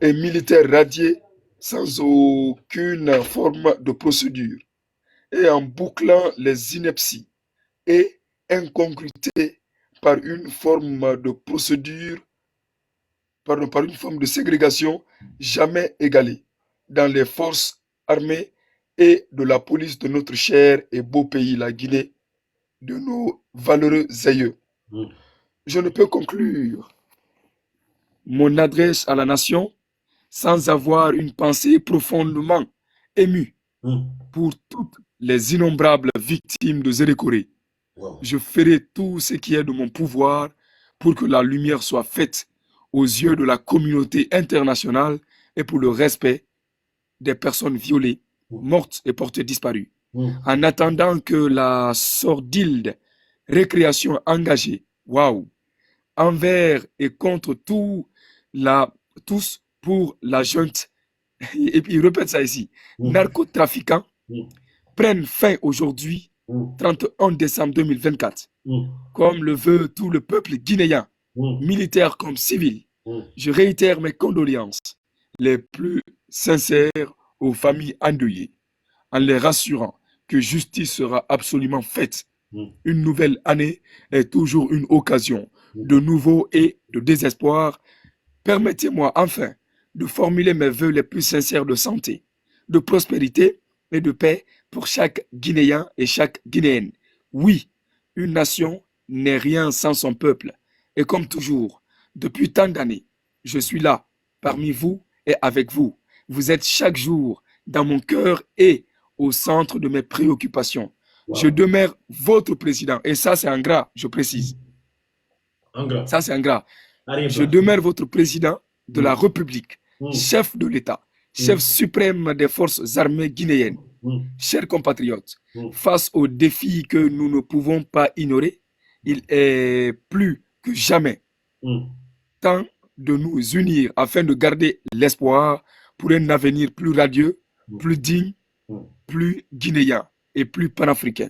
et militaires radiés sans aucune forme de procédure et en bouclant les inepties et incongruités par une forme de procédure, pardon, par une forme de ségrégation jamais égalée dans les forces armées et de la police de notre cher et beau pays, la Guinée, de nos valeureux aïeux. Mm. Je ne peux conclure mon adresse à la nation sans avoir une pensée profondément émue Mm. pour toutes les innombrables victimes de Zérékoré. Wow. Je ferai tout ce qui est de mon pouvoir pour que la lumière soit faite aux yeux de la communauté internationale et pour le respect des personnes violées, mortes et portées disparues. Mm. En attendant que la sordide récréation engagée, waouh, envers et contre tous pour la junte, et puis il répète ça ici, Mm. narcotrafiquants, Mm. prennent fin aujourd'hui, Mm. 31 décembre 2024, Mm. comme le veut tout le peuple guinéen, Mm. militaire comme civil. Mm. Je réitère mes condoléances les plus sincères aux familles endeuillées, en les rassurant que justice sera absolument faite. Mm. Une nouvelle année est toujours une occasion de nouveau et de désespoir. Permettez-moi enfin de formuler mes vœux les plus sincères de santé, de prospérité et de paix pour chaque Guinéen et chaque Guinéenne. Oui, une nation n'est rien sans son peuple. Et comme toujours, depuis tant d'années, je suis là, parmi vous et avec vous. Vous êtes chaque jour dans mon cœur et au centre de mes préoccupations. Je Wow. demeure votre président. Et ça, c'est un gras, je précise. Ingrat. Ça, c'est un gras. Arrive Je là. demeure votre président de la Mm. République, Mm. chef de l'État, chef Mm. suprême des forces armées guinéennes. Mm. Chers compatriotes, Mm. face aux défis que nous ne pouvons pas ignorer, il est plus que jamais Mm. temps de nous unir afin de garder l'espoir pour un avenir plus radieux, Mm. plus digne, Mm. plus guinéen et plus panafricain.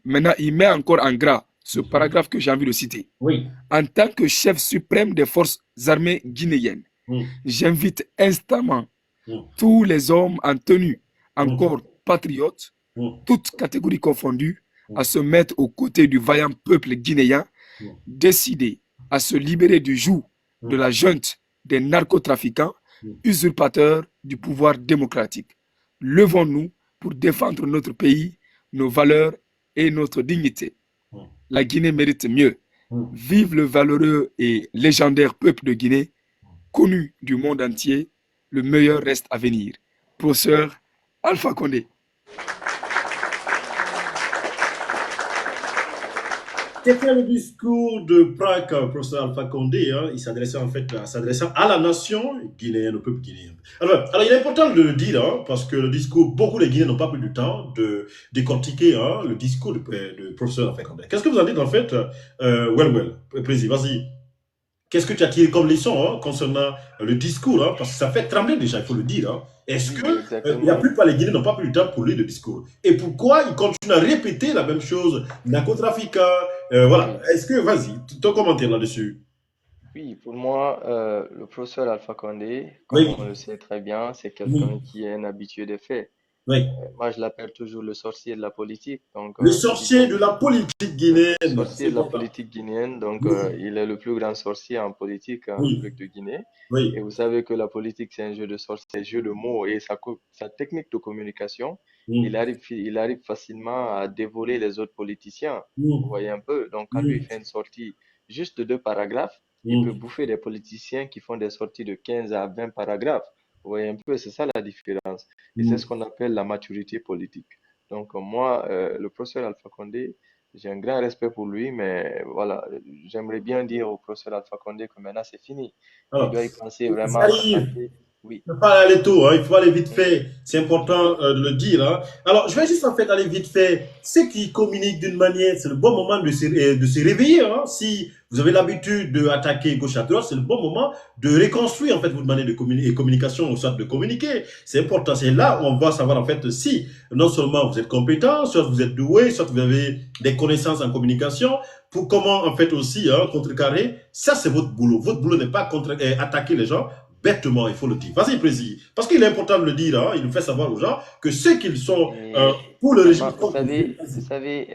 Maintenant, il met encore en gras ce paragraphe que j'ai envie de citer. Oui. En tant que chef suprême des forces armées guinéennes, Mm. j'invite instamment Mm. tous les hommes en tenue, Mm. encore patriotes, Mm. toutes catégories confondues, à se mettre aux côtés du vaillant peuple guinéen, Mm. décidé à se libérer du joug de la junte des narcotrafiquants, Mm. usurpateurs du pouvoir démocratique. Levons-nous pour défendre notre pays, nos valeurs et notre dignité. Mm. La Guinée mérite mieux. Mm. Vive le valeureux et légendaire peuple de Guinée, connu du monde entier. Le meilleur reste à venir. Professeur Alpha Condé. C'était le discours de Prague, professeur Alpha Condé. Hein. Il s'adressait en fait s'adressant à la nation guinéenne, au peuple guinéen. Alors, il est important de le dire, hein, parce que le discours, beaucoup de Guinéens n'ont pas pris du temps de décortiquer hein, le discours de professeur Alpha Condé. Qu'est-ce que vous en dites en fait, Président, vas-y. Qu'est-ce que tu as tiré comme leçon hein, concernant le discours hein, parce que ça fait trembler déjà, il faut le dire. Hein. Est-ce Oui, que la plupart des Guinéens n'ont pas pris le temps pour lire le discours? Et pourquoi ils continuent à répéter la même chose? Narcotrafiquants, voilà. Oui. Est-ce que, vas-y, ton commentaire là-dessus? Oui, pour moi, le professeur Alpha Condé, comme Oui, on le sait très bien, c'est oui, quelqu'un qui est un habitué des faits. oui. Moi, je l'appelle toujours le sorcier de la politique. Donc, Le celui sorcier comme de la politique le guinéenne, sorcier c'est de la important. politique guinéenne. Donc, Oui, il est le plus grand sorcier en politique en oui, République de Guinée. oui, Et vous savez que la politique, c'est un jeu de sorcier, un jeu de mots et sa technique de communication, oui, il arrive facilement à dévorer les autres politiciens. oui, Vous voyez un peu. Donc, quand lui oui, fait une sortie juste de 2 paragraphes, il peut oui, bouffer des politiciens qui font des sorties de 15 à 20 paragraphes. Vous voyez un peu, c'est ça la différence. Et c'est oui. ce qu'on appelle la maturité politique. Donc, moi, le professeur Alpha Condé, j'ai un grand respect pour lui, mais voilà, j'aimerais bien dire au professeur Alpha Condé que maintenant c'est fini. Il Alors, doit y penser vraiment à j'arrive. s'attaquer. Oui. Il ne faut pas aller tôt, hein, il faut aller vite Mhm, fait. C'est mhm, important de le dire. Hein. Alors, je vais juste en fait aller vite fait. Ceux qui communiquent d'une manière, c'est le bon moment de se réveiller. Hein. Si vous avez l'habitude d'attaquer gauche à droite, c'est le bon moment de reconstruire en fait votre manière de communication, ou soit de communiquer. C'est important. C'est là où on va savoir en fait si non seulement vous êtes compétent, soit vous êtes doué, soit vous avez des connaissances en communication. Pour comment en fait aussi hein, contrecarrer. Ça, c'est votre boulot. Votre boulot n'est pas attaquer les gens. bêtement, il faut le dire. Vas-y, Président. Parce qu'il est important de le dire, hein, il nous fait savoir aux gens que ceux qui sont pour le régime... Vous savez,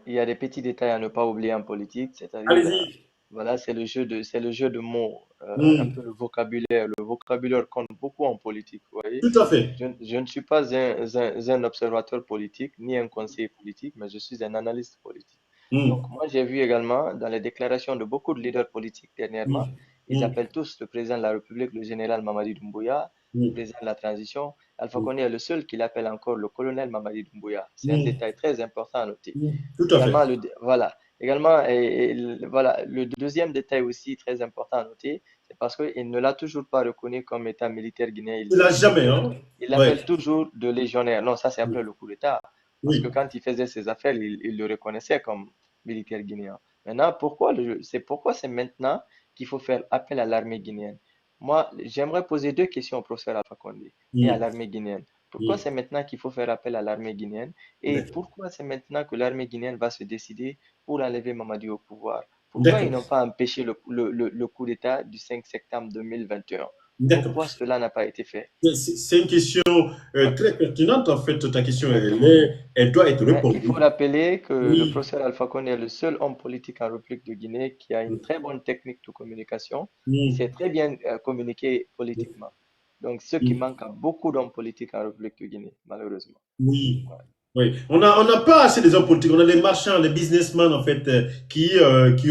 il y a des petits détails à ne pas oublier en politique, c'est-à-dire, Allez-y. voilà, c'est le jeu de mots, un Hmm. peu le vocabulaire. Le vocabulaire compte beaucoup en politique, vous voyez. Tout à fait. Je ne suis pas un observateur politique, ni un conseiller politique, mais je suis un analyste politique. Donc, Hmm. moi, j'ai vu également dans les déclarations de beaucoup de leaders politiques dernièrement, Hmm. ils Hmm. appellent tous le président de la République le général Mamadi Doumbouya, le Hmm. président de la transition. Alpha Hmm. Condé est le seul qui l'appelle encore le colonel Mamadi Doumbouya. C'est un Hmm. détail très important à noter. Hmm. Tout à fait. Également, voilà. Également, voilà, le deuxième détail aussi très important à noter, c'est parce qu'il ne l'a toujours pas reconnu comme état militaire guinéen. Il n'a jamais, hein? Il Ouais. l'appelle toujours de légionnaire. Non, ça c'est après le coup d'État. Parce que Oui. quand il faisait ses affaires, il le reconnaissait comme militaire guinéen. Maintenant, pourquoi c'est maintenant qu'il faut faire appel à l'armée guinéenne? Moi, j'aimerais poser deux questions au professeur Alpha Condé et à Hmm. l'armée guinéenne. Pourquoi Hmm. c'est maintenant qu'il faut faire appel à l'armée guinéenne? Et D'accord. pourquoi c'est maintenant que l'armée guinéenne va se décider pour enlever Mamadi au pouvoir? Pourquoi ils D'accord. n'ont pas empêché le coup d'État du 5 septembre 2021? D'accord. Pourquoi cela n'a pas été fait? C'est une question très pertinente, en fait. Ta question, Exactement. elle doit être Mais il faut répondue. rappeler que le Oui. professeur Alpha Condé est le seul homme politique en République de Guinée qui a une très bonne technique de communication. Il Hmm. sait très bien communiquer politiquement. Donc, ce qui Hmm. manque à beaucoup d'hommes politiques en République de Guinée, malheureusement. Oui. Ouais. Oui, on n'a pas assez des hommes politiques, on a des marchands, des businessmen en fait, qui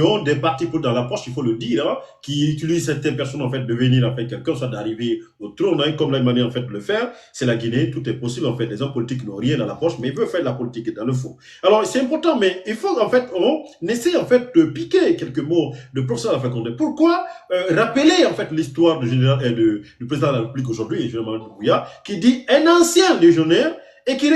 ont des partis pour dans la poche, il faut le dire, hein, qui utilisent certaines personnes en fait de venir en fait quelqu'un, soit d'arriver au trône, hein, comme la manière en fait de le faire, c'est la Guinée, tout est possible en fait, les hommes politiques n'ont rien dans la poche, mais ils veulent faire de la politique dans le fond. Alors c'est important, mais il faut en fait, on essaie en fait de piquer quelques mots de professeur Alpha Condé. Pourquoi rappeler en fait l'histoire du général et du président de la République aujourd'hui, le général Doumbouya, qui dit un ancien légionnaire et qui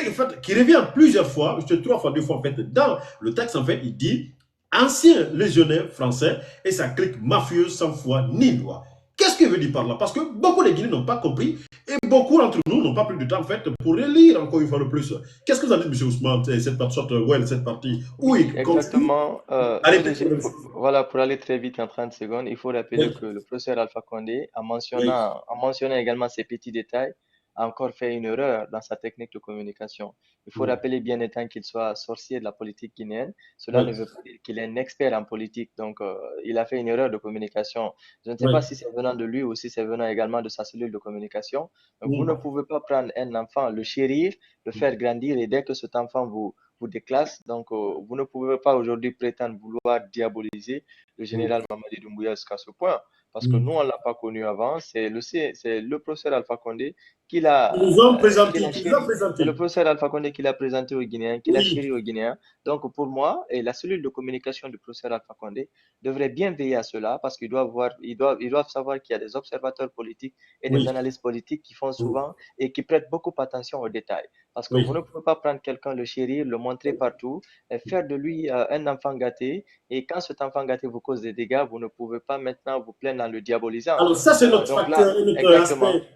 revient plusieurs fois, trois fois, deux fois en fait, dans le texte en fait, il dit ancien légionnaire français et sa clique mafieuse sans foi ni loi. Qu'est-ce qu'il veut dire par là? Parce que beaucoup de Guinéens n'ont pas compris et beaucoup d'entre nous n'ont pas pris de temps en fait pour relire encore une fois le plus. Qu'est-ce que vous en dites, M. Ousmane, cette partie où Oui, il continue exactement. à Tout répéter déjà, le même. voilà, pour aller très vite en 30 secondes, il faut rappeler Oui, que le professeur Alpha Condé, oui, en mentionnant également ces petits détails, a encore fait une erreur dans sa technique de communication. Il faut oui, rappeler bien étant qu'il soit sorcier de la politique guinéenne, cela ne oui, veut pas dire qu'il est un expert en politique. Donc, il a fait une erreur de communication. Je ne sais oui, pas si c'est venant de lui ou si c'est venant également de sa cellule de communication. Donc, vous ne pouvez pas prendre un enfant, le chérir, le faire grandir et dès que cet enfant vous déclasse. Donc, vous ne pouvez pas aujourd'hui prétendre vouloir diaboliser le oui. général Mamadi Doumbouya jusqu'à ce point. Parce que nous, on ne l'a pas connu avant. C'est le professeur Alpha Condé qui l'a Ils nous ont chéri. C'est le présenté. professeur Alpha Condé qui l'a présenté aux Guinéens, qui l'a Oui, chéri aux Guinéens. Donc, pour moi, et la cellule de communication du professeur Alpha Condé devrait bien veiller à cela parce ils doivent savoir qu'il y a des observateurs politiques et des oui, analystes politiques qui font oui, souvent et qui prêtent beaucoup attention aux détails. Parce que vous oui. ne pouvez pas prendre quelqu'un, le chérir, le montrer partout, et faire de lui un enfant gâté. Et quand cet enfant gâté vous cause des dégâts, vous ne pouvez pas maintenant vous plaindre en le diabolisant. Alors ça, c'est notre Donc là, facteur et notre exactement. aspect.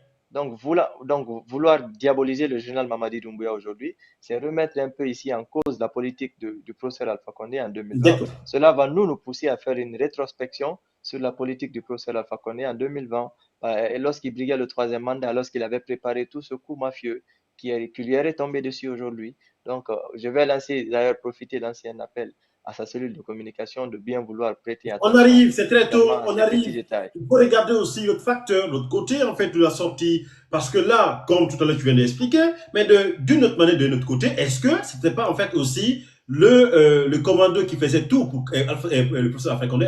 Vouloir diaboliser le général Mamadi Doumbouya aujourd'hui, c'est remettre un peu ici en cause la politique du professeur Alpha Condé en 2020. D'accord. Cela va nous pousser à faire une rétrospection sur la politique du professeur Alpha Condé en 2020, et lorsqu'il briguait le troisième mandat, lorsqu'il avait préparé tout ce coup mafieux qui lui est tombé dessus aujourd'hui. Donc, je vais d'ailleurs profiter, lancer un appel à sa cellule de communication de bien vouloir prêter On attention arrive, c'est très tôt, également à on ces petits arrive. détails. Il faut regarder aussi l'autre facteur, l'autre côté en fait de la sortie. Parce que là, comme tout à l'heure tu viens d'expliquer, mais d'une autre manière, de notre côté, est-ce que c'était pas en fait aussi le commando qui faisait tout pour le professeur Alpha Condé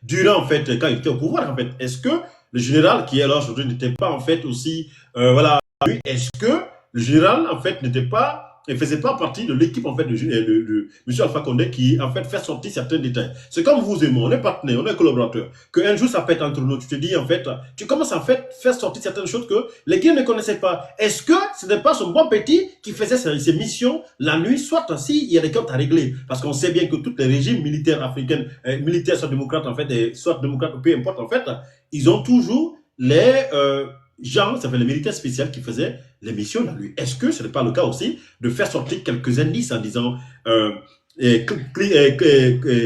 durant en fait quand il était au pouvoir en fait. Est-ce que le général qui est là aujourd'hui n'était pas en fait aussi voilà, est-ce que le général en fait n'était pas et faisait pas partie de l'équipe en fait de M. Alpha Condé qui en fait fait sortir certains détails. C'est comme vous et moi, on est partenaires, on est collaborateurs. Qu'un jour ça pète entre nous, tu te dis en fait, tu commences en fait faire sortir certaines choses que les gars ne connaissaient pas. Est-ce que ce n'est pas son bon petit qui faisait ses missions la nuit, soit aussi il y a des comptes à régler, parce qu'on sait bien que tous les régimes militaires africains, militaires soit démocrates en fait, et soit démocrates, peu importe en fait, ils ont toujours les gens, ça fait les militaires spéciaux qui faisaient les missions la nuit. Est-ce que ce n'est pas le cas aussi de faire sortir quelques indices en disant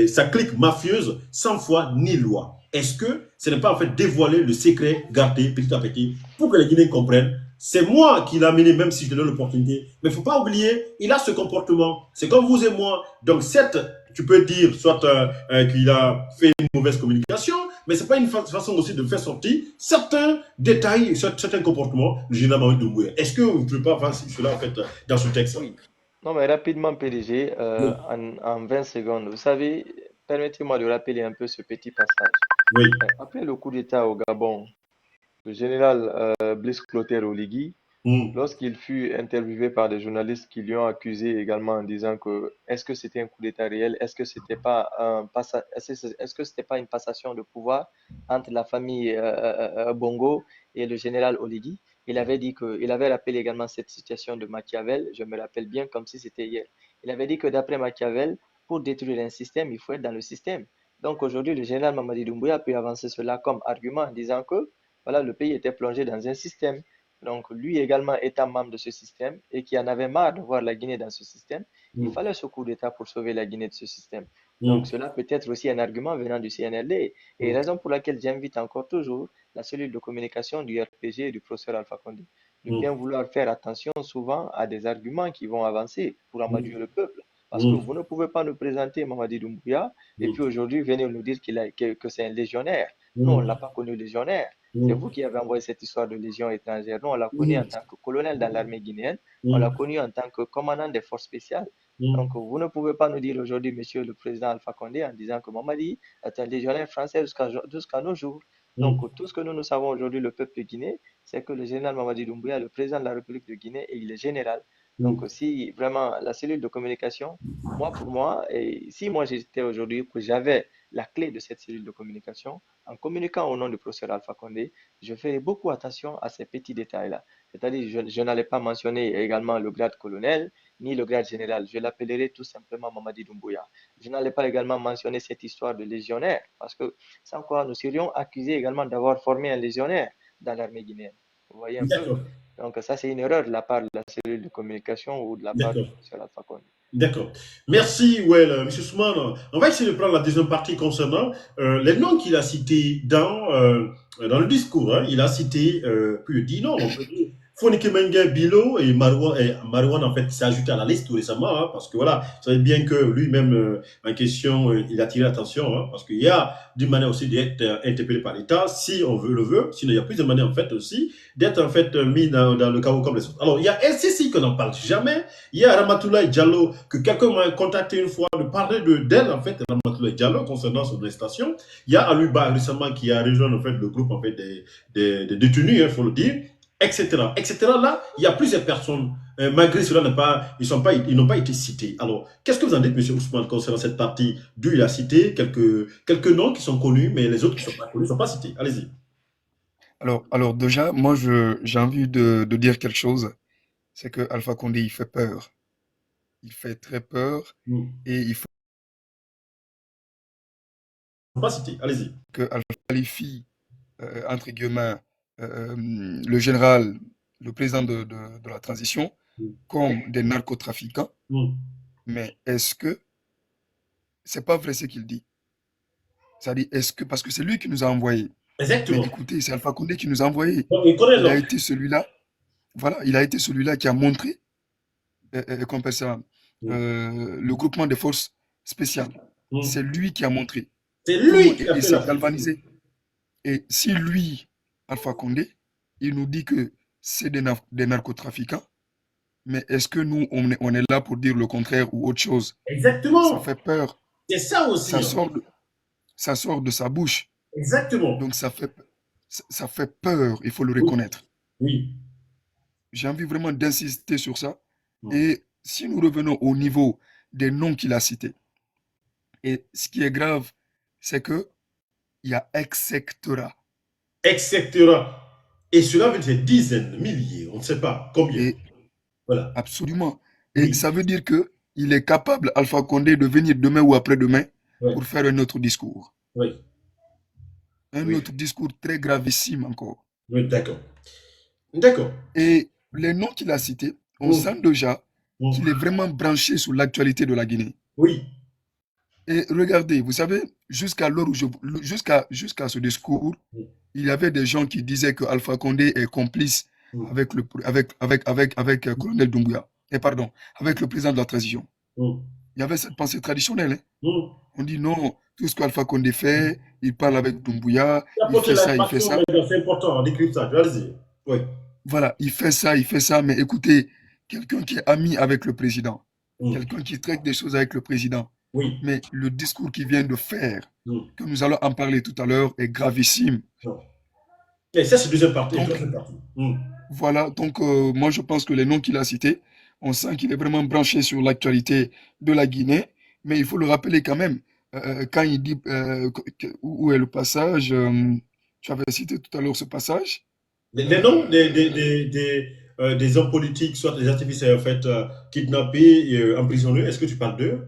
sa clique mafieuse sans foi ni loi? est-ce que ce n'est pas en fait dévoiler le secret gardé petit à petit pour que les Guinéens comprennent? C'est moi qui l'ai amené, même si je te donne l'opportunité. Mais il ne faut pas oublier, il a ce comportement. C'est comme vous et moi. Donc, certes, tu peux dire soit qu'il a fait une mauvaise communication, mais ce n'est pas une façon aussi de faire sortir certains détails, certains comportements du général Mamadou Doumbouya. Est-ce que vous ne pouvez pas faire cela en fait dans ce texte? Oui. Non, mais rapidement, PDG, Oui, en 20 secondes, vous savez, permettez-moi de rappeler un peu ce petit passage. oui, Après le coup d'État au Gabon, le général Blaise Clotaire Oligui, mm, lorsqu'il fut interviewé par des journalistes qui lui ont accusé également en disant que est-ce que c'était un coup d'État réel, est-ce que c'était pas est-ce que c'était pas une passation de pouvoir entre la famille Bongo et le général Oligui, il avait dit que, il avait rappelé également cette situation de Machiavel, je me rappelle bien comme si c'était hier. Il avait dit que d'après Machiavel, pour détruire un système, il faut être dans le système. Donc aujourd'hui, le général Mamadi Doumbouya peut avancer cela comme argument en disant que voilà, le pays était plongé dans un système. Donc, lui également étant membre de ce système et qui en avait marre de voir la Guinée dans ce système, il mm, fallait ce coup d'État pour sauver la Guinée de ce système. Donc, mm, cela peut être aussi un argument venant du CNLD. Et mm, raison pour laquelle j'invite encore toujours la cellule de communication du RPG et du professeur Alpha Condé de bien mm, vouloir faire attention souvent à des arguments qui vont avancer pour amadouer mm, le peuple. Parce que mm, vous ne pouvez pas nous présenter Mamadi Doumbouya et mm, puis aujourd'hui venir nous dire que c'est un légionnaire. Nous, on ne mm, l'a pas connu légionnaire. C'est mm, vous qui avez envoyé cette histoire de légion étrangère. Nous, on l'a connu en mm, tant que colonel dans l'armée guinéenne. On l'a mm, connu en tant que commandant des forces spéciales. mm, Donc, vous ne pouvez pas nous dire aujourd'hui, monsieur le président Alpha Condé, en disant que Mamadi est un légionnaire français jusqu'à nos jours. Donc, mm, tout ce que nous savons aujourd'hui, le peuple guinéen, c'est que le général Mamadi Doumbouya est le président de la République de Guinée et il est général. Donc, mm. si vraiment la cellule de communication, moi, pour moi, et si moi j'étais aujourd'hui, que j'avais la clé de cette cellule de communication, en communiquant au nom du professeur Alpha Condé, je ferai beaucoup attention à ces petits détails-là. C'est-à-dire, je n'allais pas mentionner également le grade colonel ni le grade général. Je l'appellerai tout simplement Mamadi Doumbouya. Je n'allais pas également mentionner cette histoire de légionnaire parce que sans quoi nous serions accusés également d'avoir formé un légionnaire dans l'armée guinéenne. Vous voyez un peu? D'accord, Donc ça, c'est une erreur de la part de la cellule de communication ou de la part du d'accord. professeur Alpha Condé. D'accord. Merci, ouais, M. Soumane. On va essayer de prendre la deuxième partie concernant les noms qu'il a cités dans le discours. Hein. Il a cité plus de 10 noms. On peut dire Fonike Mengue, Bilo et Marouane, en fait, s'est ajouté à la liste tout récemment. Hein, parce que voilà, vous savez bien que lui-même, en question, il a tiré l'attention. Hein, parce qu'il y a d'une manière aussi d'être interpellé par l'État, si on veut le veut. Sinon, il y a plus de manières, en fait, aussi, d'être en fait mis dans le chaos comme les autres. Alors, il y a LCC qu'on n'en parle jamais. Il y a Ramatoulaye Diallo, que quelqu'un m'a contacté une fois de parler d'elle, en fait, Ramatoulaye Diallo, concernant son arrestation. Il y a Aluba récemment qui a rejoint en fait, le groupe en fait, des détenus, il faut le dire, etc. etc. Là, il y a plusieurs personnes. Malgré cela, ils n'ont pas été cités. Alors, qu'est-ce que vous en dites, M. Ousmane, concernant cette partie d'où il a cité quelques noms qui sont connus, mais les autres qui ne sont pas connus ne sont pas cités? Allez-y. Alors déjà, moi, j'ai envie de dire quelque chose. C'est que Alpha Condé, il fait peur. Il fait très peur. Hmm. Et il faut Ils ne sont pas cités. Allez-y. que Alpha qualifie, entre guillemets, le général, le président de la transition, Hmm. comme des narcotrafiquants. Hmm. Mais est-ce que c'est pas vrai ce qu'il dit? C'est-à-dire, est-ce que, parce que c'est lui qui nous a envoyés. Mais Exactement. écoutez, c'est Alpha Condé qui nous a envoyés. Donc, il connaît Il a l'homme. été celui-là, voilà, il a été celui-là qui a montré, qu'on appelle ça, Hmm. le groupement des forces spéciales. Hmm. C'est lui qui a montré. C'est Tout le lui monde qui a fait s'est la structure. galvanisé. Et si lui, Alpha Condé, il nous dit que c'est des narcotrafiquants, mais est-ce que nous, on est là pour dire le contraire ou autre chose? Ça Exactement. fait peur. C'est ça Ça aussi. Hein. sort de, ça sort de sa bouche. Exactement. Donc ça fait peur, il faut le Oui. reconnaître. Oui. J'ai envie vraiment d'insister sur ça. Hmm. Et si nous revenons au niveau des noms qu'il a cités, et ce qui est grave, c'est que il y a etc. Etc. Et cela veut dire dizaines, milliers, on ne sait pas combien. Et Voilà. absolument. Et Oui. ça veut dire que il est capable, Alpha Condé, de venir demain ou après-demain Oui. pour faire un autre discours. Oui. Un Oui. autre discours très gravissime encore. Oui. D'accord. D'accord. Et les noms qu'il a cités, on Hmm. sent déjà Hmm. qu'il est vraiment branché sur l'actualité de la Guinée. Oui. Et regardez, vous savez, jusqu'à l'heure où jusqu'à ce discours, Mm. il y avait des gens qui disaient que Alpha Condé est complice Mm. avec Colonel Doumbouya. Et pardon, avec le président de la transition. Mm. Il y avait cette pensée traditionnelle, hein. Mm. On dit non, tout ce qu'Alpha Condé fait, il parle avec Doumbouya, Il il apporte fait ça, il fait l'information, ça. mais c'est important, décryptage, vas-y. Oui. Voilà, il fait ça, mais écoutez, quelqu'un qui est ami avec le président, Mm. quelqu'un qui traite des choses avec le président, Oui. mais le discours qu'il vient de faire, Mm. que nous allons en parler tout à l'heure, est gravissime. Non. Et ça, c'est deuxième partie. Donc, Troisième partie. Mm. voilà, donc moi je pense que les noms qu'il a cités, on sent qu'il est vraiment branché sur l'actualité de la Guinée, mais il faut le rappeler quand même, quand il dit, où est le passage, tu avais cité tout à l'heure ce passage. Les noms Euh, des hommes politiques, soit des activistes en fait, kidnappés et emprisonnés, est-ce que tu parles d'eux?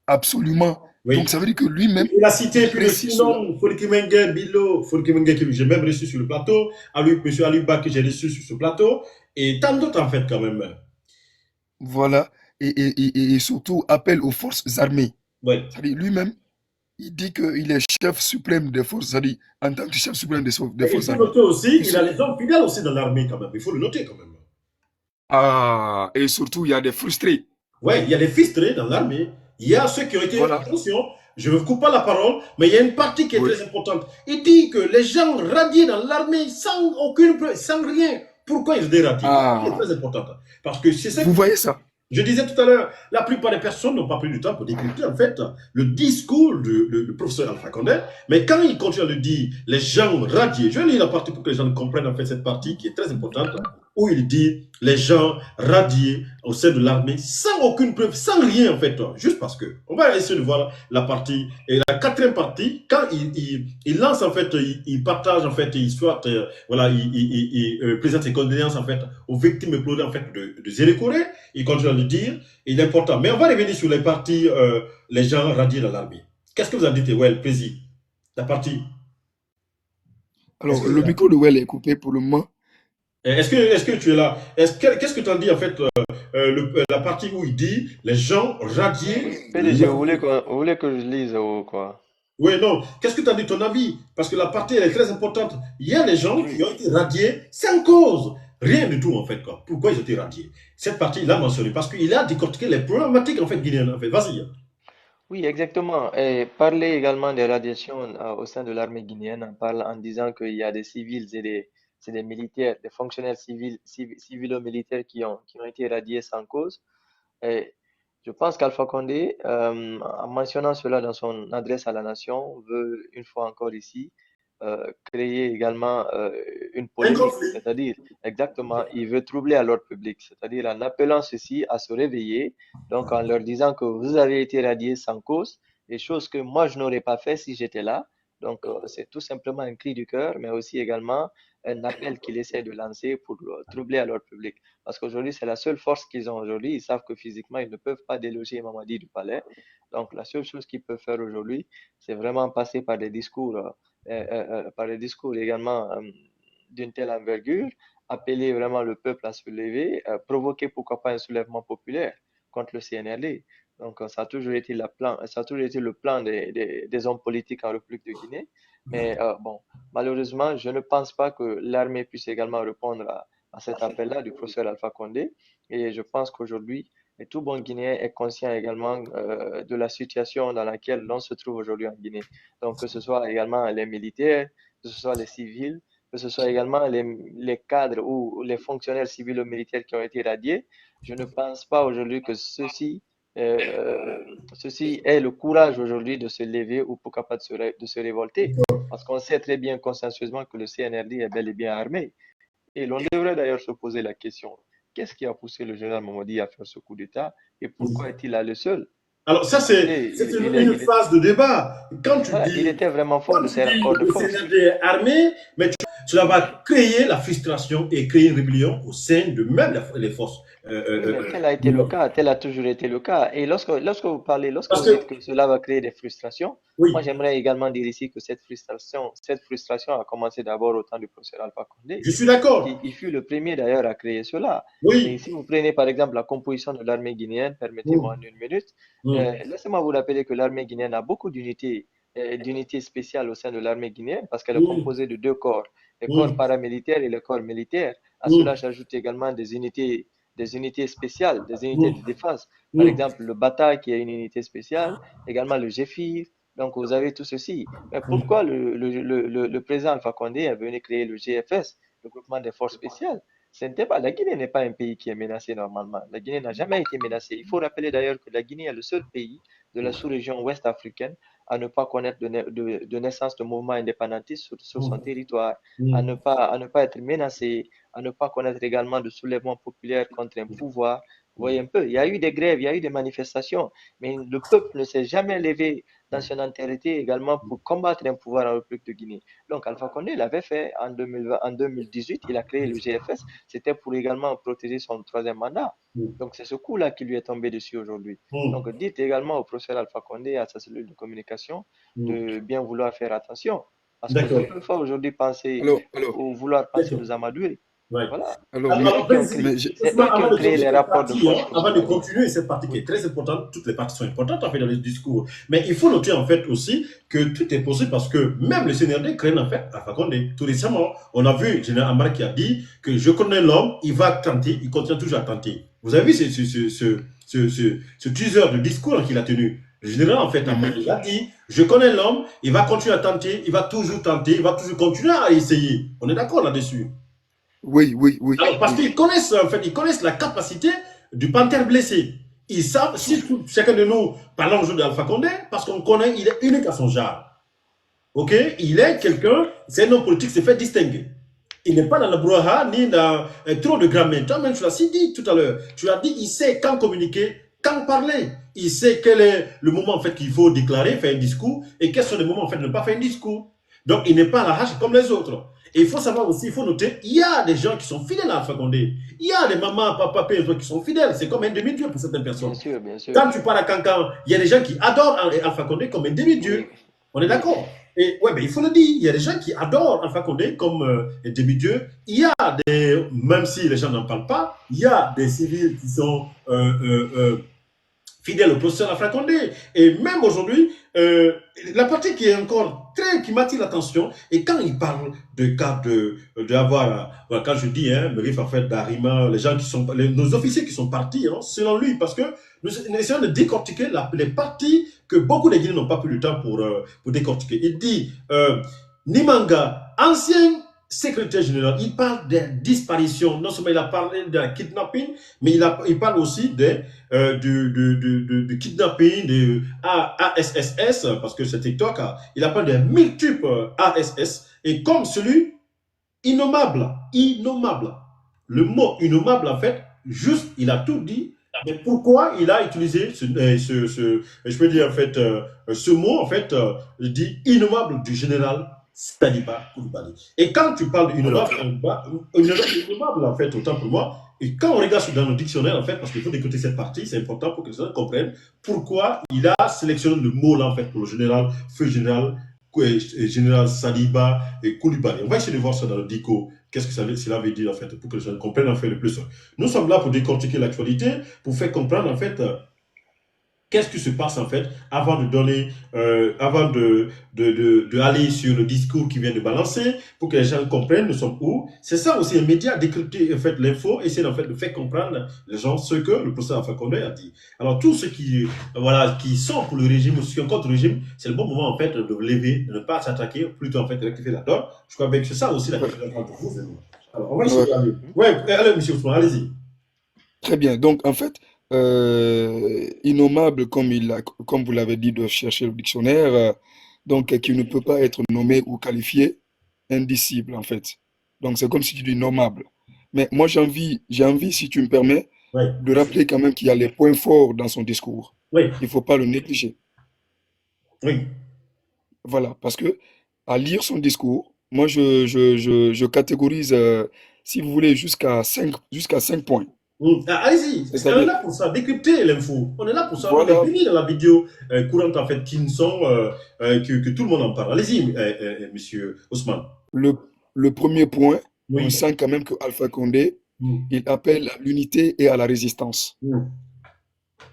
Absolument. Donc Oui. ça veut dire que lui-même, Il a cité il plus de précise six cela. noms. Foliki Mengue, Bilo, Foliki Mengue, que j'ai même reçu sur le plateau. Monsieur Aluba, que j'ai reçu sur ce plateau. Et tant d'autres, en fait, quand même. Voilà. Et surtout, appel aux forces armées. Oui. C'est-à-dire, lui-même, il dit qu'il est chef suprême des forces, c'est-à-dire, en tant que chef suprême des Et il forces faut armées. noter aussi Et qu'il a les hommes fidèles aussi dans l'armée, quand même. Il faut le noter, quand même. et surtout, il y a des frustrés. Ouais, il y a des fistrés dans l'armée. Il y a ceux qui ont été. Voilà. Attention, je ne vous coupe pas la parole, mais il y a une partie qui est Oui. très importante. Il dit que les gens radiés dans l'armée sans aucune preuve, sans rien. Pourquoi ils étaient radiés? C'est Ah, très important. Parce que c'est ça. vous voyez ça? Je disais tout à l'heure, la plupart des personnes n'ont pas pris du temps pour décrypter en fait le discours du professeur Alpha Condé, mais quand il continue à le dire, les gens radiés, je lis la partie pour que les gens comprennent en fait cette partie qui est très importante, où il dit les gens radiés au sein de l'armée sans aucune preuve, sans rien en fait, juste parce que. On va essayer de voir la partie, et la quatrième partie, quand il lance en fait, il partage en fait, il soit, voilà, il présente ses condoléances en fait aux victimes éplorées en fait de Zérékoré. Il continue à le dire, il est important. Mais on va revenir sur les parties, les gens radiés dans l'armée. Qu'est-ce que vous en dites, Well, plaisir? La partie. Est-ce Alors, que, le micro de Well est coupé pour le moment. est-ce que tu es là? Qu'est-ce que tu en dis en fait, la partie où il dit les gens radiés. PDG, vous voulez que je lise ou quoi? Oui, non. Qu'est-ce que tu as dit ton avis? Parce que la partie elle est très importante. Il y a des gens qui Oui. ont été radiés sans cause. Rien du tout en fait. Quoi. Pourquoi ils ont été radiés? Cette partie, il a mentionné parce qu'il a décortiqué les problématiques en fait guinéennes. En fait. Vas-y. Oui, exactement. Et parler également des radiations au sein de l'armée guinéenne en disant qu'il y a des civils c'est des militaires, des fonctionnaires civilo-militaires qui ont été radiés sans cause. Et je pense qu'Alpha Condé, en mentionnant cela dans son adresse à la nation, veut une fois encore ici créer également une Un polémique, conflit. c'est-à-dire exactement, il veut troubler à l'ordre public, c'est-à-dire en appelant ceux-ci à se réveiller, donc en leur disant que vous avez été radiés sans cause, des choses que moi je n'aurais pas fait si j'étais là. Donc c'est tout simplement un cri du cœur, mais aussi également un appel qu'il essaie de lancer pour troubler à l'ordre public. Parce qu'aujourd'hui, c'est la seule force qu'ils ont aujourd'hui. Ils savent que physiquement, ils ne peuvent pas déloger Mamadi du palais. Donc, la seule chose qu'ils peuvent faire aujourd'hui, c'est vraiment passer par des discours également d'une telle envergure, appeler vraiment le peuple à se lever, provoquer pourquoi pas un soulèvement populaire contre le CNRD. Donc, ça a toujours été ça a toujours été le plan des hommes politiques en République de Guinée. Mais bon, malheureusement, je ne pense pas que l'armée puisse également répondre à cet appel-là du professeur Alpha Condé. Et je pense qu'aujourd'hui, tout bon Guinéen est conscient également de la situation dans laquelle l'on se trouve aujourd'hui en Guinée. Donc, que ce soit également les militaires, que ce soit les civils, que ce soit également les cadres ou les fonctionnaires civils ou militaires qui ont été radiés, je ne pense pas aujourd'hui que ceci aient le courage aujourd'hui de se lever ou pourquoi pas de se révolter. Parce qu'on sait très bien consensueusement que le CNRD est bel et bien armé. Et l'on devrait d'ailleurs se poser la question, qu'est-ce qui a poussé le général Mamadi à faire ce coup d'État et pourquoi est-il là le seul? Alors ça, Écoutez, c'est une phase de débat. Quand tu voilà, il dis, était vraiment fort quand de tu ces dis rapports de le force. CNRD est armé, mais cela va créer la frustration et créer une rébellion au sein de même les forces. Oui, mais tel a été le cas, tel a toujours été le cas. Et lorsque Parce vous que, dites que cela va créer des frustrations, moi oui, j'aimerais également dire ici que cette frustration a commencé d'abord au temps du professeur Alpha Condé, je suis d'accord. qui fut le premier d'ailleurs à créer cela. Et Oui. si vous prenez par exemple la composition de l'armée guinéenne, permettez-moi en Mm, une minute, mm, laissez-moi vous rappeler que l'armée guinéenne a beaucoup d'unités spéciales au sein de l'armée guinéenne parce qu'elle est mm, composée de deux corps, le corps mm, paramilitaire et le corps militaire. À cela mm, s'ajoutent également des unités spéciales, des unités mm, de défense. Par mm, exemple, le Bata qui est une unité spéciale, également le GFIR. Donc, vous avez tout ceci. Mais pourquoi le président Alpha Condé est venu créer le GFS, le groupement des forces spéciales? La Guinée n'est pas un pays qui est menacé normalement. La Guinée n'a jamais été menacée. Il faut rappeler d'ailleurs que la Guinée est le seul pays de la sous-région ouest africaine à ne pas connaître de naissance de mouvement indépendantiste sur son mm, territoire, mm. à ne pas être menacé, à ne pas connaître également de soulèvement populaire contre un pouvoir. Vous voyez un peu, il y a eu des grèves, il y a eu des manifestations, mais le peuple ne s'est jamais levé dans son entièreté également pour combattre un pouvoir en République de Guinée. Donc Alpha Condé l'avait fait en 2020, en 2018, il a créé le GFS, c'était pour également protéger son troisième mandat. Mm, Donc c'est ce coup-là qui lui est tombé dessus aujourd'hui. mm, Donc dites également au professeur Alpha Condé et à sa cellule de communication mm. de bien vouloir faire attention, parce qu'on ne D'accord. peut pas aujourd'hui penser Alors, ou vouloir penser D'accord. nous amadouer. Ouais. Voilà. alors, C'est eux Alors, qui ont vas-y, créé, mais c'est Ousmane, eux qui avant ont de créé continuer les cette rapports de partie, force pour avant de Soumani. continuer cette partie qui Oui. est très importante, toutes les parties sont importantes en fait dans le discours. Mais il faut noter en fait aussi que tout est possible parce que même le CNRD craignent en fait Alpha Condé. Tout récemment, on a vu le général Amar qui a dit que je connais l'homme, il va tenter, il continue toujours à tenter. Vous avez vu ce teaser de discours qu'il a tenu. Le général en fait Amar, mhm. il a dit, je connais l'homme, il va continuer à tenter, il va toujours tenter, il va toujours continuer à essayer. On est d'accord là-dessus. Oui, oui, oui, Alors, parce oui. qu'ils connaissent, en fait, ils connaissent la capacité du panthère blessé. Ils savent, si chacun de nous parlons aujourd'hui d'Alpha Condé, parce qu'on connaît, il est unique à son genre. Ok? Il est quelqu'un, c'est un homme politique, s'est fait distinguer. Il n'est pas dans le brouhaha ni dans trop de grammaire. Toi-même, tu l'as si dit tout à l'heure. Tu as dit, il sait quand communiquer, quand parler. Il sait quel est le moment en fait qu'il faut déclarer, faire un discours, et quels sont les moments en fait de ne pas faire un discours. Donc, il n'est pas à la hache comme les autres. Et il faut savoir aussi, il faut noter, il y a des gens qui sont fidèles à Alpha Condé. Il y a des mamans, papas, pères qui sont fidèles. C'est comme un demi-dieu pour certaines Bien personnes. sûr, bien sûr. Quand tu parles à Cancan, il y a des gens qui adorent Alpha Condé comme un demi-dieu. Oui, On est oui. d'accord. Et ouais, mais il faut le dire, il y a des gens qui adorent Alpha Condé comme un demi-dieu. Il y a des, même si les gens n'en parlent pas, il y a des civils qui sont fidèle au professeur Alpha Condé. Et même aujourd'hui, la partie qui est encore qui m'attire l'attention, et quand il parle de cas d'avoir, quand je dis, me rive en fait d'Arima, les gens qui sont, nos officiers qui sont partis, hein, selon lui, parce que nous essayons de décortiquer les parties que beaucoup de Guinéens n'ont pas pris le temps pour décortiquer. Il dit, Nimanga, ancien secrétaire général, il parle des disparitions. Non seulement il a parlé de kidnapping, mais il parle aussi du kidnapping, de ASSS, parce que c'est TikTok, il a parlé des multiples ASS, et comme celui innommable, innommable. Le mot innommable, en fait, juste, il a tout dit, mais pourquoi il a utilisé je peux dire, en fait, ce mot, en fait, dit innommable du général Saliba Koulibaly. Et quand tu parles Alors, innommable, en fait, autant pour moi, et quand on regarde dans le dictionnaire, en fait, parce qu'il faut écouter cette partie, c'est important pour que les gens comprennent pourquoi il a sélectionné le mot, là, en fait, pour le général, feu général Saliba et Koulibaly. On va essayer de voir ça dans le dico. Qu'est-ce que cela veut dire, en fait, pour que les gens comprennent, en fait, le plus. Nous sommes là pour décortiquer l'actualité, pour faire comprendre, en fait, qu'est-ce qui se passe en fait avant de donner, avant aller sur le discours qui vient de balancer pour que les gens comprennent nous sommes où. C'est ça aussi un média décrypter en fait l'info, essayer en fait de faire comprendre les gens ce que le professeur Alpha Condé a dit. Alors tous ceux qui qui sont pour le régime ou ceux qui sont contre le régime, c'est le bon moment en fait de lever, de ne pas s'attaquer, plutôt en fait de rectifier la donne. Je crois bien que c'est ça aussi la ouais, question entre vous et nous. Alors on va essayer ouais, d'aller. mhm. Ouais, allez monsieur Ousmane, allez-y. Très bien. Donc, en fait, innommable, comme vous l'avez dit, de chercher le dictionnaire, donc qui ne peut pas être nommé ou qualifié, indicible, en fait. Donc, c'est comme si tu dis nommable. Mais moi, j'ai envie, si tu me permets, Ouais, de rappeler quand même qu'il y a les points forts dans son discours. oui, Il ne faut pas le négliger. oui. Voilà, parce que à lire son discours, moi, je catégorise, si vous voulez, jusqu'à 5 points. Allez-y, on est C'est-à-dire, là pour ça, décrypter l'info. On est là pour ça. On est voilà, béni dans la vidéo courante, en fait, que tout le monde en parle. Allez-y, monsieur Ousmane. le, le premier point, on Oui. sent quand même que Alpha Condé, Mm, il appelle à l'unité et à la résistance. mm,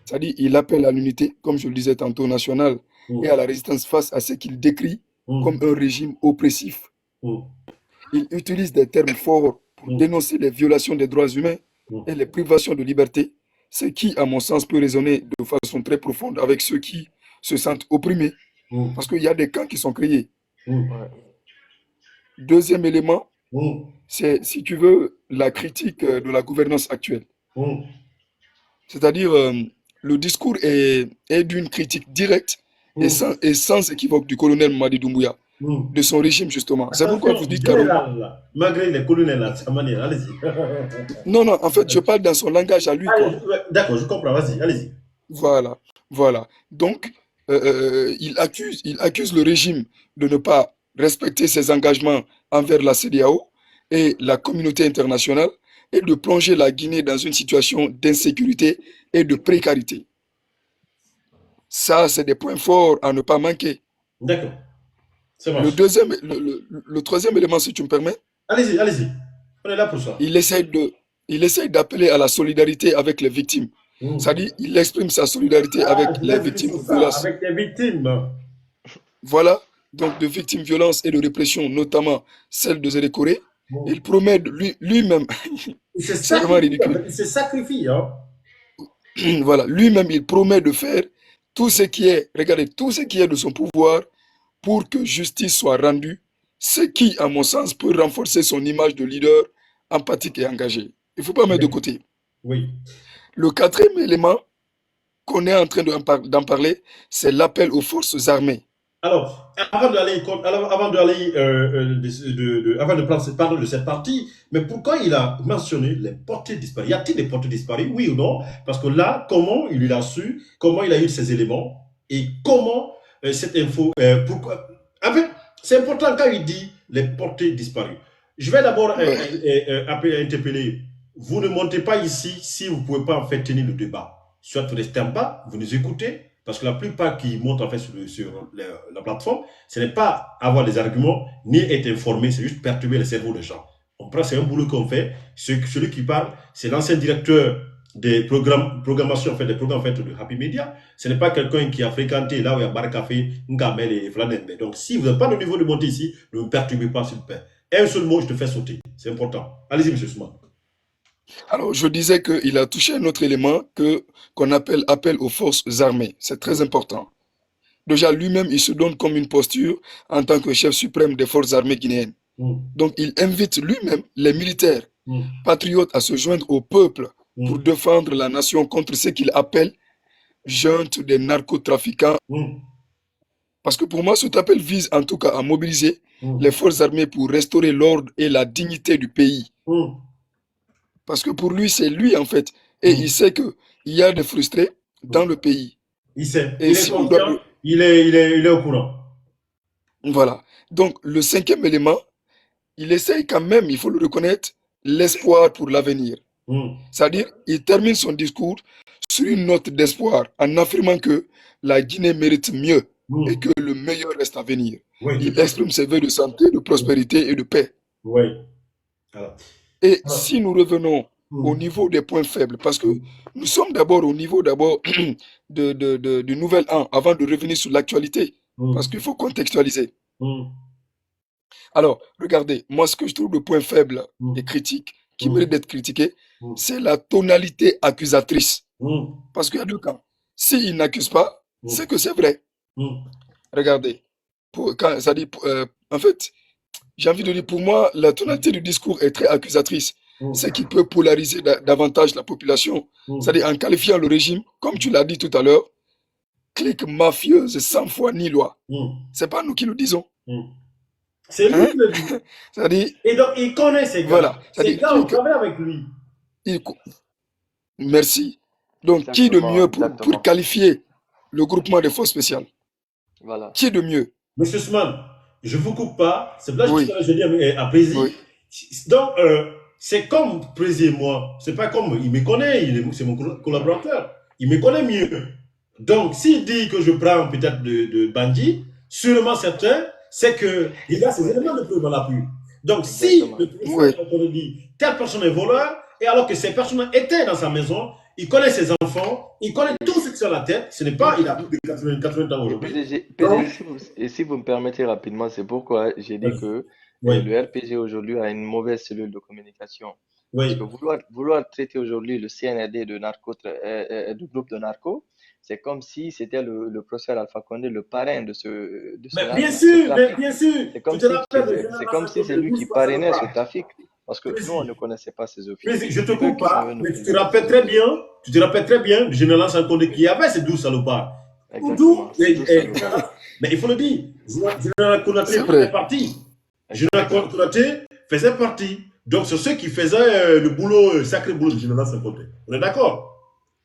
C'est-à-dire, il appelle à l'unité, comme je le disais tantôt, nationale, et mm, à la résistance face à ce qu'il décrit comme mm, un régime oppressif. mm, Il utilise des termes forts pour mm, dénoncer les violations des droits humains mm, et les privations de liberté, ce qui, à mon sens, peut résonner de façon très profonde avec ceux qui se sentent opprimés, mm, parce qu'il y a des camps qui sont créés. mm, Ouais. Deuxième élément, mm, c'est, si tu veux, la critique de la gouvernance actuelle. mm, C'est-à-dire, le discours est d'une critique directe mm, et sans équivoque du colonel Mamadi Doumbouya, mm. de son régime, justement. C'est pourquoi vous Attention, dites carrément. général, là, malgré les colonels, là, de sa manière, allez-y. Non, non, en fait, je parle dans son langage à lui, quoi. Allez, ouais, d'accord, je comprends, vas-y, allez-y. Voilà, voilà. Donc, il accuse le régime de ne pas respecter ses engagements envers la CEDEAO et la communauté internationale et de plonger la Guinée dans une situation d'insécurité et de précarité. Ça, c'est des points forts à ne pas manquer. D'accord, ça Le marche. deuxième, le troisième élément, si tu me permets, Allez-y, allez-y. On est là pour ça. il essaye de, il essaye d'appeler à la solidarité avec les victimes. Mm. C'est-à-dire, il exprime sa solidarité Ah, avec je les voulais venir victimes sur de ça, violences. avec les victimes. Voilà, donc de victimes de violences et de répression, notamment celle de Zérékoré. Mm. Il promet lui-même, Il se c'est vraiment sacrifie, en ridicule, fait, il se sacrifie, hein. voilà, lui-même, il promet de faire tout ce qui est, regardez, tout ce qui est de son pouvoir pour que justice soit rendue, ce qui, à mon sens, peut renforcer son image de leader empathique et engagé. Il ne faut pas mettre de Oui. côté. Oui. Le quatrième élément qu'on est en train d'en parler, c'est l'appel aux forces armées. Alors, avant d'aller, avant de prendre cette parole de cette partie, mais pourquoi il a mentionné les portées disparues? Y a-t-il des portées disparues, oui ou non? Parce que là, comment il a su, comment il a eu ces éléments et comment cette info, pourquoi? En fait, c'est important quand il dit les portées disparues. Je vais d'abord Ouais. interpeller. Vous ne montez pas ici si vous ne pouvez pas en fait tenir le débat. Soit vous restez en bas, vous nous écoutez, parce que la plupart qui montent en fait sur la plateforme, ce n'est pas avoir des arguments ni être informé, c'est juste perturber le cerveau des gens. On prend, c'est un boulot qu'on fait. Celui qui parle, c'est l'ancien directeur des programmations, en fait, des programmes en fait, de Happy Media. Ce n'est pas quelqu'un qui a fréquenté là où il y a Bar Café, Ngamel et Flanembe. Donc, si vous n'êtes pas au niveau de monter ici, ne me perturbez pas, s'il vous plaît. Un seul mot, je te fais sauter. C'est important. Allez-y, monsieur Souma. Alors, je disais qu'il a touché un autre élément qu'on appelle appel aux forces armées. C'est très important. Déjà, lui-même, il se donne comme une posture en tant que chef suprême des forces armées guinéennes. Donc, il invite lui-même les militaires patriotes à se joindre au peuple pour défendre la nation contre ce qu'il appelle junte des narcotrafiquants. Parce que pour moi, cet appel vise en tout cas à mobiliser les forces armées pour restaurer l'ordre et la dignité du pays. Parce que pour lui, c'est lui en fait. Et il sait qu'il y a des frustrés dans le pays. Il sait, Et il est si on doit... conscient, il est au courant. Voilà. Donc, le cinquième élément, il essaye quand même, il faut le reconnaître, l'espoir pour l'avenir. C'est-à-dire, il termine son discours sur une note d'espoir en affirmant que la Guinée mérite mieux et que le meilleur reste à venir. Oui, Il exprime ses vœux de santé, de prospérité et de paix. Oui. Alors, Et si nous revenons au niveau des points faibles, parce que nous sommes d'abord au niveau du nouvel an, avant de revenir sur l'actualité, parce qu'il faut contextualiser. Alors, regardez, moi ce que je trouve le point faible et critique, qui mérite d'être critiqué, c'est la tonalité accusatrice. Parce qu'il y a deux camps. S'il n'accuse pas, c'est que c'est vrai. Regardez, ça dit, en fait, j'ai envie de dire, pour moi, la tonalité du discours est très accusatrice. Ce qui peut polariser davantage la population. C'est-à-dire en qualifiant le régime, comme tu l'as dit tout à l'heure, clique mafieuse sans foi ni loi. C'est pas nous qui le disons. C'est lui qui le dit. C'est-à-dire, Et donc, il connaît ces gars. voilà. Ces gars, on travaille avec lui. Merci. Donc, qui de mieux pour qualifier le groupement des forces spéciales? Voilà. Qui de mieux? Monsieur Suman, je vous coupe pas. C'est là que Oui, je dis à Prési. oui, Donc, c'est comme Prési et moi. C'est pas comme, il me connaît, c'est mon collaborateur. Il me connaît mieux. Donc, s'il dit que je prends peut-être de bandit, sûrement certain, c'est que il a ces éléments de preuve à l'appui. Donc, si Exactement. le oui. professeur dit telle personne est voleur, et alors que ces personnes étaient dans sa maison, il connaît ses enfants, il connaît Oui. tout ce qui est sur la tête, ce n'est pas, il a plus de 80 ans Et aujourd'hui. PDG, Donc, si vous me permettez rapidement, c'est pourquoi j'ai dit vas-y. que Oui, le RPG aujourd'hui a une mauvaise cellule de communication. Parce que oui. vouloir traiter aujourd'hui le CNRD de groupe de narcos, c'est comme si c'était le professeur Alpha Condé, le parrain Mais bien trafic. sûr, tu te rappelles de C'est Général comme si c'est Sankoné, lui qui bouge pas, ça ne parrainait ce pas. trafic. Parce que nous, on Précis, ne connaissait pas ces officiers. précis, je te C'est eux coupe qui sont pas, venus nous mais présenter ces officiers. tu te rappelles très bien du Général Sankoné qui avait ces 12 salopards. D'où, Exactement, c'est 12 salopards. mais il faut le dire, Général Konaté C'est faisait vrai. partie. Général Exactement. Konaté faisait partie. Donc, c'est ceux qui faisaient le boulot, sacré boulot du Général Sankoné. On est d'accord?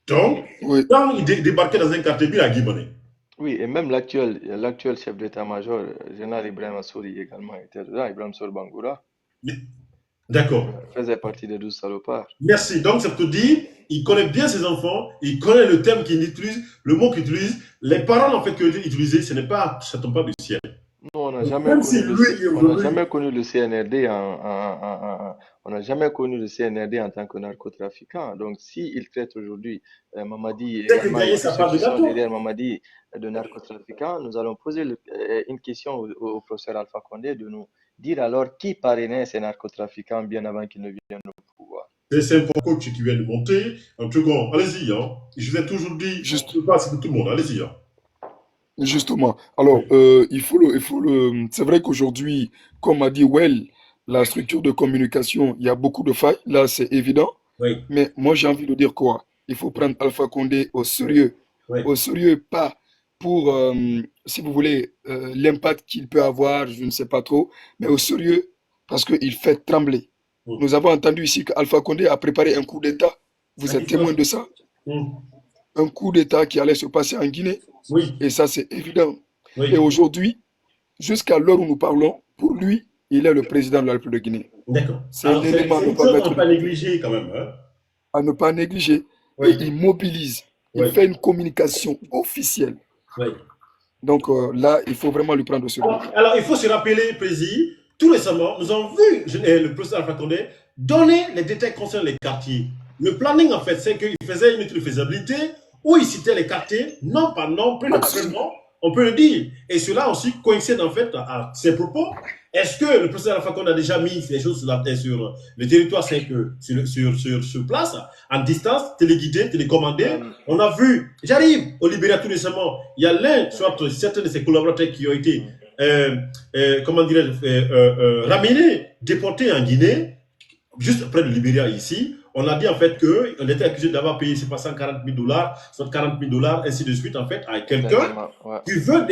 Donc, Oui. Oui, quand il débarquait dans un quartier, il a Guibané. Oui, et même l'actuel chef d'état-major, général Ibrahim Assouri également était dedans, Ibrahim Sour Bangoura, D'accord. faisait partie des 12 salopards. Merci. Donc, ça te dit, il connaît bien ses enfants, il connaît le thème qu'il utilise, le mot qu'il utilise, les paroles en fait qu'il a utilisées, ça tombe pas du ciel. Nous, on n'a Donc, jamais même si connu lui, on n'a aujourd'hui, jamais connu le CNRD on n'a jamais connu le CNRD en tant que narcotrafiquant. Donc, s'il traite aujourd'hui Mamadi c'est que également et gagner tous sa ceux part qui de sont gâteau. derrière Mamadi de narcotrafiquants, nous allons poser une question au professeur Alpha Condé de nous dire alors qui parrainait ces narcotrafiquants bien avant qu'ils ne viennent au pouvoir. C'est un coach qui vient de monter. En tout cas, allez-y. Hein. Je vous ai toujours dit, on juste, ne peut pas c'est tout le monde. Allez-y. Hein. justement. Alors, Oui, c'est vrai qu'aujourd'hui, comme a dit Well, la structure de communication, il y a beaucoup de failles. Là, c'est évident. oui, Mais moi, j'ai envie de dire quoi? Il faut prendre Alpha Condé oui, oui. au sérieux, pas pour, si vous voulez, l'impact qu'il peut avoir, je ne sais pas trop, mais au sérieux parce qu'il fait trembler. Hum. Nous avons entendu ici qu'Alpha Condé a préparé un coup d'État. Vous êtes témoin de ça? Hum. Un coup d'État qui allait se passer en Guinée. Oui, Et ça, c'est évident. Et oui. aujourd'hui, jusqu'à l'heure où nous parlons, pour lui, il est le président de la République de Guinée. D'accord. C'est un Alors, élément à c'est ne une pas chose à mettre ne de pas côté, négliger quand même. Hein. à ne pas négliger. Et Oui, il mobilise, il oui, fait une communication officielle. oui. Donc là, il faut vraiment lui prendre au sérieux. Alors, il faut se rappeler, Président, tout récemment, nous avons vu le professeur Alpha Condé donner les détails concernant les quartiers. Le planning, en fait, c'est qu'il faisait une étude de faisabilité où il citait les quartiers, non par nom, prénom par Absolument. prénom, on peut le dire. Et cela aussi coïncide, en fait, à ses propos. Est-ce que le professeur Alpha Condé a déjà mis les choses sur le territoire, c'est que sur place, en distance, téléguidé, télécommandé? Euh, On a vu, j'arrive au Libéria tout récemment, il y a soit certains de ses collaborateurs qui ont été euh, comment dirais-je, ramenés, déportés en Guinée, juste près de Libéria ici. On a dit en fait qu'on était accusé d'avoir payé, c'est pas 140 000 dollars, soit 40 000 dollars, ainsi de suite, en fait, à quelqu'un exactement, ouais. qui veut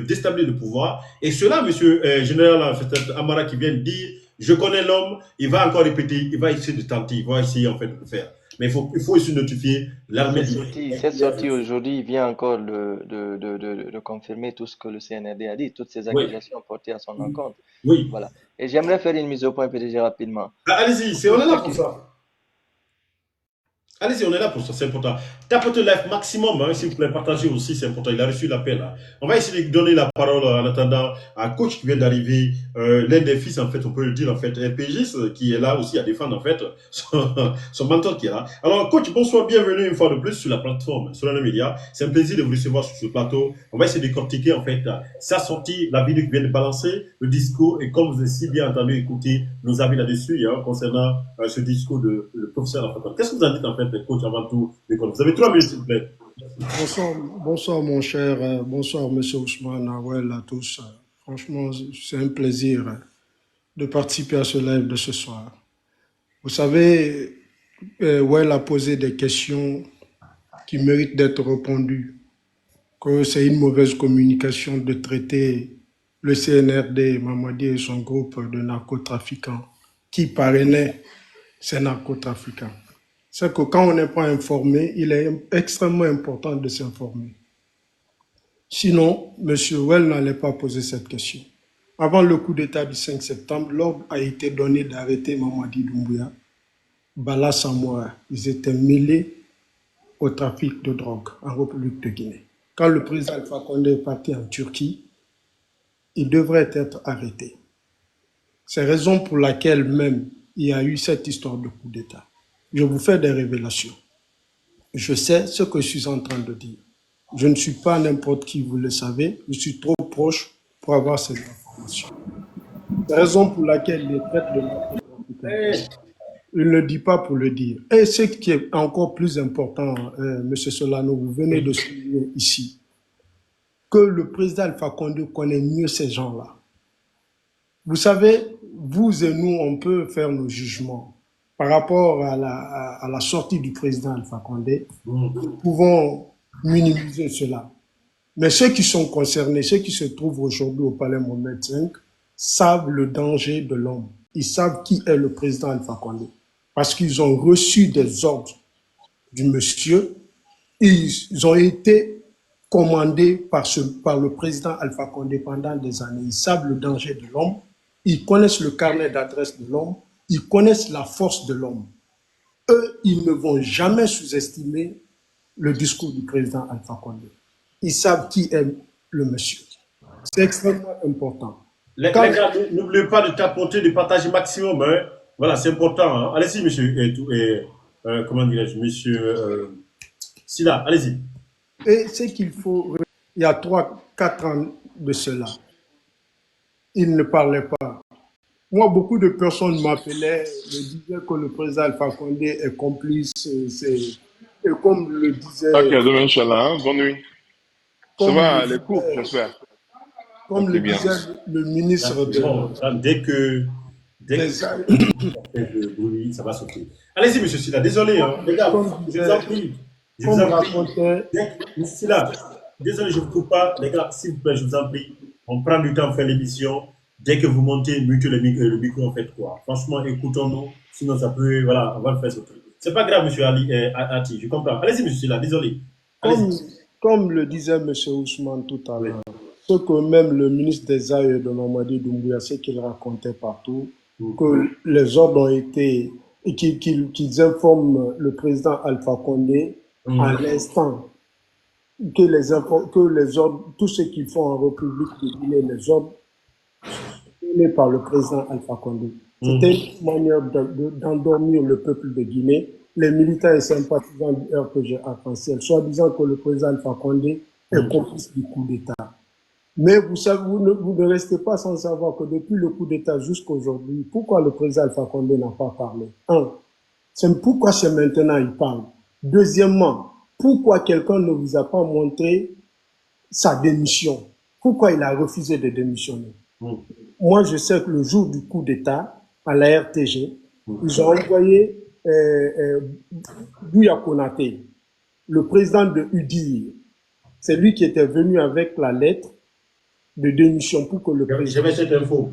déstabiliser le pouvoir. Et cela, monsieur général Amara qui vient de dire, je connais l'homme, il va encore répéter, il va essayer de tenter, il va essayer en fait de le faire. Mais il faut aussi notifier l'armée Cette sortie aujourd'hui vient encore de confirmer tout ce que le CNRD a dit, toutes ces Oui, accusations portées à son encontre. oui. Voilà. Et j'aimerais faire une mise au point, PDG, rapidement. Allez-y, Pour on tous est là ceux pour qui, ça. Allez-y, on est là pour ça, c'est important. Tapotez live maximum, hein, s'il vous plaît, partagez aussi, c'est important. Il a reçu l'appel. Hein. On va essayer de donner la parole en attendant à coach qui vient d'arriver, l'un des fils, en fait, on peut le dire, en fait, PGIS, qui est là aussi à défendre, en fait, son mentor qui est là. Alors, coach, bonsoir, bienvenue une fois de plus sur la plateforme, sur les médias. C'est un plaisir de vous recevoir sur ce plateau. On va essayer de décortiquer, en fait, sa sortie, la vidéo qui vient de balancer, le discours, et comme vous avez si bien entendu écouter nos avis là-dessus, hein, concernant ce discours de le professeur Alpha. Qu'est-ce que vous en dites, en fait, coach, avant tout? Vous avez 3 minutes, s'il vous plaît. Bonsoir, bonsoir mon cher, bonsoir monsieur Ousmane, Awel à tous. Franchement, c'est un plaisir de participer à ce live de ce soir. Vous savez, Well a posé des questions qui méritent d'être répondues, que c'est une mauvaise communication de traiter le CNRD, Mamadi et son groupe de narcotrafiquants qui parrainaient ces narcotrafiquants. C'est que quand on n'est pas informé, il est extrêmement important de s'informer. Sinon, M. Well n'allait pas poser cette question. Avant le coup d'État du 5 septembre, l'ordre a été donné d'arrêter Mamadi Doumbouya, Bala Samoa. Ils étaient mêlés au trafic de drogue en République de Guinée. Quand le président Alpha Condé est parti en Turquie, il devrait être arrêté. C'est la raison pour laquelle même il y a eu cette histoire de coup d'État. Je vous fais des révélations. Je sais ce que je suis en train de dire. Je ne suis pas n'importe qui, vous le savez. Je suis trop proche pour avoir cette information. C'est la raison pour laquelle il traite de narcotrafiquants. Il ne le dit pas pour le dire. Et ce qui est encore plus important, M. Solano, vous venez de souligner ici, que le président Alpha Condé connaît mieux ces gens-là. Vous savez, vous et nous, on peut faire nos jugements par rapport à la sortie du président Alpha Condé. Nous pouvons minimiser cela. Mais ceux qui sont concernés, ceux qui se trouvent aujourd'hui au Palais Mohamed V, savent le danger de l'homme. Ils savent qui est le président Alpha Condé. Parce qu'ils ont reçu des ordres du monsieur. Ils ont été commandés par le président Alpha Condé pendant des années. Ils savent le danger de l'homme. Ils connaissent le carnet d'adresse de l'homme. Ils connaissent la force de l'homme. Eux, ils ne vont jamais sous-estimer le discours du président Alpha Condé. Ils savent qui est le monsieur. C'est extrêmement important. Les gars, n'oubliez pas de tapoter, de partager maximum. Hein. Voilà, c'est important. Hein. Allez-y, monsieur. Comment dirais-je, monsieur Silla, allez-y. Et ce qu'il faut, il y a 3-4 ans de cela, il ne parlait pas. Moi, beaucoup de personnes m'appelaient, me disaient que le président Alpha Condé est complice. Et comme le disait. Ok, demain, Inch'Allah, hein? Bonne nuit. Ça va, les cours, j'espère. Comme le disait le ministre Dès que ça fait de bruit, ça va sauter. Allez-y, monsieur Silla, désolé, hein. Les gars, je vous en prie. Je vous en prie. Silla, désolé, je ne vous coupe pas. Les gars, s'il vous plaît, je vous en prie. On prend du temps pour faire l'émission. Dès que vous montez, mutez le micro, en fait quoi. Franchement, écoutons-nous. Sinon, ça peut, voilà, on va le faire sauter. C'est pas grave, monsieur Ati, je comprends. Allez-y, monsieur Silla, désolé. Comme le disait monsieur Ousmane tout à l'heure, ce que même le ministre des Arts de Mamadi Doumbouya, ce qu'il racontait partout, que les ordres ont été, et qu'ils informent le président Alpha Condé à l'instant, que les ordres, tout ce qu'ils font en République de Guinée, les ordres, donnés par le président Alpha Condé. C'était une manière d'endormir le peuple de Guinée. Les militants et sympathisants du RPG Arc-en-Ciel, soi-disant que le président Alpha Condé est complice du coup d'État. Mais vous savez, vous ne restez pas sans savoir que depuis le coup d'État jusqu'à aujourd'hui, pourquoi le président Alpha Condé n'a pas parlé? Pourquoi c'est maintenant il parle? Deuxièmement, pourquoi quelqu'un ne vous a pas montré sa démission? Pourquoi il a refusé de démissionner? Moi, je sais que le jour du coup d'État, à la RTG, ils ont envoyé Bouya Konaté, le président de UDI. C'est lui qui était venu avec la lettre de démission pour que le président... J'avais cette info.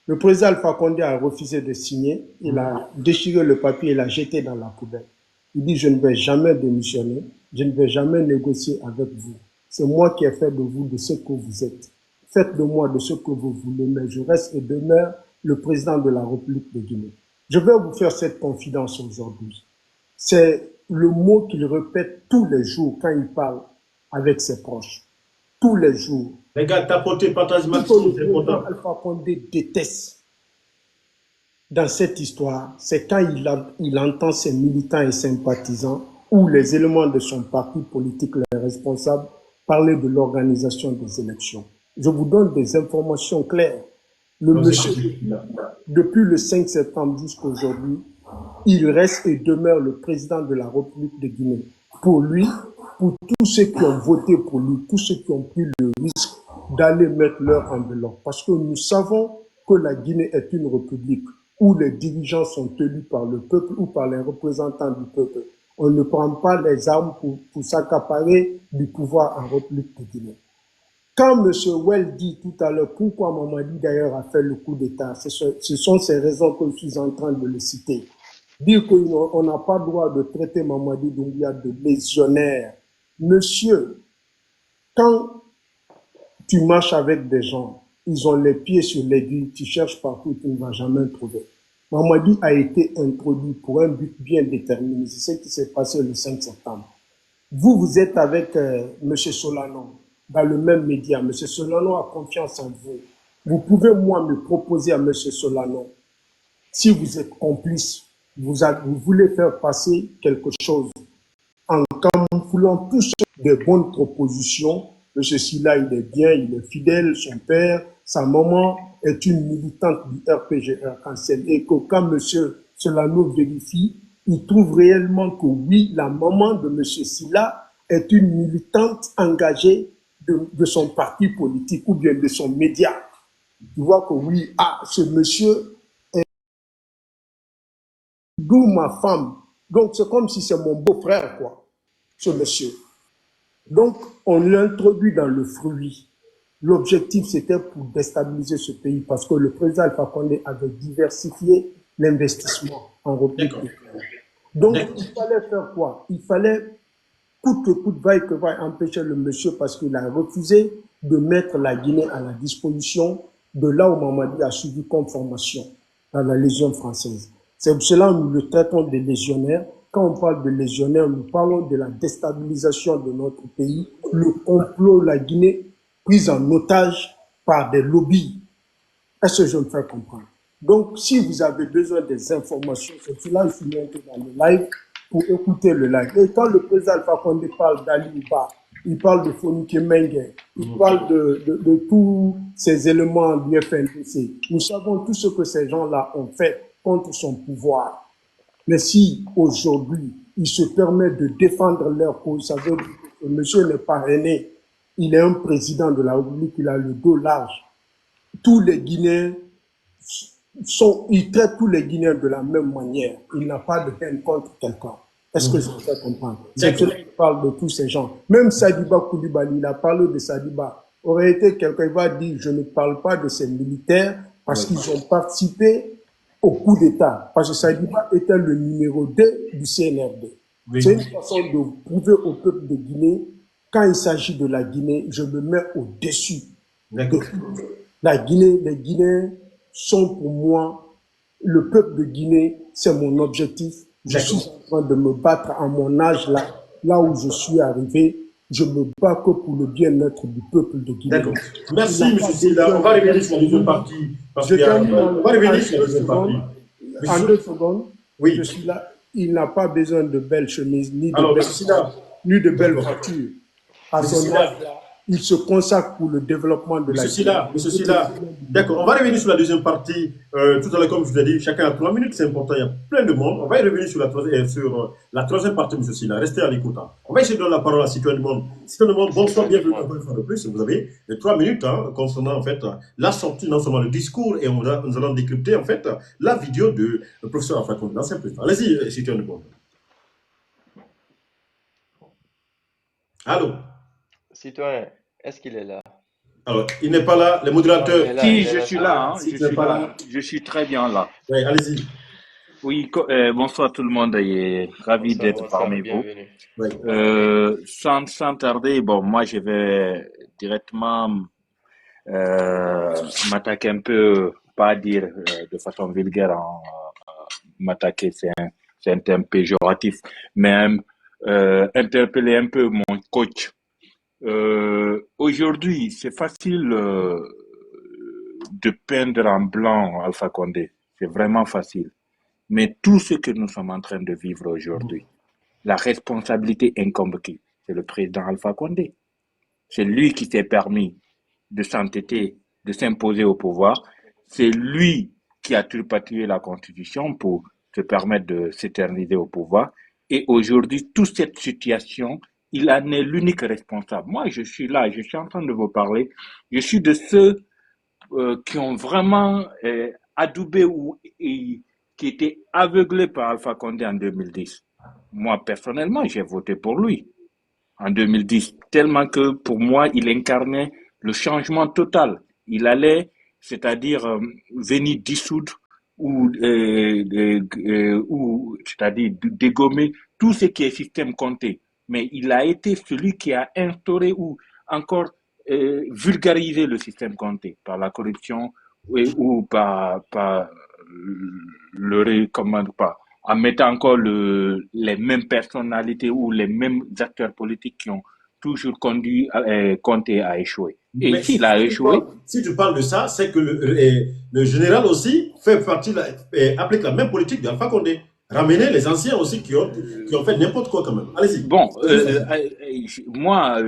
Le président Alpha Condé a refusé de signer. Il a déchiré le papier et l'a jeté dans la poubelle. Il dit, je ne vais jamais démissionner. Je ne vais jamais négocier avec vous. C'est moi qui ai fait de vous de ce que vous êtes. Faites de moi de ce que vous voulez, mais je reste et demeure le président de la République de Guinée. Je vais vous faire cette confidence aujourd'hui. C'est le mot qu'il répète tous les jours quand il parle avec ses proches. Tous les jours. Les gars, tapotez, partagez maximum, c'est important. Alpha Condé déteste dans cette histoire, c'est quand il entend ses militants et sympathisants ou les éléments de son parti politique, les responsables, parler de l'organisation des élections. Je vous donne des informations claires. Le monsieur, depuis le 5 septembre jusqu'à aujourd'hui, il reste et demeure le président de la République de Guinée. Pour lui, pour tous ceux qui ont voté pour lui, tous ceux qui ont pris le risque d'aller mettre leur enveloppe. Parce que nous savons que la Guinée est une république où les dirigeants sont élus par le peuple ou par les représentants du peuple. On ne prend pas les armes pour s'accaparer du pouvoir en République de Guinée. Quand M. Well dit tout à l'heure pourquoi Mamadi d'ailleurs a fait le coup d'État, ce sont ces raisons que je suis en train de le citer. Dire qu'on n'a pas le droit de traiter Mamadi Doumbouya de légionnaire. Monsieur, Quand tu marches avec des gens, ils ont les pieds sur l'aiguille, tu cherches partout, tu ne vas jamais trouver. Mamadi a été introduit pour un but bien déterminé. C'est ce qui s'est passé le 5 septembre. Vous, vous êtes avec M. Solano dans le même média. M. Solano a confiance en vous. Vous pouvez, moi, me proposer à M. Solano, si vous êtes complice, vous voulez faire passer quelque chose en camoulant tous des bonnes propositions. Monsieur Silla, il est bien, il est fidèle, son père, sa maman est une militante du RPGR Cancel. Et que quand monsieur Solano vérifie, il trouve réellement que oui, la maman de monsieur Silla est une militante engagée de son parti politique ou bien de son média. Tu vois que oui, ah, ce monsieur est d'où ma femme. Donc c'est comme si c'est mon beau-frère, quoi, ce monsieur. Donc, on l'introduit dans le fruit. L'objectif, c'était pour déstabiliser ce pays parce que le président Alpha Condé avait diversifié l'investissement en République. Donc, il fallait faire quoi? Il fallait, coûte que coûte, vaille que vaille, empêcher le monsieur parce qu'il a refusé de mettre la Guinée à la disposition de là où Mamadi a suivi comme formation dans la Légion française. C'est pour cela que nous le traitons de légionnaire. Quand on parle de légionnaire, nous parlons de la déstabilisation de notre pays, le complot, la Guinée prise en otage par des lobbies. Est-ce que je me fais comprendre? Donc, si vous avez besoin des informations, c'est cela que je suis monté dans le live pour écouter le live. Et quand le président Alpha Condé parle d'Ali Ouba, il parle de Fonike Mengue, il parle de tous ces éléments du FNDC. Nous savons tout ce que ces gens-là ont fait contre son pouvoir. Mais si aujourd'hui, il se permet de défendre leur cause, ça veut dire que le monsieur n'est pas aîné. Il est un président de la République, il a le dos large. Tous les Guinéens il traite tous les Guinéens de la même manière. Il n'a pas de haine contre quelqu'un. Est-ce que je peux comprendre? C'est cela qu'il parle de tous ces gens. Même Sadiba Koulibaly, il a parlé de Sadiba. Aurait été quelqu'un qui va dire, je ne parle pas de ces militaires parce qu'ils ont participé au coup d'État. Parce que Sadiba était le numéro 2 du CNRD. C'est une façon de prouver au peuple de Guinée, quand il s'agit de la Guinée, je me mets au-dessus. La Guinée, les Guinéens sont pour moi, le peuple de Guinée, c'est mon objectif. Je suis en train de me battre à mon âge là où je suis arrivé. Je me bats que pour le bien-être du peuple de Guinée. D'accord. Merci, M. Silla. On va revenir sur la deuxième partie. On va revenir sur la deuxième partie. En 2 secondes, oui. Je suis là. Il n'a pas besoin de belles chemises, ni de belles voitures. À son âge, il se consacre pour le développement de la Guinée. Monsieur Silla, d'accord. On va revenir sur la deuxième partie. Tout à l'heure, comme je vous l'ai dit, chacun a 3 minutes, c'est important. Il y a plein de monde. On va y revenir sur la troisième partie, Monsieur Silla. Restez à l'écoute. On va essayer de donner la parole à Citoyen du Monde. Citoyen du Monde, bonsoir, bienvenue encore une fois de plus. Vous avez 3 minutes concernant en fait la sortie, non seulement le discours, et nous allons décrypter en fait la vidéo de le professeur Alpha Condé. Allez-y, Citoyen du Monde. Allô? Citoyen, est-ce qu'il est là? Alors, il n'est pas là, les modérateurs. Si, je suis là, je suis très bien là. Oui, allez-y. Oui, bonsoir tout le monde, et ravi d'être parmi vous. Oui. Sans tarder, bon, moi je vais directement m'attaquer un peu, pas dire de façon vulgaire, m'attaquer, c'est un terme péjoratif, mais interpeller un peu mon coach. Aujourd'hui, c'est facile de peindre en blanc Alpha Condé. C'est vraiment facile. Mais tout ce que nous sommes en train de vivre aujourd'hui, la responsabilité incombe qui? C'est le président Alpha Condé. C'est lui qui s'est permis de s'entêter, de s'imposer au pouvoir. C'est lui qui a tripatouillé la Constitution pour se permettre de s'éterniser au pouvoir. Et aujourd'hui, toute cette situation, il en est l'unique responsable. Moi, je suis là, je suis en train de vous parler. Je suis de ceux qui ont vraiment adoubé ou qui étaient aveuglés par Alpha Condé en 2010. Moi, personnellement, j'ai voté pour lui en 2010, tellement que pour moi, il incarnait le changement total. Il allait, c'est-à-dire venir dissoudre ou c'est-à-dire dégommer tout ce qui est système compté. Mais il a été celui qui a instauré ou encore vulgariser le système Conté par la corruption ou par comment pas, en mettant encore les mêmes personnalités ou les mêmes acteurs politiques qui ont toujours conduit Conté à échouer. Et Mais s'il a échoué, si tu parles de ça, c'est que le général aussi fait partie, applique la même politique d'Alpha Condé. Ramener les anciens aussi qui ont fait n'importe quoi quand même. Allez-y. bon, moi,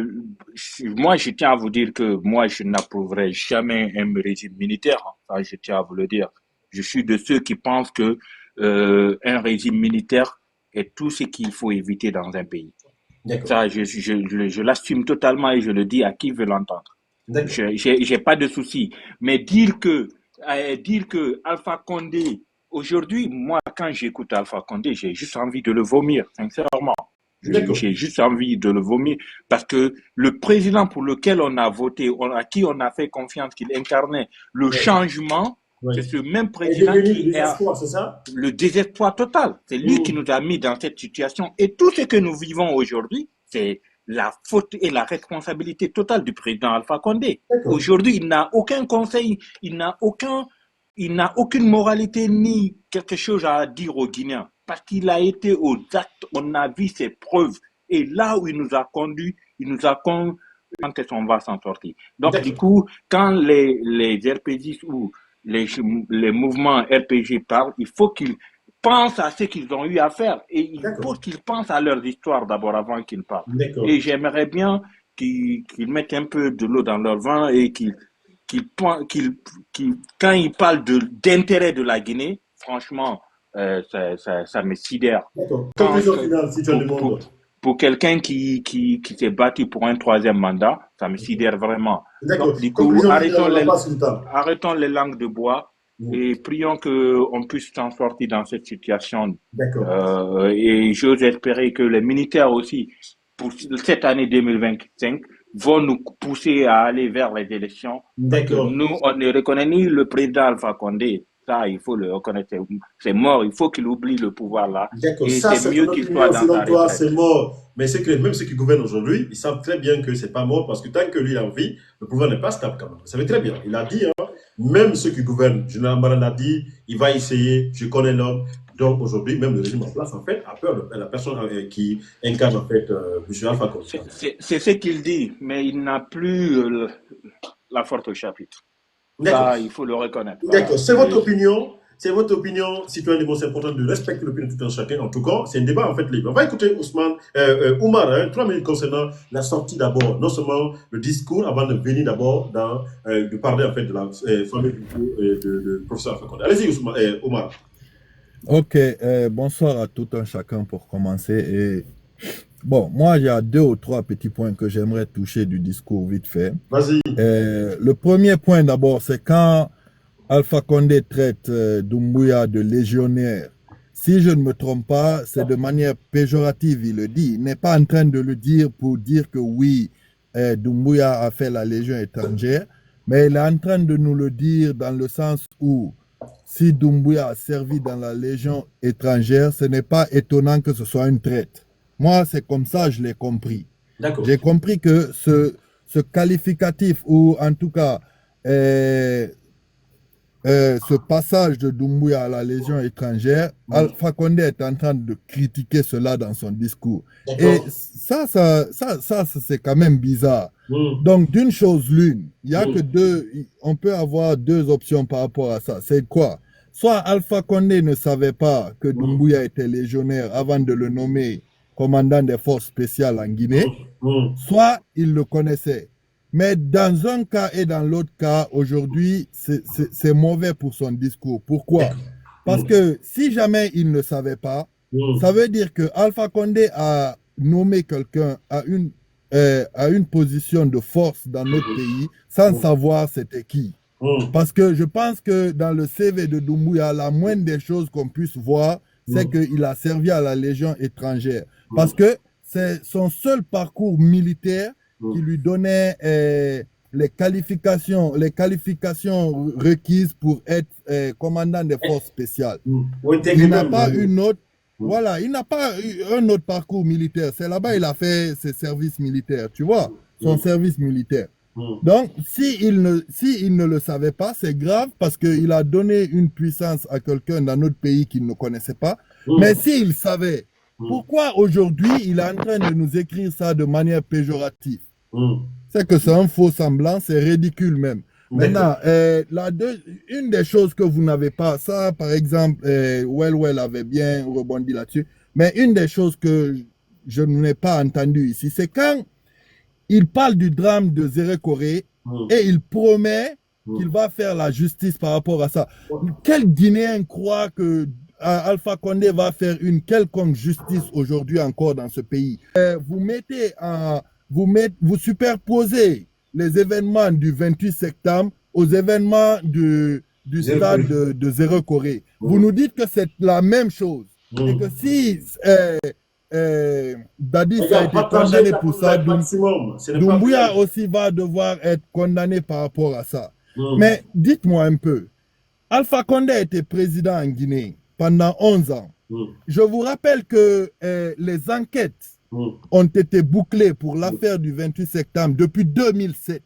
je tiens à vous dire que moi, je n'approuverai jamais un régime militaire. Ça, je tiens à vous le dire. Je suis de ceux qui pensent que un régime militaire est tout ce qu'il faut éviter dans un pays. D'accord. Ça, je l'assume totalement et je le dis à qui veut l'entendre. D'accord. J'ai pas de souci. Mais dire que Alpha Condé, aujourd'hui, moi, quand j'écoute Alpha Condé, j'ai juste envie de le vomir, sincèrement. D'accord. J'ai juste envie de le vomir parce que le président pour lequel on a voté, à qui on a fait confiance qu'il incarnait le changement, c'est ce même président qui est c'est ça? le désespoir total. C'est lui qui nous a mis dans cette situation. Et tout ce que nous vivons aujourd'hui, c'est la faute et la responsabilité totale du président Alpha Condé. Aujourd'hui, il n'a aucun conseil, il n'a aucune moralité ni quelque chose à dire aux Guinéens. Parce qu'il a été aux actes, on a vu ses preuves. Et là où il nous a conduit, il nous a conduit quand est-ce qu'on va s'en sortir. Donc, du coup, quand les RPGistes ou les mouvements RPG parlent, il faut qu'ils pensent à ce qu'ils ont eu à faire. Et il faut qu'ils pensent à leur histoire d'abord avant qu'ils parlent. Et j'aimerais bien qu'ils mettent un peu de l'eau dans leur vin et quand ils parlent d'intérêt de la Guinée, franchement, ça me sidère. Pour quelqu'un qui s'est battu pour un troisième mandat, ça me sidère vraiment. Donc, du coup, arrêtons les langues de bois et prions qu'on puisse s'en sortir dans cette situation. Et j'ose espérer que les militaires aussi, pour cette année 2025, vont nous pousser à aller vers les élections. Nous, on ne reconnaît ni le président Alpha Condé. Ça, il faut le reconnaître. C'est mort. Il faut qu'il oublie le pouvoir là. Et c'est mieux qu'il soit dans sa retraite. C'est mort. Mais c'est que même ceux qui gouvernent aujourd'hui, ils savent très bien que c'est pas mort parce que tant que lui est en vie, le pouvoir n'est pas stable quand même. Vous savez très bien. Il a dit, même ceux qui gouvernent, Général Maran a dit, il va essayer, je connais l'homme. Donc aujourd'hui, même le régime en place, en fait, a peur de la personne qui incarne en fait M. Alpha Condé. C'est ce qu'il dit, mais il n'a plus la force au chapitre. Ça, il faut le reconnaître. D'accord, c'est votre opinion. C'est votre opinion, citoyen de bon, c'est important de respecter l'opinion de tout un chacun. En tout cas, c'est un débat en fait libre. On va écouter Oumar, 3 minutes concernant la sortie d'abord, non seulement le discours, avant de venir d'abord de parler en fait de la famille de professeur Alpha Condé. Allez-y, Oumar. Ok, bonsoir à tout un chacun pour commencer. Et bon, moi, il y a 2 ou 3 petits points que j'aimerais toucher du discours vite fait. Vas-y. Le premier point d'abord, c'est quand Alpha Condé traite Doumbouya de légionnaire. Si je ne me trompe pas, c'est de manière péjorative, il le dit. Il n'est pas en train de le dire pour dire que oui, Doumbouya a fait la légion étrangère, mais il est en train de nous le dire dans le sens où si Doumbouya a servi dans la légion étrangère, ce n'est pas étonnant que ce soit une traite. Moi, c'est comme ça, je l'ai compris. J'ai compris que ce qualificatif, ou en tout cas, ce passage de Doumbouya à la légion étrangère, Alpha Condé est en train de critiquer cela dans son discours. Et ça c'est quand même bizarre. Donc, d'une chose l'une, il y a que on peut avoir 2 options par rapport à ça. C'est quoi? Soit Alpha Condé ne savait pas que Doumbouya était légionnaire avant de le nommer commandant des forces spéciales en Guinée, soit il le connaissait. Mais dans un cas et dans l'autre cas, aujourd'hui, c'est mauvais pour son discours. Pourquoi? Parce que si jamais il ne savait pas, ça veut dire que Alpha Condé a nommé quelqu'un à une position de force dans notre pays sans savoir c'était qui. Parce que je pense que dans le CV de Doumbouya, la moindre des choses qu'on puisse voir, c'est qu'il a servi à la Légion étrangère. Parce que c'est son seul parcours militaire qui lui donnait les qualifications requises pour être commandant des forces spéciales. Il n'a pas une autre, voilà, il n'a pas eu un autre parcours militaire. C'est là-bas il a fait ses services militaires, tu vois. son service militaire. Donc, s'il ne le savait pas, c'est grave parce qu'il a donné une puissance à quelqu'un dans notre pays qu'il ne connaissait pas. Mais s'il savait, pourquoi aujourd'hui il est en train de nous écrire ça de manière péjorative? C'est que c'est un faux semblant, c'est ridicule même. Maintenant, une des choses que vous n'avez pas, ça par exemple, Well avait bien rebondi là-dessus, mais une des choses que je n'ai pas entendu ici, c'est quand il parle du drame de Zéré Koré et il promet qu'il va faire la justice par rapport à ça. Quel Guinéen croit que Alpha Condé va faire une quelconque justice aujourd'hui encore dans ce pays? Vous superposez les événements du 28 septembre aux événements du stade de Zéré Koré. Vous nous dites que c'est la même chose. Et que si Dadis a été condamné pour ça, Doumbouya aussi va devoir être condamné par rapport à ça. Mais dites-moi un peu, Alpha Condé a été président en Guinée pendant 11 ans. Je vous rappelle que les enquêtes ont été bouclées pour l'affaire du 28 septembre depuis 2007.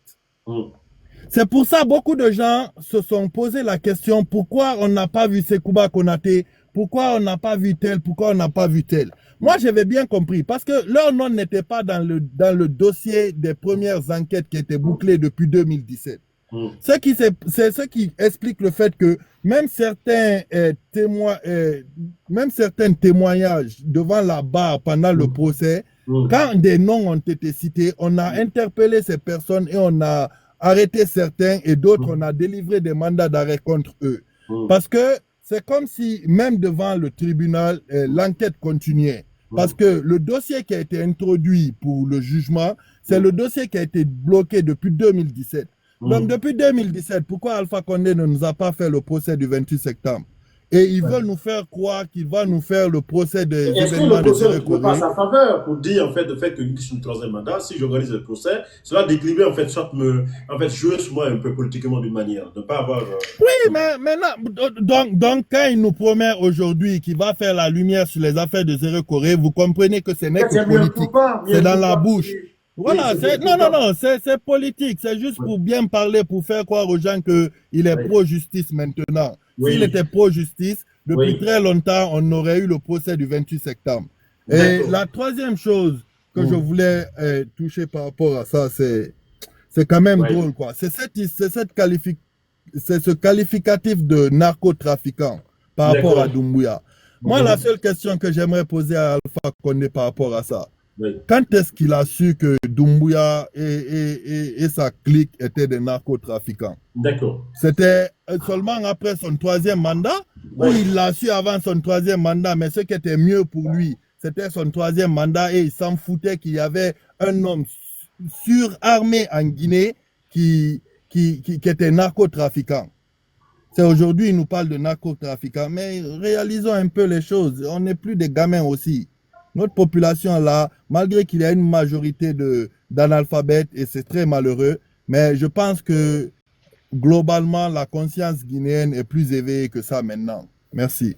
C'est pour ça que beaucoup de gens se sont posé la question, pourquoi on n'a pas vu Sekouba Konaté, pourquoi on n'a pas vu tel, pourquoi on n'a pas vu tel. Moi, j'avais bien compris, parce que leur nom n'était pas dans le dossier des premières enquêtes qui étaient bouclées depuis 2017. C'est ce qui explique le fait que même certains témoignages devant la barre pendant le procès, quand des noms ont été cités, on a interpellé ces personnes et on a arrêté certains et d'autres, on a délivré des mandats d'arrêt contre eux. Parce que c'est comme si, même devant le tribunal, l'enquête continuait. Parce que le dossier qui a été introduit pour le jugement, c'est le dossier qui a été bloqué depuis 2017. Donc, depuis 2017, pourquoi Alpha Condé ne nous a pas fait le procès du 28 septembre? Et ils veulent nous faire croire qu'il va nous faire le procès des événements de Zéré Koré. Est-ce que le procès va à sa faveur pour dire en fait le fait que nous sommes troisième mandat, si j'organise le procès, cela décrivait en fait, soit jouer sur moi un peu politiquement d'une manière, de ne pas avoir. Oui, mais maintenant, donc quand il nous promet aujourd'hui qu'il va faire la lumière sur les affaires de Zéré Koré, vous comprenez que ce n'est que politique. C'est dans la bouche. Voilà, c'est politique, c'est juste pour bien parler, pour faire croire aux gens qu'il est pro-justice maintenant. S'il était pro-justice, depuis très longtemps, on aurait eu le procès du 28 septembre. Et la troisième chose que je voulais toucher par rapport à ça, c'est quand même drôle, quoi. C'est ce qualificatif de narcotrafiquant par rapport à Doumbouya. Moi, la seule question que j'aimerais poser à Alpha Condé par rapport à ça, quand est-ce qu'il a su que Doumbouya et sa clique étaient des narcotrafiquants? D'accord. C'était seulement après son troisième mandat ou il l'a su avant son troisième mandat, mais ce qui était mieux pour lui, c'était son troisième mandat et il s'en foutait qu'il y avait un homme surarmé en Guinée qui était narcotrafiquant. C'est aujourd'hui, il nous parle de narcotrafiquants, mais réalisons un peu les choses. On n'est plus des gamins aussi. Notre population là, malgré qu'il y a une majorité d'analphabètes et c'est très malheureux, mais je pense que globalement la conscience guinéenne est plus éveillée que ça maintenant. Merci.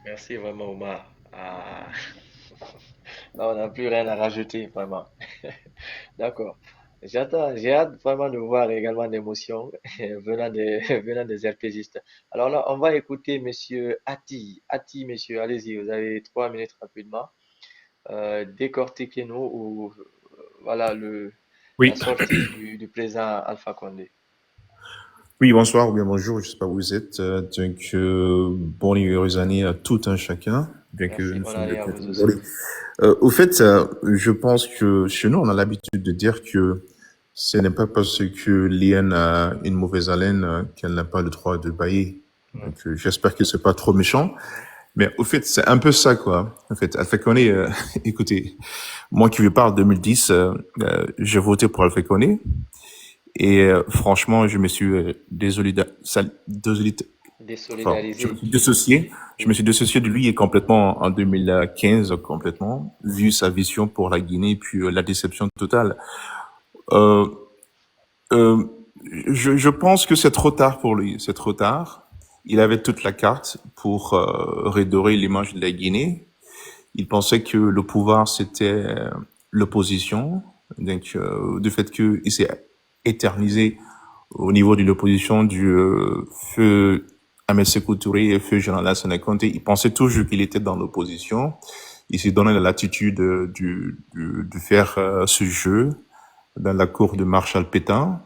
Merci vraiment Omar. Là, on n'a plus rien à rajouter vraiment. D'accord. J'ai hâte vraiment de voir également l'émotion venant des RPGistes. Alors là, on va écouter Monsieur Ati. Ati, messieurs, allez-y, vous avez 3 minutes rapidement. Décortiquez-nous ou voilà la sortie du président Alpha Condé. Oui, bonsoir ou bien bonjour, je ne sais pas où vous êtes. Bonne et heureuse année à tout un chacun. Bien Merci, que nous bonne sommes année à peut-être vous aussi. isolés. Au fait, je pense que chez nous, on a l'habitude de dire que ce n'est pas parce que l'hyène a une mauvaise haleine qu'elle n'a pas le droit de bâiller. Donc, j'espère que c'est pas trop méchant. Mais au fait, c'est un peu ça, quoi. En fait, Alpha Condé, écoutez, moi qui vous parle 2010, j'ai voté pour Alpha Condé. Et franchement, je me suis dissocié. Je me suis dissocié de lui complètement en 2015, complètement, vu sa vision pour la Guinée, puis la déception totale. Je pense que c'est trop tard pour lui. C'est trop tard. Il avait toute la carte pour redorer l'image de la Guinée. Il pensait que le pouvoir, c'était l'opposition. Donc, du fait qu'il s'est éternisé au niveau de l'opposition du feu Ahmed Sékou Touré et feu Général Lassana Conté, il pensait toujours qu'il était dans l'opposition. Il s'est donné la latitude de faire ce jeu dans la cour de Marshal Pétain.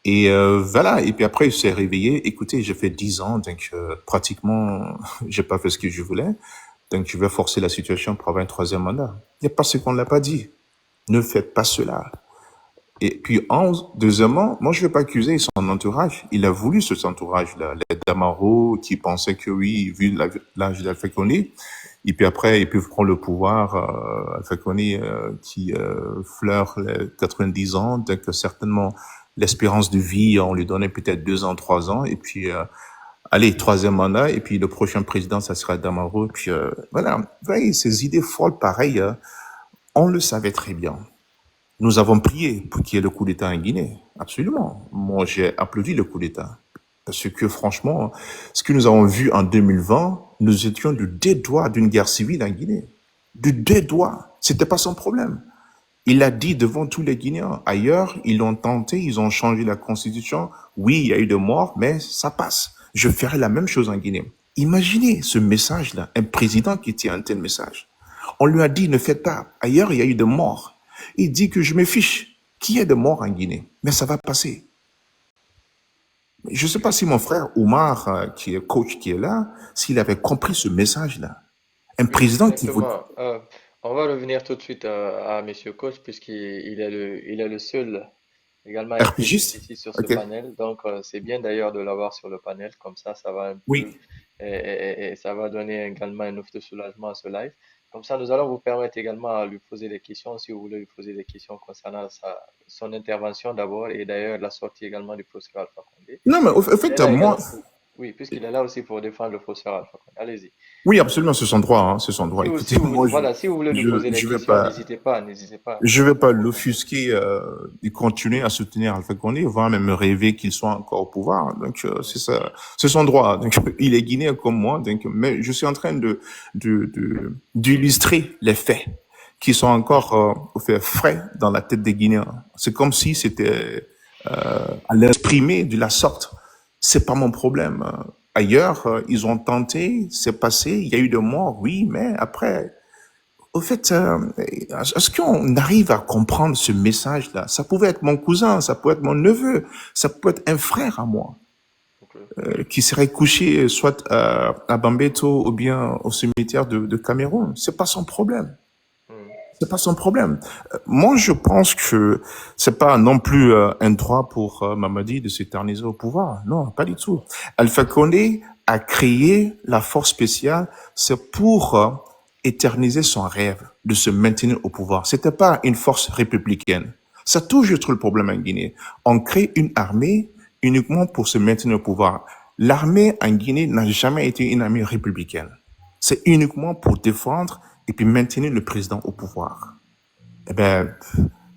Et voilà. Et puis après, il s'est réveillé. Écoutez, j'ai fait 10 ans, donc pratiquement, j'ai pas fait ce que je voulais. Donc, je vais forcer la situation pour avoir un troisième mandat. Il n'y a pas ce qu'on l'a pas dit. Ne faites pas cela. Et puis, deuxièmement, moi, je ne vais pas accuser son entourage. Il a voulu cet entourage-là. Les Damaro qui pensaient que oui, vu l'âge d'Alpha Condé, et puis après, ils peuvent prendre le pouvoir, Alpha Condé qui fleure les 90 ans, donc certainement l'espérance de vie, on lui donnait peut-être 2 ans, 3 ans, et puis allez, troisième mandat, et puis le prochain président, ça sera Damaro, et puis voilà. Vous voyez, ces idées folles pareilles, on le savait très bien. Nous avons prié pour qu'il y ait le coup d'État en Guinée. Absolument. Moi, j'ai applaudi le coup d'État. Parce que franchement, ce que nous avons vu en 2020, nous étions du dédoigt d'une guerre civile en Guinée. Du dédoigt. C'était pas son problème. Il a dit devant tous les Guinéens. Ailleurs, ils l'ont tenté, ils ont changé la constitution. Oui, il y a eu des morts, mais ça passe. Je ferai la même chose en Guinée. Imaginez ce message-là, un président qui tient un tel message. On lui a dit, ne faites pas. Ailleurs, il y a eu des morts. Il dit que je me fiche qu'il y ait des morts en Guinée. Mais ça va passer. Je ne sais pas si mon frère Oumar, qui est coach, qui est là, s'il avait compris ce message-là. Un Oui, président qui vous... exactement. On va revenir tout de suite à Monsieur Coach, puisqu'il est le seul également RPGiste RPGiste? ici sur ce Ok. panel. Donc, c'est bien d'ailleurs de l'avoir sur le panel. Comme ça va un peu, Oui. et ça va donner également un offre de soulagement à ce live. Comme ça, nous allons vous permettre également à lui poser des questions, si vous voulez lui poser des questions concernant son intervention d'abord, et d'ailleurs la sortie également du professeur Alpha Condé. Non, mais au Il est fait, là moi... également, oui, puisqu'il est là aussi pour défendre le professeur Alpha Condé. Allez-y. Oui, absolument, c'est son droit, hein, c'est son droit. Écoutez, moi, Voilà, si vous voulez lui poser des je vais questions, pas... n'hésitez pas, Je vais pas aucun problème. l'offusquer et continuer à soutenir Alpha Condé, voire même rêver qu'il soit encore au pouvoir. Donc c'est ça, c'est son droit. Donc il est guinéen comme moi. Donc mais je suis en train d'illustrer les faits qui sont encore au fait frais dans la tête des Guinéens. C'est comme si c'était à l'exprimer de la sorte. C'est pas mon problème. Ailleurs, ils ont tenté, c'est passé, il y a eu des morts, oui, mais après. Au fait, est-ce qu'on arrive à comprendre ce message-là? Ça pouvait être mon cousin, ça peut être mon neveu, ça peut être un frère à moi Ok. qui serait couché soit à Bambeto ou bien au cimetière de Cameroun. C'est pas son problème. Hmm. C'est pas son problème. Moi, je pense que c'est pas non plus un droit pour Mamadi de s'éterniser au pouvoir. Non, pas du tout. Alpha Condé a créé la force spéciale, c'est pour éterniser son rêve de se maintenir au pouvoir. C'était pas une force républicaine. Ça a toujours été le problème en Guinée. On crée une armée uniquement pour se maintenir au pouvoir. L'armée en Guinée n'a jamais été une armée républicaine. C'est uniquement pour défendre et puis maintenir le président au pouvoir. Eh ben,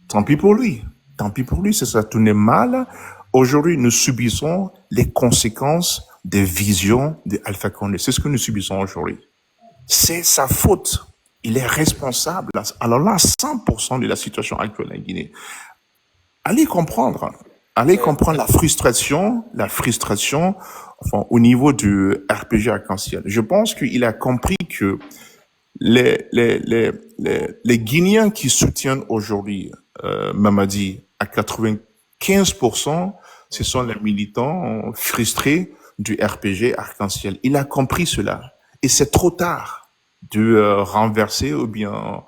tant pis pour lui. Tant pis pour lui, ça tournait mal. Aujourd'hui, nous subissons les conséquences des visions d'Alpha Condé. C'est ce que nous subissons aujourd'hui. C'est sa faute. Il est responsable. Alors là, 100% de la situation actuelle en Guinée. Allez comprendre. Allez comprendre la frustration, enfin, au niveau du RPG arc-en-ciel. Je pense qu'il a compris que les Guinéens qui soutiennent aujourd'hui Mamadi à 95%, ce sont les militants frustrés du RPG arc-en-ciel. Il a compris cela. Et c'est trop tard de renverser ou bien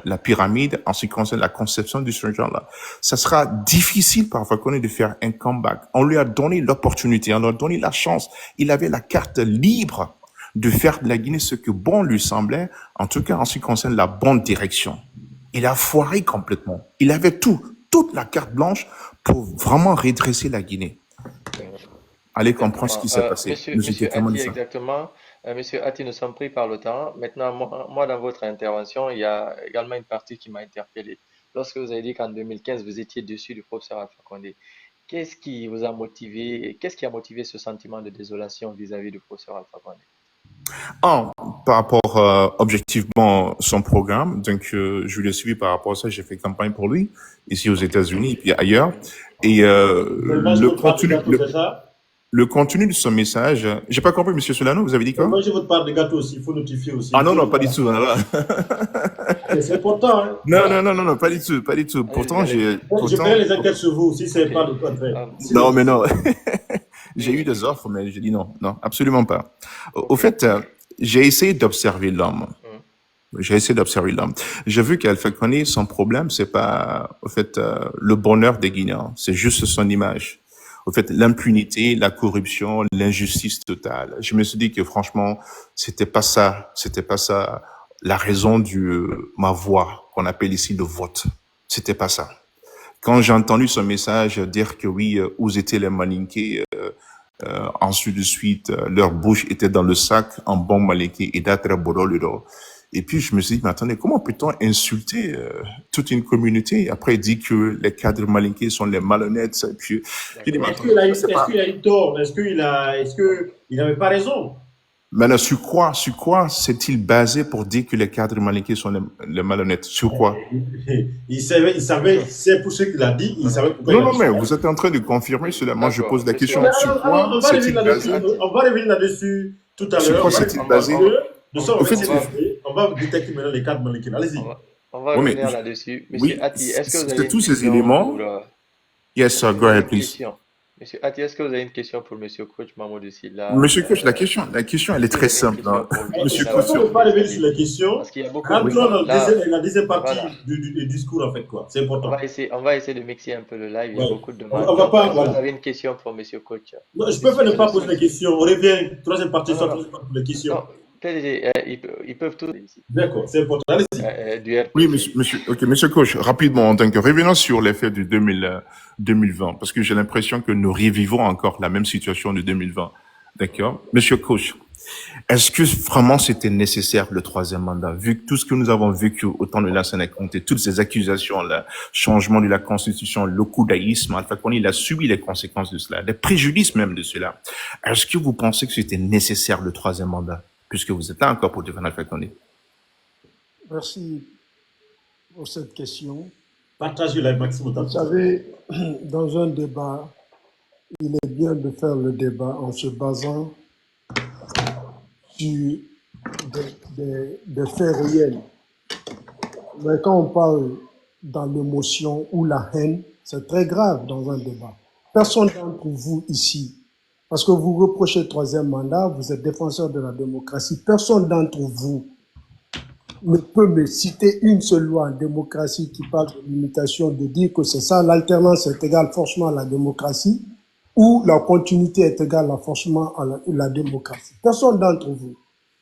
la pyramide en ce qui concerne la conception de ce genre-là. Ça sera difficile parfois de faire un comeback. On lui a donné l'opportunité, on lui a donné la chance. Il avait la carte libre de faire de la Guinée ce que bon lui semblait, en tout cas en ce qui concerne la bonne direction. Il a foiré complètement. Il avait toute la carte blanche pour vraiment redresser la Guinée. Allez comprendre ce qui s'est passé. Monsieur Atti, exactement. Monsieur Atti, nous sommes pris par le temps. Maintenant, moi, dans votre intervention, il y a également une partie qui m'a interpellé. Lorsque vous avez dit qu'en 2015, vous étiez dessus du professeur Alpha Condé, qu'est-ce qui vous a motivé, qu'est-ce qui a motivé ce sentiment de désolation vis-à-vis du professeur Alpha Condé? par rapport objectivement son programme. Donc, je l'ai suivi par rapport à ça. J'ai fait campagne pour lui ici aux États-Unis et puis ailleurs. Et le contenu de son message, j'ai pas compris, Monsieur Solano, vous avez dit quoi? Mangez votre part de gâteau aussi, il faut notifier aussi. Ah non, non, pas du tout. C'est important, hein? Non, pas du tout, pas du tout. Pourtant, Je ferai les enquêtes sur vous, si c'est pas de quoi faire. Non, mais non. J'ai eu des offres, mais j'ai dit non, absolument pas. Au fait, j'ai essayé d'observer l'homme. J'ai vu qu'Alpha Condé, son problème, c'est pas, au fait, le bonheur des Guinéens. C'est juste son image. Au fait, l'impunité, la corruption, l'injustice totale. Je me suis dit que franchement, c'était pas ça la raison ma voix, qu'on appelle ici le vote. C'était pas ça. Quand j'ai entendu son message dire que oui, où étaient les Malinké, ensuite de suite, leur bouche était dans le sac en bon Malinké et d'être Borolero. Et puis, je me suis dit, mais attendez, comment peut-on insulter toute une communauté? Après, il dit que les cadres malinqués sont les malhonnêtes. Et puis, est-ce qu'il a eu tort? Est-ce qu'il n'avait pas raison? Maintenant, sur quoi s'est-il basé pour dire que les cadres malinqués sont les malhonnêtes? Sur quoi? Il savait, c'est pour ce qu'il a dit, il savait pourquoi. Non, mais vous êtes en train de confirmer cela. Moi, je pose la question. Sur quoi s'est-il basé? On va revenir là-dessus tout à l'heure. Sur quoi s'est-il basé? On va détecter maintenant les cadres malinqués. Allez-y. On va revenir là-dessus. Monsieur Atti, est-ce que vous avez tous ces éléments? Yes, sir, go ahead, please. Monsieur Atti, est-ce que vous avez une question pour Monsieur Coach Mamadou Sylla? Monsieur Coach, la question, elle est très simple. Monsieur Coach, on ne va pas revenir sur la question. Parce qu'il y a beaucoup la deuxième partie du discours, en fait, quoi. C'est important. On va essayer de mixer un peu le live. Il y a beaucoup de demandes. Vous avez une question pour Monsieur Coach? Non, je peux ne pas poser la question. On revient. Troisième partie pour les questions. Ils peuvent tous ici. D'accord, c'est important. Allez-y. Oui, monsieur Coach, rapidement, donc revenons sur l'effet du 2020, parce que j'ai l'impression que nous revivons encore la même situation de 2020. D'accord? Monsieur Coach, est-ce que vraiment c'était nécessaire le troisième mandat, vu que tout ce que nous avons vécu au temps de Lansana Conté, toutes ces accusations, le changement de la constitution, le coudaïsme, Alpha Condé, il a subi les conséquences de cela, les préjudices même de cela. Est-ce que vous pensez que c'était nécessaire le troisième mandat, puisque vous êtes là encore pour défendre Alpha Condé? Merci pour cette question. Partagez la maximum. Vous savez, dans un débat, il est bien de faire le débat en se basant sur des faits réels. Mais quand on parle dans l'émotion ou la haine, c'est très grave dans un débat. Personne d'entre vous ici, parce que vous reprochez le troisième mandat, vous êtes défenseur de la démocratie, personne d'entre vous ne peut me citer une seule loi en démocratie qui parle de limitation, de dire que c'est ça, l'alternance est égale forcément à la démocratie, ou la continuité est égale forcément à la démocratie. Personne d'entre vous.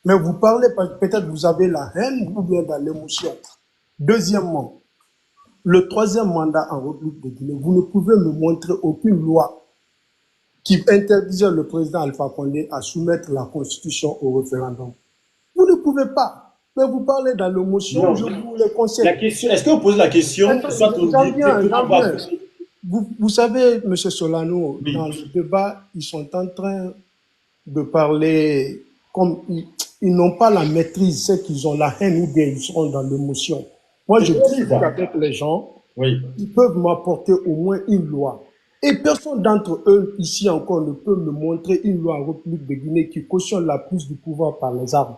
Mais vous parlez, peut-être vous avez la haine ou bien dans l'émotion. Deuxièmement, le troisième mandat en République de Guinée, vous ne pouvez me montrer aucune loi qui interdisait le président Alpha Condé à soumettre la Constitution au référendum. Vous ne pouvez pas. Mais vous parlez dans l'émotion, je vous le conseille. Est-ce que vous posez la question? Vous savez, M. Solano, oui, dans le débat, ils sont en train de parler comme ils n'ont pas la maîtrise, c'est qu'ils ont la haine ou bien ils sont dans l'émotion. Moi, je dis qu'avec les gens, oui, ils peuvent m'apporter au moins une loi. Et personne d'entre eux, ici encore, ne peut me montrer une loi en République de Guinée qui cautionne la prise du pouvoir par les armes.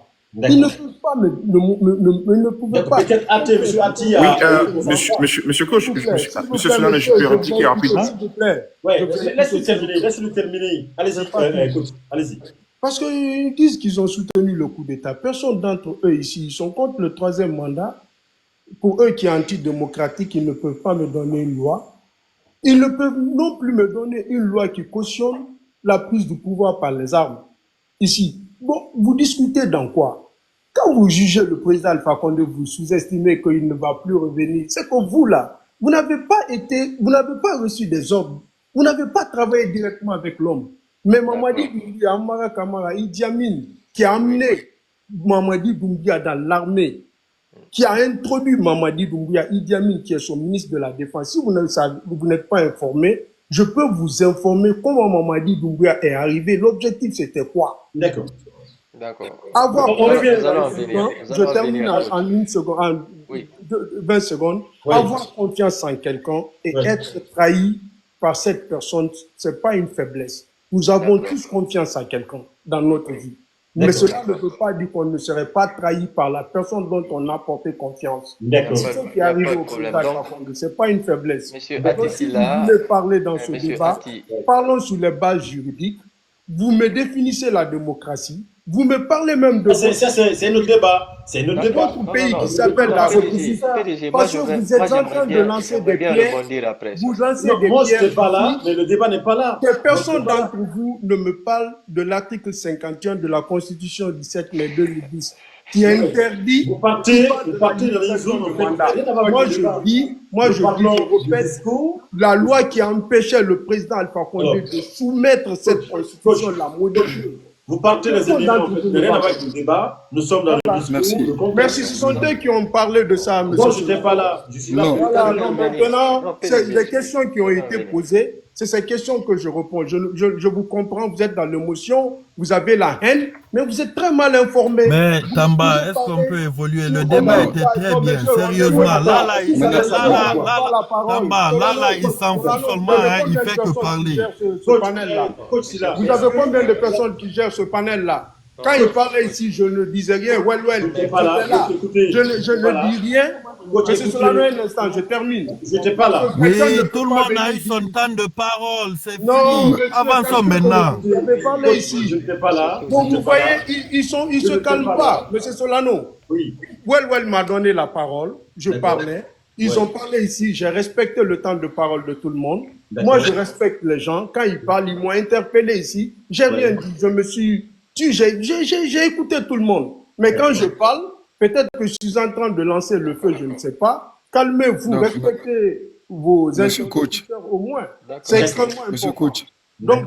Ils ne peuvent pas ne pouvaient pas. Peut-être monsieur Atti. Oui, monsieur Coach, monsieur Solano, je peux répliquer rapidement. S'il vous plaît. Oui, laisse-le terminer. Allez-y. Parce qu'ils disent qu'ils ont soutenu le coup d'État. Personne d'entre eux ici, ils sont contre le troisième mandat. Pour eux qui est antidémocratique, ils ne peuvent pas me donner une loi. Ils ne peuvent non plus me donner une loi qui cautionne la prise du pouvoir par les armes. Ici. Bon, vous discutez dans quoi? Quand vous jugez le président Alpha Condé, vous sous-estimez qu'il ne va plus revenir. C'est que vous, là, vous n'avez pas reçu des ordres. Vous n'avez pas travaillé directement avec l'homme. Mais Mamadi Doumbouya, Amara Kamara, Idi Amin, qui a amené Mamadi Doumbouya dans l'armée, qui a introduit Mamadi Doumbouya, Idi Amin, qui est son ministre de la Défense. Si vous n'êtes pas informé, je peux vous informer comment Mamadi Doumbouya est arrivé. L'objectif, c'était quoi? D'accord. D'accord. Avoir On Nous, revient. nous allons en confiance en venir. quelqu'un, Nous je allons en termine venir, coach. en une seconde, en Oui. 20 secondes. Oui. Avoir confiance en quelqu'un et Ouais. être trahi par cette personne, c'est pas une faiblesse. Nous avons D'accord. tous confiance en quelqu'un dans notre vie. Mais D'accord. cela ne veut pas dire qu'on ne serait pas trahi par la personne dont on a porté confiance. D'accord. C'est ce qui Il est n'y a arrivé pas de au problème. président Donc, Fakonde. C'est pas une faiblesse. Monsieur Donc, si vous Atissila, voulez parler dans ce Monsieur débat, Atti, parlons sur les bases juridiques. Vous me définissez la démocratie. Vous me parlez même de C'est un autre débat. C'est un autre débat. votre non, pays non, qui non, s'appelle non, la PDG, République. PDG, moi Parce je que vais, vous moi êtes en train de lancer des j'aimerais bien pierres. rebondir après Vous ça. lancez Non, des moi, je pierres n'étais pas là, ici. mais le débat n'est pas là. Que Moi, je personne n'étais pas là. d'entre vous ne me parle de l'article 51 de la Constitution du 7 mai 2010 qui interdit Vous partez qui parle de la dans une limitation zone, de vous faites mandat. rien à voir Moi avec le je débat. dis, Nous je parlons je du répète, discours. la loi qui empêchait le président Alpha Condé Alors, de soumettre cette coach, constitution, la modifier. vous partez des Personne éléments, en d'entre fait, vous de ne rien à va voir avec le débat. Nous sommes dans le discours, Merci. le contexte. Merci, ce sont eux qui ont parlé de ça, Moi, monsieur. je n'étais pas là. Je suis là Non. pour Voilà, Nous allons donc en venir. maintenant, Non, c'est PDG, les questions qui ont nous allons en été venir. posées, c'est ces questions que je réponds. Je vous comprends, vous êtes dans l'émotion, vous avez la haine, mais vous êtes très mal informé. Mais Vous Tamba, pouvez est-ce qu'on parler peut évoluer? sur Le débat Non. était très non, bien, monsieur, sérieusement. Là, là, il, Mais là, là, là, là, là, la parole. Tamba, là, il s'en fout seulement, hein, il fait que parler. Ce panel-là. coach Silla. Vous avez combien de personnes qui gèrent ce panel-là? Quand il parlait ici, je ne disais rien. Well, Je n'étais pas là. j'étais là. Écoutez, Je j'étais pas là. ne dis rien. Coach, Monsieur écoutez. Solano, un instant, je termine. Je n'étais pas là. Oui, Quelqu'un ne peut tout le pas monde a venir eu son dire- temps de parole, c'est Non, fini. monsieur, Avançons quelqu'un maintenant. Vous avez parlé Coach, ici. je n'étais pas là. Donc, Je vous n'étais pas là. voyez, ils Je se n'étais calment pas pas. là. Monsieur Solano, Oui. Well m'a donné la parole. Je D'accord. parlais. Ils Ouais. ont parlé ici. J'ai respecté le temps de parole de tout le monde. D'accord. Moi, je respecte les gens. Quand ils parlent, ils m'ont interpellé ici. J'ai Ouais. rien dit. Je me suis tu, j'ai écouté tout le monde. Mais quand je parle, peut-être que je suis en train de lancer le feu, je ne sais pas. Calmez-vous, Donc, respectez vos Monsieur coach. interlocuteurs au moins. D'accord. C'est extrêmement Monsieur important. coach. Donc,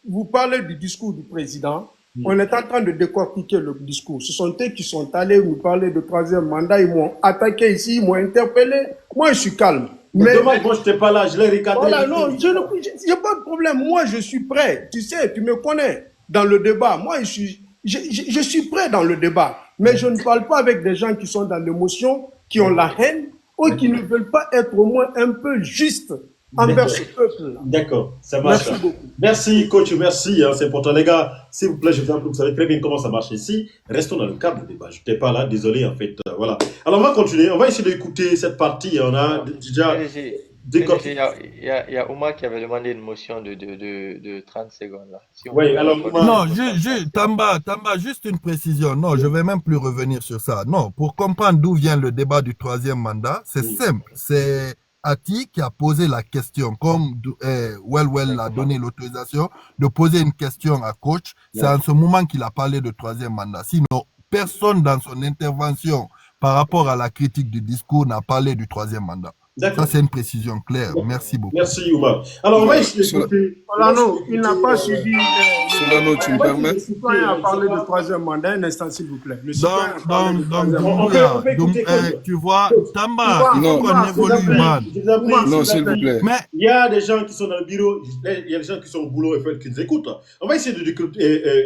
vous parlez du discours du président. On est en train de décortiquer le discours. Ce sont eux qui sont allés nous parler de troisième mandat. Ils m'ont attaqué ici, ils m'ont interpellé. Moi, je suis calme. Mais dommage, moi, je n'étais pas là. Je l'ai regardé. Voilà, non, je n'ai pas de problème. Moi, je suis prêt. Tu sais, tu me connais dans le débat. Moi, je suis prêt dans le débat. Mais je ne parle pas avec des gens qui sont dans l'émotion, qui ont la haine, ou qui ne veulent pas être au moins un peu justes envers ce peuple-là. D'accord, ça marche. Merci beaucoup. Merci, coach, merci. Hein, c'est important. Les gars, s'il vous plaît, je vous en prie, vous savez très bien comment ça marche ici. Restons dans le cadre du débat. Je n'étais pas là, désolé, en fait. Voilà. Alors, on va continuer. On va essayer d'écouter cette partie. On a déjà PDG, décortiqué. il y a Ouma qui avait demandé une motion de 30 secondes là. Si on Oui, peut alors, l'accorder. Ouma. Non, Tamba, juste une précision. Non, je vais même plus revenir sur ça. Non, pour comprendre d'où vient le débat du troisième mandat, c'est Oui. simple. C'est Ati qui a posé la question, comme Well a donné l'autorisation de poser une question à coach. C'est en ce moment qu'il a parlé de troisième mandat. Sinon, personne dans son intervention par rapport à la critique du discours n'a parlé du troisième mandat. D'accord. Ça, c'est une précision claire. Merci beaucoup. Merci, Ouma. Alors, on va essayer d'écouter. Solano, il n'a pas suivi. Solano, tu me permets? Le citoyen a parlé de troisième mandat. Un instant, s'il vous plaît. Le citoyen a parlé de Donc, troisième mandat. on peut écouter coach. tu vois, Tamba, il Non. faut qu'on évolue, man. Je vous en prie, Non, s'il s'il vous vous plaît. plaît. Mais Il y a des gens qui sont dans le bureau, il y a des gens qui sont au boulot et qui nous écoutent. On va essayer de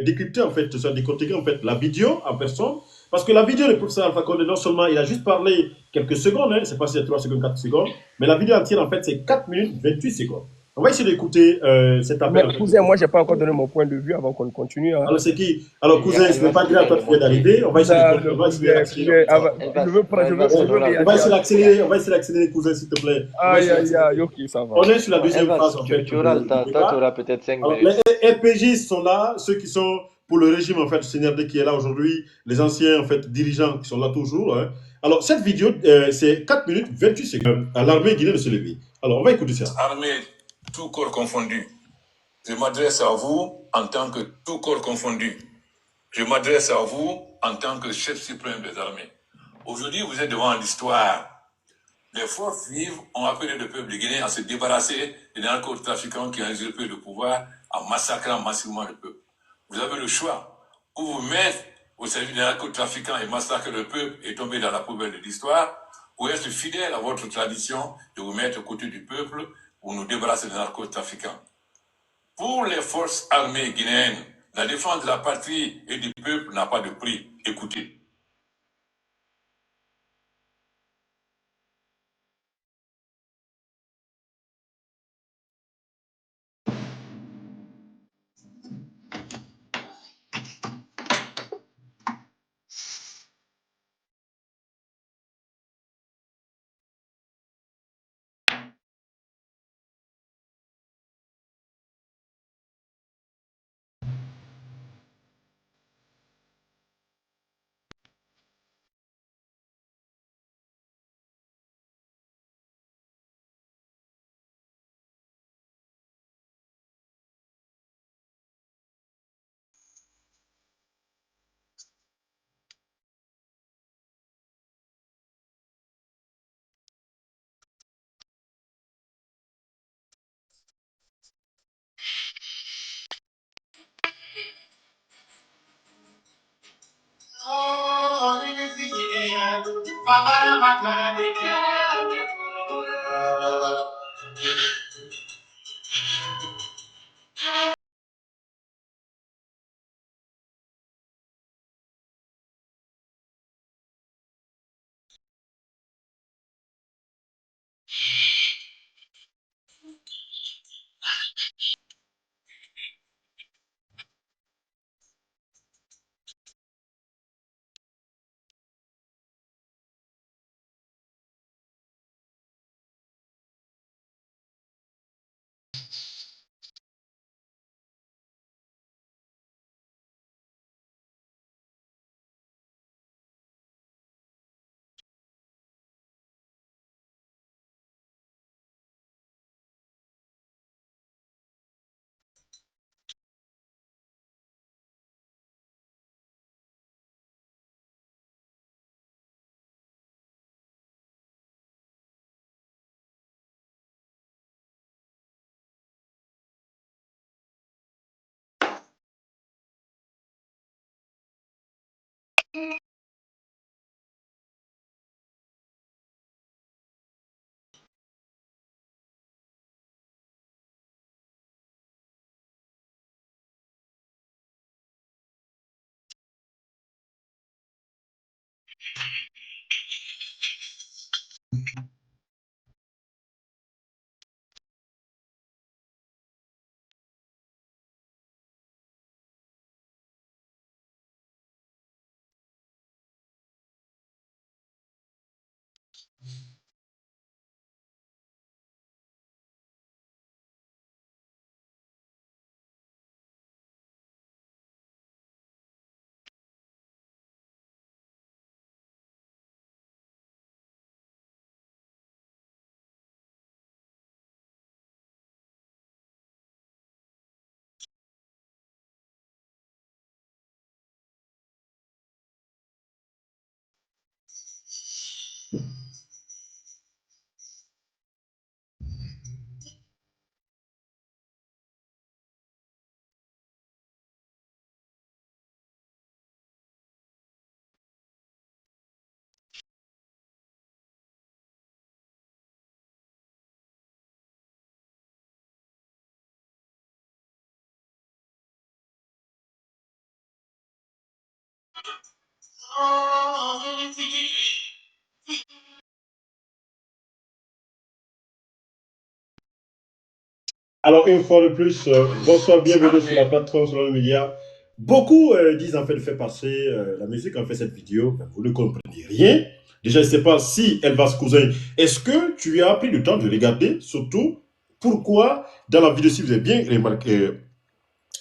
décrypter, en fait, décortiquer en fait la vidéo en personne. Parce que la vidéo du professeur Alpha Condé, non seulement il a juste parlé quelques secondes, hein, c'est pas si c'est 3 secondes, 4 secondes, mais la vidéo entière, en fait, c'est 4 minutes 28 secondes. On va essayer d'écouter cet appel. Mais cousin, moi, j'ai pas encore donné mon point de vue avant qu'on continue. Hein. Alors, c'est qui? Alors, cousin, ce n'est pas grave, toi, tu viens d'arriver. On va essayer On va essayer d'accélérer, cousin, s'il te plaît. Aïe, aïe, aïe, ok, ça va. On est sur la deuxième Evans, phase, en fait. tu auras le temps. Toi, tu auras peut-être 5 Alors, minutes. les RPG sont là, ceux qui sont pour le régime, en fait, CNRD qui est là aujourd'hui, les anciens, en fait, dirigeants qui sont là toujours. Hein. Alors, cette vidéo, c'est 4 minutes 28 secondes à l'armée guinéenne de se lever. Alors, on va écouter ça. Armée, tout corps confondu. Je m'adresse à vous en tant que tout corps confondu. Je m'adresse à vous en tant que chef suprême des armées. Aujourd'hui, vous êtes devant l'histoire. Les forces vives ont appelé le peuple guinéen à se débarrasser des narcotrafiquants qui ont usurpé le pouvoir en massacrant massivement le peuple. Vous avez le choix. Ou vous mettre au service des narcotrafiquants et massacrer le peuple et tomber dans la poubelle de l'histoire, ou être fidèle à votre tradition de vous mettre aux côtés du peuple pour nous débarrasser des narcotrafiquants. Pour les forces armées guinéennes, La défense de la patrie et du peuple n'a pas de prix. Écoutez. Alors, une fois de plus, bonsoir, bienvenue sur la plateforme sur le média. Beaucoup disent en fait de faire passer la musique, en fait, cette vidéo. Ben, vous ne comprenez rien. Déjà, je ne sais pas si Elvas Cousin, est-ce que tu as pris le temps de regarder, surtout, pourquoi dans la vidéo, si vous avez bien remarqué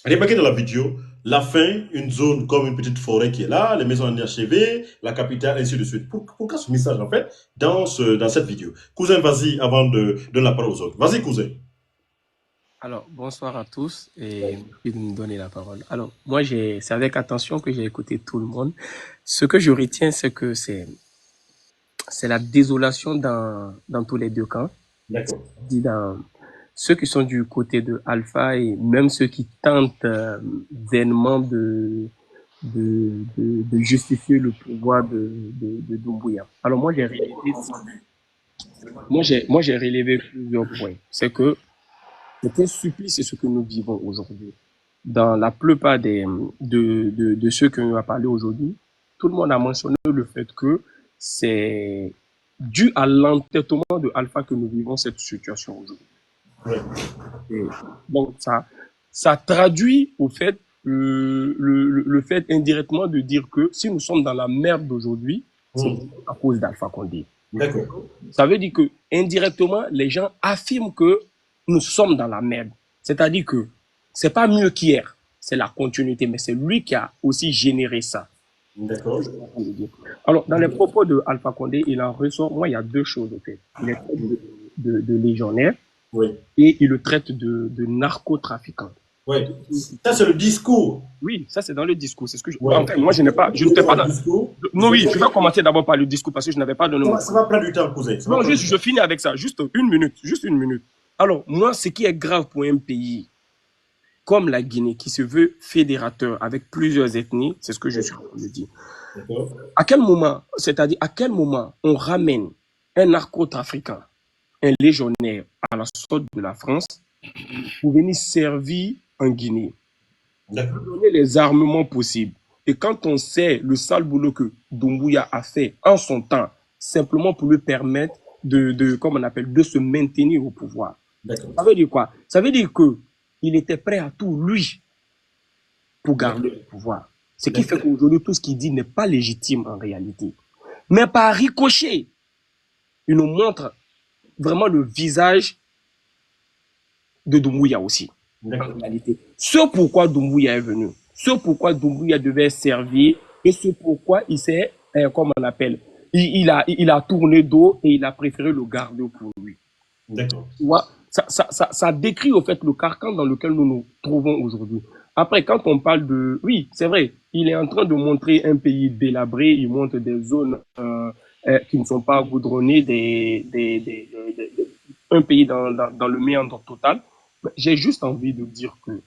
dans la vidéo, la fin, une zone comme une petite forêt qui est là, les maisons inachevées, la capitale, ainsi de suite. Pourquoi ce message, en fait, dans cette vidéo? Cousin, vas-y, avant de donner la parole aux autres. Vas-y, cousin. Alors, bonsoir à tous et merci de me donner la parole. Alors, moi, c'est avec attention que j'ai écouté tout le monde. Ce que je retiens, c'est que c'est la désolation dans tous les deux camps. D'accord. Dans ceux qui sont du côté de Alpha et même ceux qui tentent vainement de justifier le pouvoir de Doumbouya. Alors, moi, j'ai relevé plusieurs points. C'est que c'est un supplice, c'est ce que nous vivons aujourd'hui. dans la plupart de ceux que nous a parlé aujourd'hui, tout le monde a mentionné le fait que c'est dû à l'entêtement de Alpha que nous vivons cette situation aujourd'hui. Ouais. Et donc, ça traduit au fait le fait indirectement de dire que si nous sommes dans la merde d'aujourd'hui, c'est à cause d'Alpha Condé. D'accord. Ça veut dire que indirectement, les gens affirment que nous sommes dans la merde. C'est-à-dire que c'est pas mieux qu'hier, c'est la continuité, mais c'est lui qui a aussi généré ça. D'accord. Alors, dans les propos de Alpha Condé, il en ressort, moi, il y a deux choses en fait. Il est traite de légionnaire et il le traite de narcotrafiquant. Oui, ça c'est le discours. Oui, ça c'est dans le discours. C'est ce que je... Enfin, moi, je n'étais pas dans le discours. Non, oui, je vais commencer d'abord par le discours parce que je n'avais pas donné mon... Ça va prendre du temps, cousin. Non, juste, je finis avec ça. Juste une minute. Alors, moi, ce qui est grave pour un pays comme la Guinée, qui se veut fédérateur avec plusieurs ethnies, c'est ce que je suis en train de dire. À quel moment on ramène un narcotrafiquant, un légionnaire à la sorte de la France pour venir servir en Guinée, pour donner les armements possibles. Et quand on sait le sale boulot que Doumbouya a fait en son temps, simplement pour lui permettre de se maintenir au pouvoir. Ça veut dire quoi? Ça veut dire que il était prêt à tout, lui, pour garder le pouvoir. Ce qui fait qu'aujourd'hui, tout ce qu'il dit n'est pas légitime en réalité. Mais par ricochet, il nous montre vraiment le visage de Doumbouya aussi, en réalité. Ce pourquoi Doumbouya est venu, ce pourquoi Doumbouya devait servir, et ce pourquoi il s'est, comme on appelle, il a tourné dos et il a préféré le garder pour lui. D'accord. Tu vois, ça décrit au fait le carcan dans lequel nous nous trouvons aujourd'hui. Après, quand on parle de... Oui, c'est vrai, il est en train de montrer un pays délabré, il montre des zones qui ne sont pas goudronnées, un pays dans le méandre total. J'ai juste envie de dire que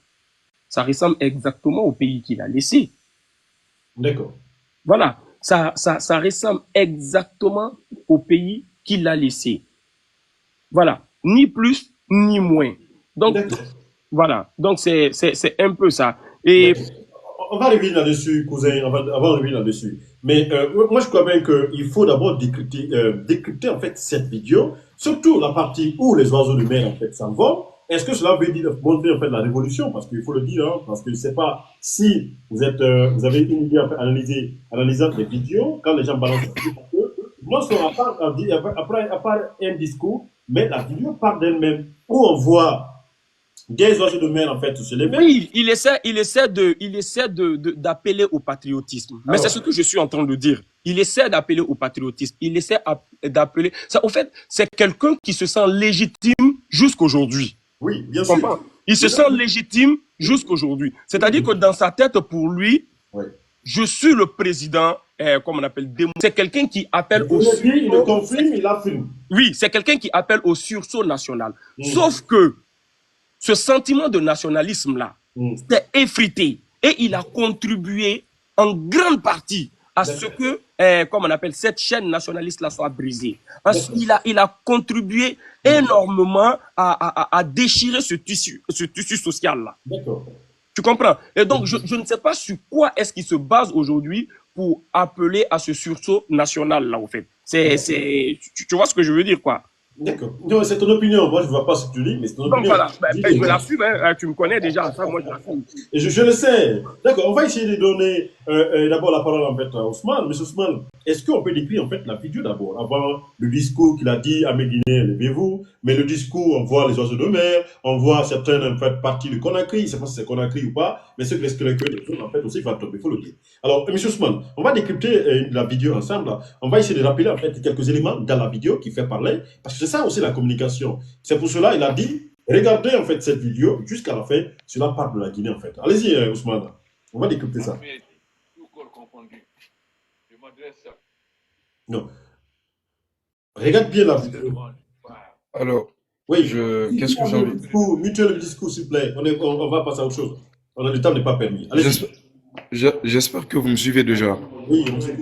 ça ressemble exactement au pays qu'il a laissé. D'accord. Voilà, ça ressemble exactement au pays qu'il a laissé. Voilà, ni plus ni moins. Donc, voilà, donc c'est un peu ça. Et on va revenir là-dessus, cousin, on va revenir là-dessus. Mais moi, je crois bien qu'il faut d'abord décrypter en fait cette vidéo, surtout la partie où les oiseaux de mer en fait s'envolent. Est-ce que cela veut dire montrer en fait la révolution? Parce qu'il faut le dire, hein, parce que je ne sais pas si vous avez une idée en fait, analysant les vidéos, quand les gens balancent la vidéo, moi, ce qu'on après un discours, mais la vidéo part d'elle-même, où on voit des oiseaux de mer en fait se lever. Oui, il essaie d'appeler au patriotisme. Mais c'est ce que je suis en train de dire. Il essaie d'appeler au patriotisme. Il essaie d'appeler. Ça, au fait, c'est quelqu'un qui se sent légitime jusqu'aujourd'hui. Oui, bien sûr. Il se sent légitime jusqu'aujourd'hui. C'est-à-dire que dans sa tête, pour lui, je suis le président, comme on appelle, c'est quelqu'un qui appelle au sursaut. Il le confirme, il affirme. Oui, c'est quelqu'un qui appelle au sursaut national. Sauf que ce sentiment de nationalisme-là, s'est effrité et il a contribué en grande partie à ce que, comme on appelle, cette chaîne nationaliste-là soit brisée. Parce qu'il a contribué énormément à déchirer ce tissu social-là. D'accord. Tu comprends? Et donc, je ne sais pas sur quoi est-ce qu'il se base aujourd'hui pour appeler à ce sursaut national-là, au fait. Tu vois ce que je veux dire, quoi? D'accord. Non, c'est ton opinion. Moi, je ne vois pas ce que tu dis, mais c'est ton opinion. Voilà. Je l'assume, hein. Tu me connais déjà. Ça, moi, je l'assume. Et je le sais. D'accord. On va essayer de donner d'abord la parole en fait à Ousmane. Monsieur Ousmane, est-ce qu'on peut décrire en fait la vidéo d'abord, avant le discours qu'il a dit à mes Guinéens, levez-vous. Mais le discours, on voit les oiseaux de mer, on voit certaines en fait parties de Conakry. Je ne sais pas si c'est Conakry ou pas, mais ce que les zones en fait aussi fantômes, il faut le dire. Alors, monsieur Ousmane, on va décrypter la vidéo ensemble. On va essayer de rappeler en fait quelques éléments dans la vidéo qui fait parler, parce que c'est ça aussi la communication. C'est pour cela il a dit, regardez en fait cette vidéo jusqu'à la fin, cela parle de la Guinée en fait. Allez-y Ousmane, on va décrypter ça. Non. Regarde bien la vidéo. Alors, oui, qu'est-ce que j'ai envie? Mutuel le discours, s'il vous plaît. On va passer à autre chose. Le temps n'est pas permis. J'espère que vous me suivez déjà. Oui, on sait.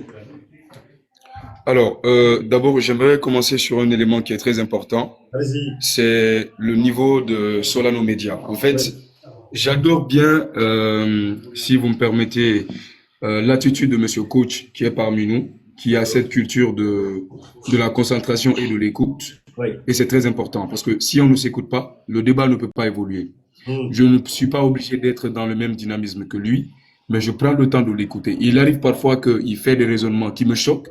Alors, d'abord, j'aimerais commencer sur un élément qui est très important. Allez-y. C'est le niveau de Solano Media. En fait, J'adore bien, si vous me permettez, l'attitude de Monsieur Coach qui est parmi nous, qui a cette culture de la concentration et de l'écoute. Oui. Et c'est très important parce que si on ne s'écoute pas, le débat ne peut pas évoluer. Je ne suis pas obligé d'être dans le même dynamisme que lui, mais je prends le temps de l'écouter. Il arrive parfois qu'il fait des raisonnements qui me choquent,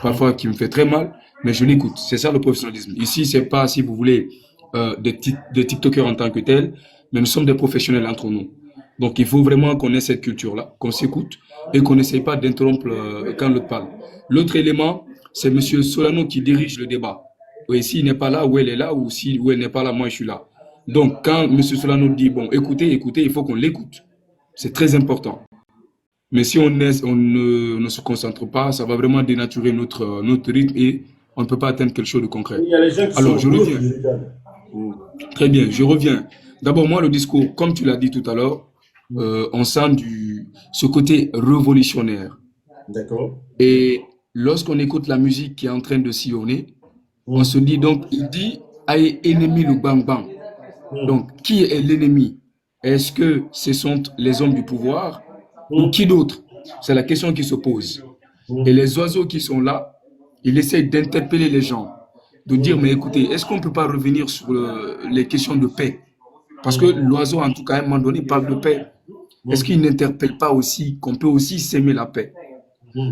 parfois qui me fait très mal, mais je l'écoute. C'est ça le professionnalisme. Ici, c'est pas, si vous voulez, des TikTokers en tant que tels, mais nous sommes des professionnels entre nous. Donc, il faut vraiment qu'on ait cette culture-là, qu'on s'écoute et qu'on n'essaye pas d'interrompre quand l'autre parle. L'autre élément, c'est Monsieur Solano qui dirige le débat. Et s'il n'est pas là, où elle est là, ou si où elle n'est pas là, moi je suis là. Donc, quand M. Solano dit, bon, écoutez, écoutez, il faut qu'on l'écoute. C'est très important. Mais si on ne se concentre pas, ça va vraiment dénaturer notre rythme et on ne peut pas atteindre quelque chose de concret. Il y a les gens qui Alors, je sont reviens. Très bien, je reviens. D'abord, moi, le discours, comme tu l'as dit tout à l'heure, on sent ce côté révolutionnaire. D'accord. Et lorsqu'on écoute la musique qui est en train de sillonner, on se dit donc, il dit, aïe, ennemi le bang bang. Donc, qui est l'ennemi? Est-ce que ce sont les hommes du pouvoir ou qui d'autre? C'est la question qui se pose. Et les oiseaux qui sont là, ils essayent d'interpeller les gens, de dire, mais écoutez, est-ce qu'on ne peut pas revenir sur les questions de paix? Parce que l'oiseau, en tout cas, à un moment donné, parle de paix. Est-ce qu'il n'interpelle pas aussi qu'on peut aussi s'aimer la paix?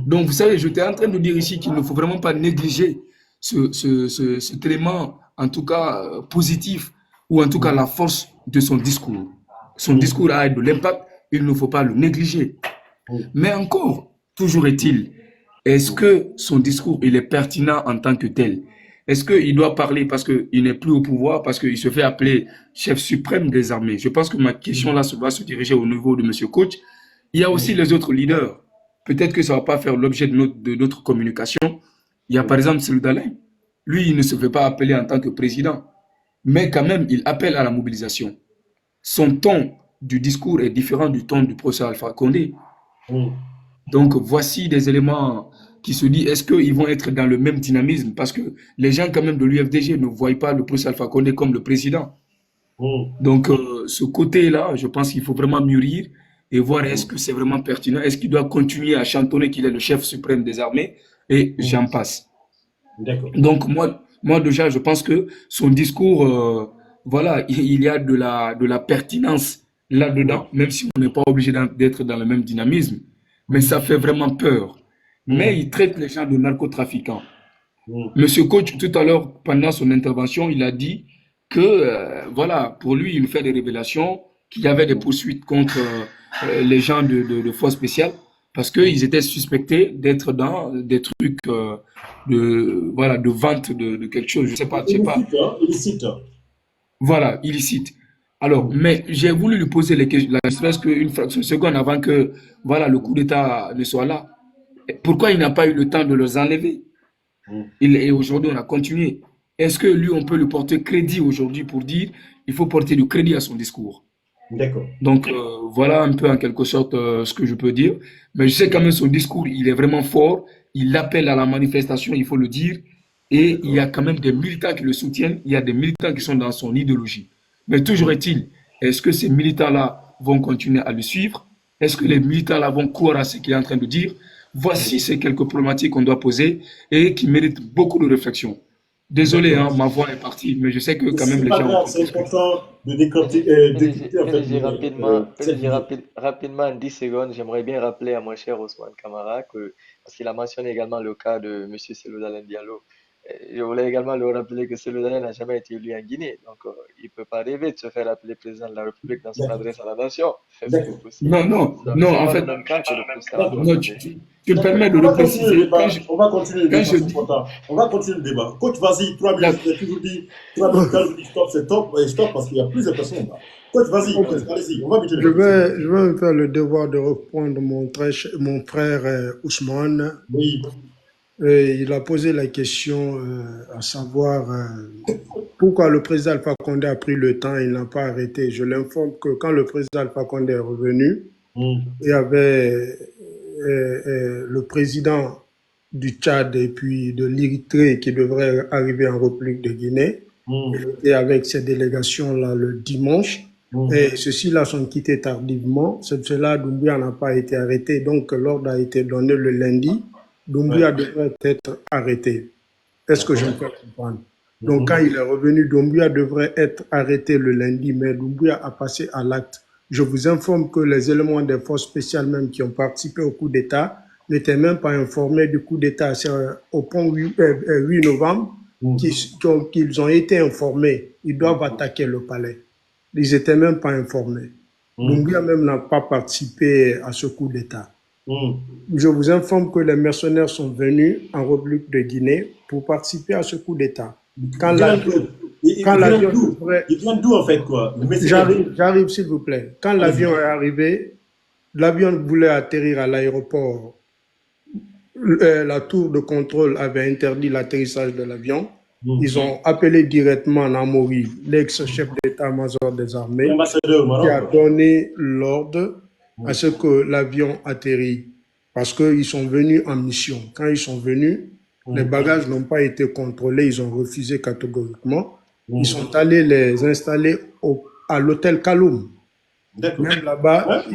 Donc, vous savez, j'étais en train de dire ici qu'il ne faut vraiment pas négliger cet élément, en tout cas positif, ou en tout cas la force de son discours. Son discours a de l'impact, il ne faut pas le négliger. Mais encore, toujours est-il, est-ce que son discours, il est pertinent en tant que tel? Est-ce qu'il doit parler parce qu'il n'est plus au pouvoir, parce qu'il se fait appeler chef suprême des armées? Je pense que ma question là va se diriger au niveau de M. Coach. Il y a aussi les autres leaders. Peut-être que ça ne va pas faire l'objet de notre communication. Il y a par exemple Seloud Alain. Lui, il ne se fait pas appeler en tant que président. Mais quand même, il appelle à la mobilisation. Son ton du discours est différent du ton du professeur Alpha Condé. Donc, voici des éléments qui se disent, est-ce qu'ils vont être dans le même dynamisme? Parce que les gens quand même de l'UFDG ne voient pas le professeur Alpha Condé comme le président. Donc, ce côté-là, je pense qu'il faut vraiment mûrir et voir est-ce que c'est vraiment pertinent, est-ce qu'il doit continuer à chantonner qu'il est le chef suprême des armées, et j'en passe. Donc, moi déjà, je pense que son discours, voilà, il y a de la pertinence là-dedans, même si on n'est pas obligé d'être dans le même dynamisme, mais ça fait vraiment peur. Mais il traite les gens de narcotrafiquants. Monsieur Coach, tout à l'heure, pendant son intervention, il a dit que, voilà, pour lui, il fait des révélations, qu'il y avait des poursuites contre les gens de force spéciale, parce qu'ils étaient suspectés d'être dans des trucs de vente de quelque chose, je sais pas. Illicite. Voilà, illicite. Alors, mais j'ai voulu lui poser les questions, ne serait-ce qu'une fraction de seconde avant que, voilà, le coup d'État ne soit là. Pourquoi il n'a pas eu le temps de les enlever? Et aujourd'hui, on a continué. Est-ce que lui, on peut lui porter crédit aujourd'hui pour dire il faut porter du crédit à son discours? D'accord. Donc, voilà un peu en quelque sorte ce que je peux dire. Mais je sais quand même son discours, il est vraiment fort. Il appelle à la manifestation, il faut le dire. Et il y a quand même des militants qui le soutiennent. Il y a des militants qui sont dans son idéologie. Mais toujours est-il, est-ce que ces militants-là vont continuer à le suivre? Est-ce que les militants-là vont croire à ce qu'il est en train de dire? Voici ces quelques problématiques qu'on doit poser et qui méritent beaucoup de réflexion. Désolé, hein, ma voix est partie, mais je sais que quand même les gens... C'est important de décrypter en fait. Rapidement, en 10 secondes, j'aimerais bien rappeler à mon cher Ousmane Kamara que, parce qu'il a mentionné également le cas de M. Seloud Alain Diallo. Je voulais également le rappeler que Seloud Alain n'a jamais été élu en Guinée, donc il ne peut pas rêver de se faire appeler président de la République dans son adresse à la nation. Non, en fait, non, tu me permets de On le va continuer préciser. le débat. On va continuer le débat. C'est important. On va continuer le débat. Coach, vas-y, 3 minutes. J'ai toujours dit 3 minutes. Quand je dis stop, c'est top. Et stop parce qu'il y a plusieurs personnes là. Coach, vas-y, allez-y. On va continuer. Je vais me faire le devoir de reprendre mon frère Ousmane. Oui. Et il a posé la question à savoir pourquoi le président Alpha Condé a pris le temps, il n'a pas arrêté. Je l'informe que quand le président Alpha Condé est revenu, il y avait le président du Tchad et puis de l'Érythrée qui devrait arriver en République de Guinée. Il était avec ces délégations-là le dimanche. Et ceux-là sont quittés tardivement. C'est cela, Doumbouya n'a pas été arrêté. Donc, l'ordre a été donné le lundi. Doumbouya devrait être arrêté. Est-ce que je me fais comprendre? Donc, quand il est revenu, Doumbouya devrait être arrêté le lundi, mais Doumbouya a passé à l'acte. Je vous informe que les éléments des forces spéciales même qui ont participé au coup d'État n'étaient même pas informés du coup d'État. C'est au point 8 novembre qu'ils ont été informés. Ils doivent attaquer le palais. Ils n'étaient même pas informés. Doumbouya même n'a pas participé à ce coup d'État. Je vous informe que les mercenaires sont venus en République de Guinée pour participer à ce coup d'État. Quand l'avion Il vient d'où en fait quoi? J'arrive s'il vous plaît. Quand l'avion est arrivé, l'avion voulait atterrir à l'aéroport. La tour de contrôle avait interdit l'atterrissage de l'avion. Ils ont appelé directement Namori, l'ex-chef d'état-major des armées, qui a donné l'ordre à ce que l'avion atterrit. Parce qu'ils sont venus en mission. Quand ils sont venus, les bagages n'ont pas été contrôlés, ils ont refusé catégoriquement. Ils sont allés les installer à l'hôtel Kaloum. Même là-bas,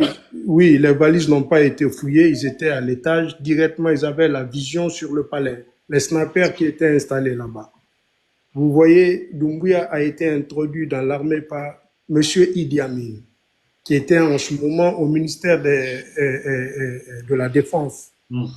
oui, les valises n'ont pas été fouillées, ils étaient à l'étage. Directement, ils avaient la vision sur le palais. Les snipers qui étaient installés là-bas. Vous voyez, Doumbouya a été introduit dans l'armée par M. Idi Amin, qui était en ce moment au ministère de la Défense. Donc,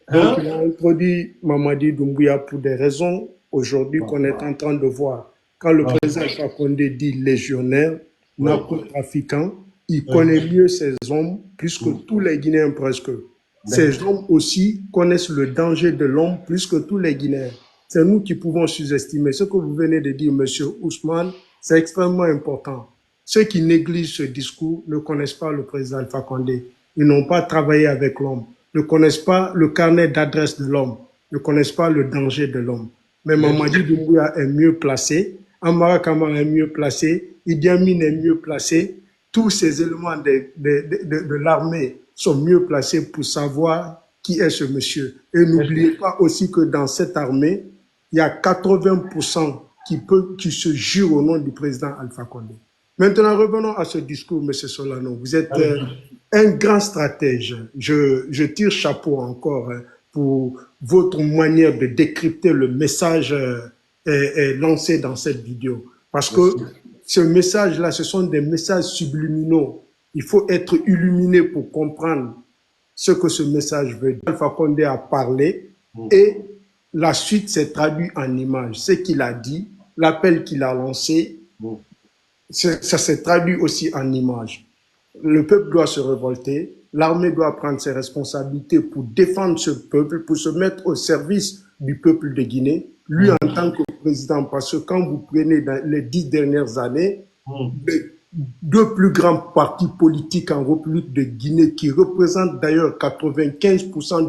il a introduit Mamadi Doumbouya pour des raisons aujourd'hui qu'on est en train de voir. Quand le président Alpha Condé dit légionnaire, narcotrafiquant, il connaît mieux ces hommes plus que tous les Guinéens presque. Ces hommes aussi connaissent le danger de l'homme plus que tous les Guinéens. C'est nous qui pouvons sous-estimer. Ce que vous venez de dire, M. Ousmane, c'est extrêmement important. Ceux qui négligent ce discours ne connaissent pas le président Alpha Condé. Ils n'ont pas travaillé avec l'homme, ne connaissent pas le carnet d'adresse de l'homme, ne connaissent pas le danger de l'homme. Mais Mamadi Doumbouya est mieux placé, Amara Kamara est mieux placé, Idi Amin est mieux placé. Tous ces éléments de l'armée sont mieux placés pour savoir qui est ce monsieur. Et n'oubliez pas aussi que dans cette armée, il y a 80% qui se jurent au nom du président Alpha Condé. Maintenant, revenons à ce discours, M. Solano. Vous êtes un grand stratège. Je tire chapeau encore pour votre manière de décrypter le message lancé dans cette vidéo. Parce que ce message-là, ce sont des messages subliminaux. Il faut être illuminé pour comprendre ce que ce message veut dire. Alpha Condé a parlé et la suite s'est traduite en images. Ce qu'il a dit, l'appel qu'il a lancé, ça s'est traduit aussi en images. Le peuple doit se révolter, l'armée doit prendre ses responsabilités pour défendre ce peuple, pour se mettre au service du peuple de Guinée, lui en tant que président, parce que quand vous prenez dans les 10 dernières années, les deux plus grands partis politiques en République de Guinée, qui représentent d'ailleurs 95%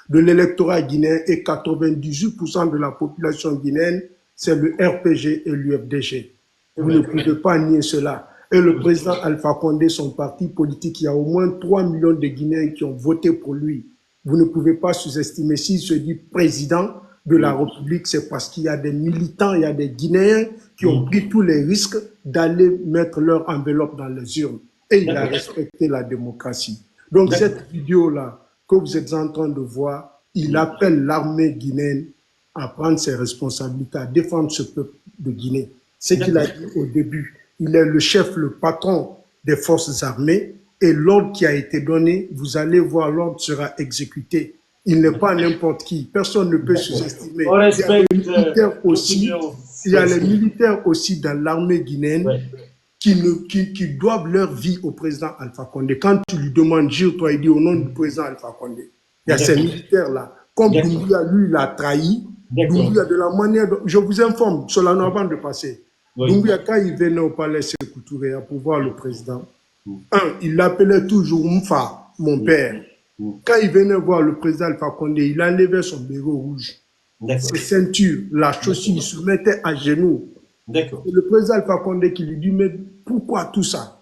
de l'électorat guinéen et 98% de la population guinéenne, c'est le RPG et l'UFDG. Vous ne pouvez pas nier cela. Et le président Alpha Condé, son parti politique, il y a au moins 3 millions de Guinéens qui ont voté pour lui. Vous ne pouvez pas sous-estimer. S'il se dit président de la République, c'est parce qu'il y a des militants, il y a des Guinéens qui ont pris tous les risques d'aller mettre leur enveloppe dans les urnes. Et il a respecté la démocratie. Donc cette vidéo-là que vous êtes en train de voir, il appelle l'armée guinéenne à prendre ses responsabilités, à défendre ce peuple de Guinée. C'est ce qu'il a dit au début. Il est le chef, le patron des forces armées et l'ordre qui a été donné, vous allez voir, l'ordre sera exécuté. Il n'est pas n'importe qui. Personne ne peut sous-estimer. Il y a les militaires aussi dans l'armée guinéenne qui doivent leur vie au président Alpha Condé. Quand tu lui demandes, jure-toi, il dit au nom du président Alpha Condé. Il y a ces militaires-là. Comme Doumbouya, lui, il a trahi. Doumbouya, de la manière dont... Je vous informe, Solano, avant de passer. Doumbouya, quand il venait au palais Sékou Touré pour voir le président, il l'appelait toujours Mfa, mon père. Quand il venait voir le président Alpha Condé, il enlevait son béret rouge, ses ceintures, la chaussure, il se mettait à genoux. Et le président Alpha Condé qui lui dit, mais pourquoi tout ça?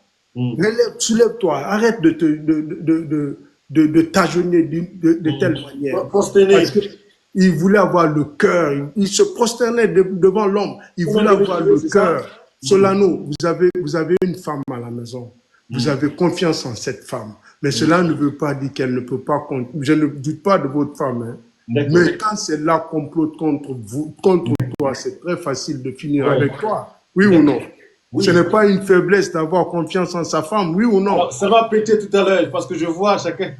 Soulève-toi, arrête de t'agenouiller de telle manière. Parce qu'il voulait avoir le cœur, il se prosternait devant l'homme, il voulait avoir le cœur. Solano, vous avez une femme à la maison. Vous avez confiance en cette femme. Mais cela ne veut pas dire qu'elle ne peut pas compter. Je ne doute pas de votre femme. Hein. Mais quand c'est là complote contre vous, contre toi, c'est très facile de finir avec toi. Oui ou non? Ce n'est pas une faiblesse d'avoir confiance en sa femme, oui ou non? Alors, ça va péter tout à l'heure parce que je vois chacun.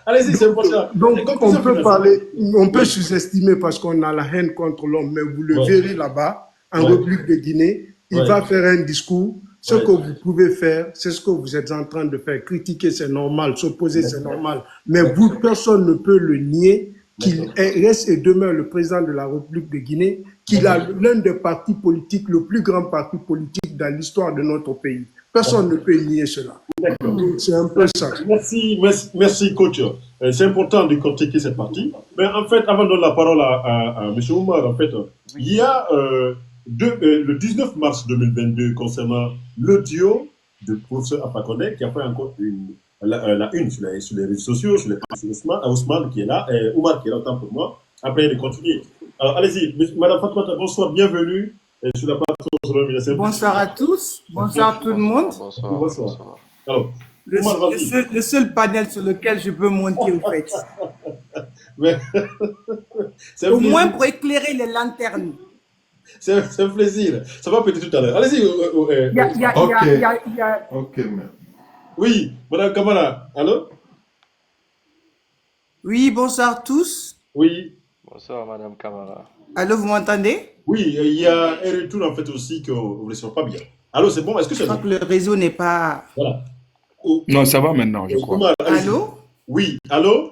Allez-y, c'est important. Donc, on peut sous-estimer parce qu'on a la haine contre l'homme, mais vous le verrez là-bas, en République de Guinée, il va faire un discours. Ce que vous pouvez faire, c'est ce que vous êtes en train de faire. Critiquer, c'est normal. S'opposer, c'est normal. Mais vous, personne ne peut le nier qu'il reste et demeure le président de la République de Guinée, qu'il a l'un des partis politiques, le plus grand parti politique dans l'histoire de notre pays. Personne ne peut nier cela. C'est un peu ça. Merci coach. C'est important de critiquer cette partie. Mais en fait, avant de donner la parole à M. Oumar, en fait, il y a le 19 mars 2022, concernant l'audio de professeur Alpha Condé, qui a fait encore la une sur les réseaux sociaux, sur les pages Ousmane qui est là, Oumar qui est là, autant pour moi. Après, il continue. Alors, allez-y, Madame Fatoumata, bonsoir, bienvenue sur la plateforme. Bonsoir à tous, bonsoir tout le monde. Bonsoir. Alors, le seul panel sur lequel je peux monter, au fait. Au moins pour éclairer les lanternes. C'est un plaisir. Ça va péter tout à l'heure. Allez-y. Ok, mais... Oui, Madame Kamara. Allô? Oui, bonsoir tous. Oui. Bonsoir, Madame Kamara. Allô, vous m'entendez? Oui, il y a un retour en fait aussi que vous ne sentez pas bien. Allô, c'est bon? Est-ce que c'est bon? Je crois que le réseau n'est pas... Voilà. Non, ça va maintenant, je crois. Allô? Oui, allô?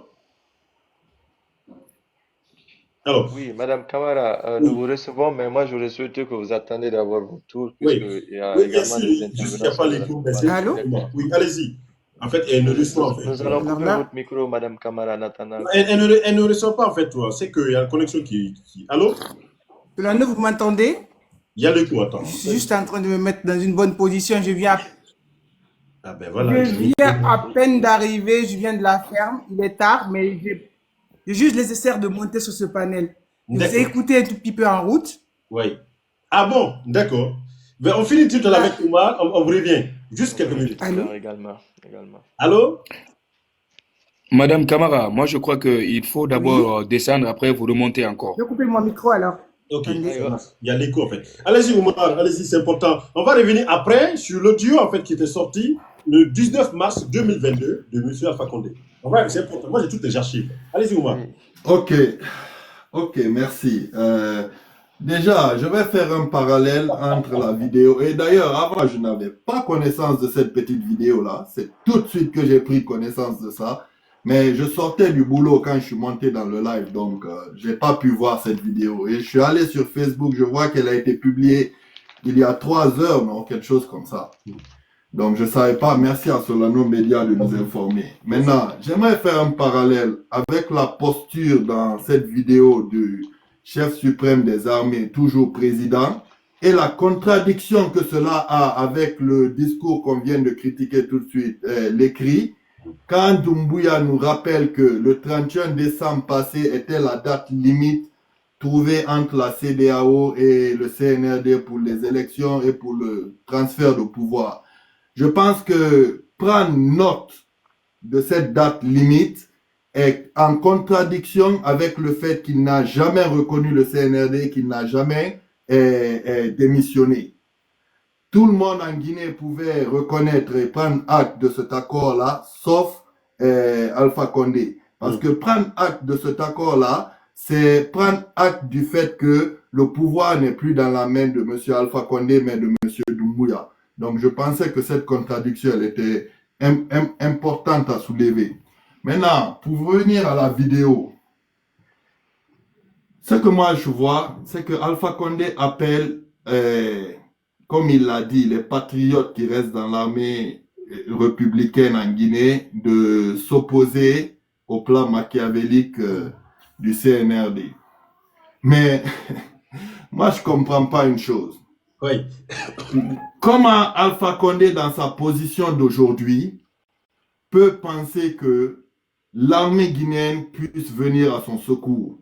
Alors. Oui, Madame Kamara, nous vous recevons, mais moi j'aurais souhaité que vous attendiez d'avoir votre tour, puisqu'il y a également des intervenants. Allô? Oui, allez-y. En fait, elle ne reçoit pas. Nous allons couper votre micro, Madame Kamara, en attendant. Elle ne reçoit pas, en fait, toi. C'est qu'il y a une connexion qui... Allô? Solano, vous m'entendez? Il y a l'écho, attends. Je suis juste en train de me mettre dans une bonne position. Je viens à peine d'arriver, je viens de la ferme. Il est tard, mais j'ai juste nécessaire de monter sur ce panel. Je vous ai écouté un tout petit peu en route. Oui. Ah bon, d'accord. Ben, on finit tout à l'heure avec Oumar, on vous revient. Juste quelques minutes. Allô? Également. Allô? Madame Kamara, moi je crois qu'il faut d'abord descendre, après vous remontez encore. Je vais couper mon micro alors. Ok, il y a l'écho en fait. Allez-y Oumar, allez-y, c'est important. On va revenir après sur l'audio en fait qui était sorti le 19 mars 2022 de M. Alpha Condé. C'est important, moi j'ai toutes les archives. Allez-y Oumar. Ok, merci. Déjà, je vais faire un parallèle entre la vidéo et d'ailleurs, avant, je n'avais pas connaissance de cette petite vidéo-là. C'est tout de suite que j'ai pris connaissance de ça. Mais je sortais du boulot quand je suis monté dans le live, donc j'ai pas pu voir cette vidéo. Et je suis allé sur Facebook, je vois qu'elle a été publiée il y a 3 heures, non, quelque chose comme ça. Donc je savais pas. Merci à Solano Média de nous informer. Maintenant, j'aimerais faire un parallèle avec la posture dans cette vidéo du chef suprême des armées, toujours président, et la contradiction que cela a avec le discours qu'on vient de critiquer tout de suite, l'écrit. Quand Doumbouya nous rappelle que le 31 décembre passé était la date limite trouvée entre la CEDEAO et le CNRD pour les élections et pour le transfert de pouvoir, je pense que prendre note de cette date limite est en contradiction avec le fait qu'il n'a jamais reconnu le CNRD, qu'il n'a jamais démissionné. Tout le monde en Guinée pouvait reconnaître et prendre acte de cet accord-là, sauf Alpha Condé. Parce que prendre acte de cet accord-là, c'est prendre acte du fait que le pouvoir n'est plus dans la main de M. Alpha Condé, mais de M. Doumbouya. Donc je pensais que cette contradiction elle était importante à soulever. Maintenant, pour revenir à la vidéo, ce que moi je vois, c'est que Alpha Condé appelle... comme il l'a dit, les patriotes qui restent dans l'armée républicaine en Guinée, de s'opposer au plan machiavélique du CNRD. Mais moi, je comprends pas une chose. Oui. Comment Alpha Condé, dans sa position d'aujourd'hui, peut penser que l'armée guinéenne puisse venir à son secours,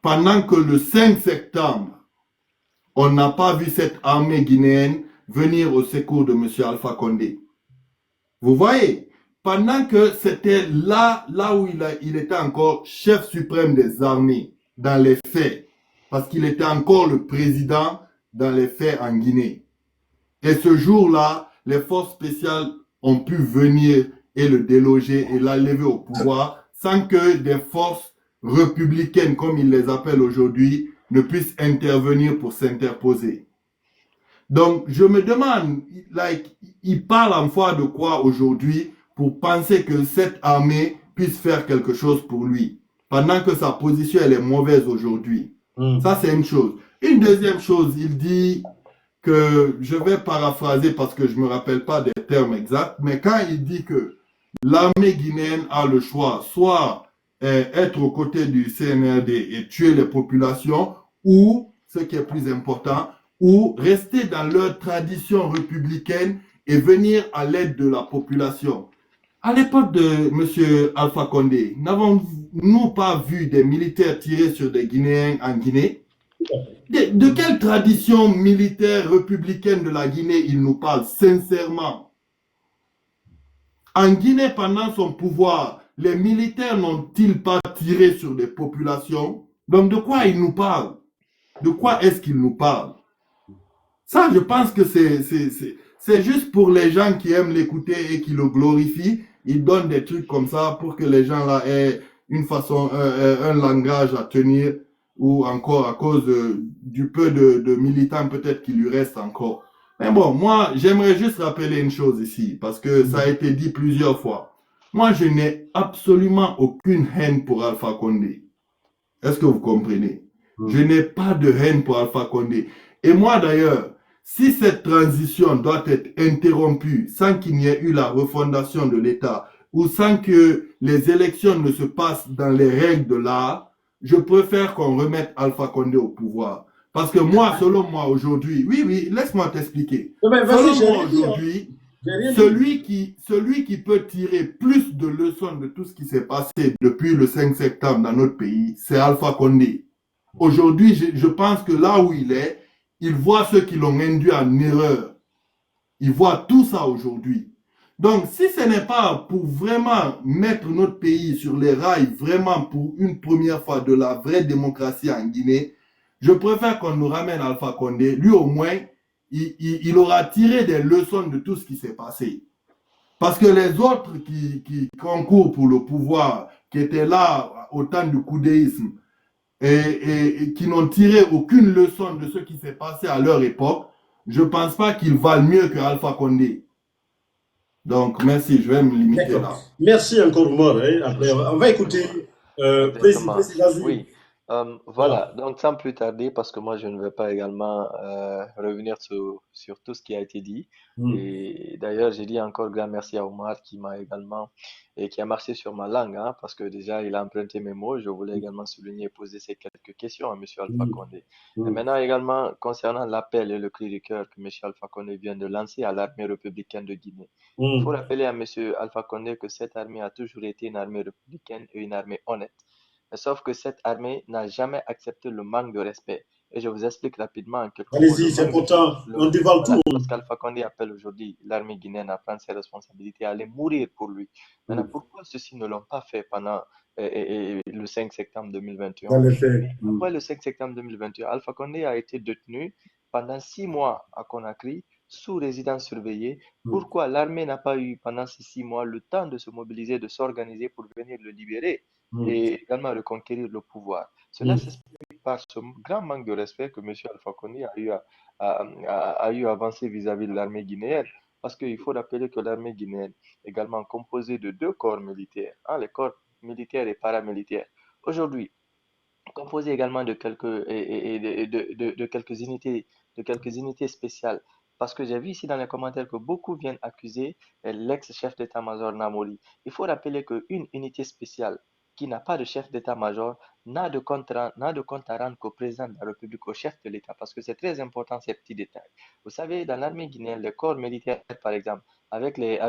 pendant que le 5 septembre, on n'a pas vu cette armée guinéenne venir au secours de M. Alpha Condé. Vous voyez, pendant que c'était là où il était encore chef suprême des armées, dans les faits, parce qu'il était encore le président dans les faits en Guinée. Et ce jour-là, les forces spéciales ont pu venir et le déloger et l'enlever au pouvoir sans que des forces républicaines, comme ils les appellent aujourd'hui, ne puissent intervenir pour s'interposer. Donc, je me demande, il parle en foi de quoi aujourd'hui pour penser que cette armée puisse faire quelque chose pour lui, pendant que sa position, elle est mauvaise aujourd'hui. Ça, c'est une chose. Une deuxième chose, il dit que, je vais paraphraser parce que je ne me rappelle pas des termes exacts, mais quand il dit que l'armée guinéenne a le choix, soit être aux côtés du CNRD et tuer les populations, ou, ce qui est plus important, ou rester dans leur tradition républicaine et venir à l'aide de la population. À l'époque de M. Alpha Condé, n'avons-nous pas vu des militaires tirer sur des Guinéens en Guinée? De quelle tradition militaire républicaine de la Guinée il nous parle, sincèrement? En Guinée, pendant son pouvoir, les militaires n'ont-ils pas tiré sur des populations? Donc de quoi il nous parle? De quoi est-ce qu'il nous parle? Ça, je pense que c'est juste pour les gens qui aiment l'écouter et qui le glorifient. Ils donnent des trucs comme ça pour que les gens là aient une façon, un langage à tenir, ou encore à cause du peu de militants peut-être qu'il lui reste encore. Mais bon, moi, j'aimerais juste rappeler une chose ici, parce que ça a été dit plusieurs fois. Moi, je n'ai absolument aucune haine pour Alpha Condé. Est-ce que vous comprenez? Je n'ai pas de haine pour Alpha Condé. Et moi, d'ailleurs, si cette transition doit être interrompue sans qu'il n'y ait eu la refondation de l'État, ou sans que les élections ne se passent dans les règles de l'art, je préfère qu'on remette Alpha Condé au pouvoir. Parce que moi, selon moi aujourd'hui, oui, laisse-moi t'expliquer. Selon moi aujourd'hui, celui qui peut tirer plus de leçons de tout ce qui s'est passé depuis le 5 septembre dans notre pays, c'est Alpha Condé. Aujourd'hui, je pense que là où il est, il voit ceux qui l'ont induit en erreur. Il voit tout ça aujourd'hui. Donc, si ce n'est pas pour vraiment mettre notre pays sur les rails, vraiment pour une première fois de la vraie démocratie en Guinée, je préfère qu'on nous ramène Alpha Condé. Lui, au moins, il aura tiré des leçons de tout ce qui s'est passé. Parce que les autres qui concourent pour le pouvoir, qui étaient là au temps du coudéisme, et qui n'ont tiré aucune leçon de ce qui s'est passé à leur époque, je ne pense pas qu'ils valent mieux que Alpha Condé. Donc, merci, je vais me limiter là. Merci encore, Omar. Après, on va écouter Exactement. Président. Oui. Voilà, donc sans plus tarder, parce que moi je ne vais pas également revenir sur tout ce qui a été dit. Et d'ailleurs, j'ai dit encore grand merci à Omar qui m'a également et qui a marché sur ma langue, hein, parce que déjà il a emprunté mes mots. Je voulais également souligner et poser ces quelques questions à M. Alpha Condé. Et maintenant également concernant l'appel et le cri du cœur que M. Alpha Condé vient de lancer à l'armée républicaine de Guinée. Il faut rappeler à M. Alpha Condé que cette armée a toujours été une armée républicaine et une armée honnête. Sauf que cette armée n'a jamais accepté le manque de respect. Et je vous explique rapidement en quelques mots. Allez-y, c'est important. On dévoile tout. Parce qu'Alpha Condé appelle aujourd'hui l'armée guinéenne à prendre ses responsabilités, à aller mourir pour lui. Maintenant, pourquoi ceux-ci ne l'ont pas fait pendant le 5 septembre 2021? Dans les faits. Pourquoi le 5 septembre 2021? Alpha Condé a été détenu pendant 6 mois à Conakry, sous résidence surveillée. Pourquoi l'armée n'a pas eu pendant ces 6 mois le temps de se mobiliser, de s'organiser pour venir le libérer et également reconquérir le pouvoir? Cela s'explique par ce grand manque de respect que M. Alpha Condé a eu avancé vis-à-vis de l'armée guinéenne. Parce qu'il faut rappeler que l'armée guinéenne est également composée de 2 corps militaires, hein, les corps militaires et paramilitaires. Aujourd'hui, composé également de quelques unités spéciales. Parce que j'ai vu ici dans les commentaires que beaucoup viennent accuser l'ex-chef d'état-major Namori. Il faut rappeler qu'une unité spéciale qui n'a pas de chef d'état-major n'a de compte à rendre qu'au président de la République, au chef de l'État, parce que c'est très important ces petits détails. Vous savez, dans l'armée guinéenne, le corps militaire, par exemple, avec les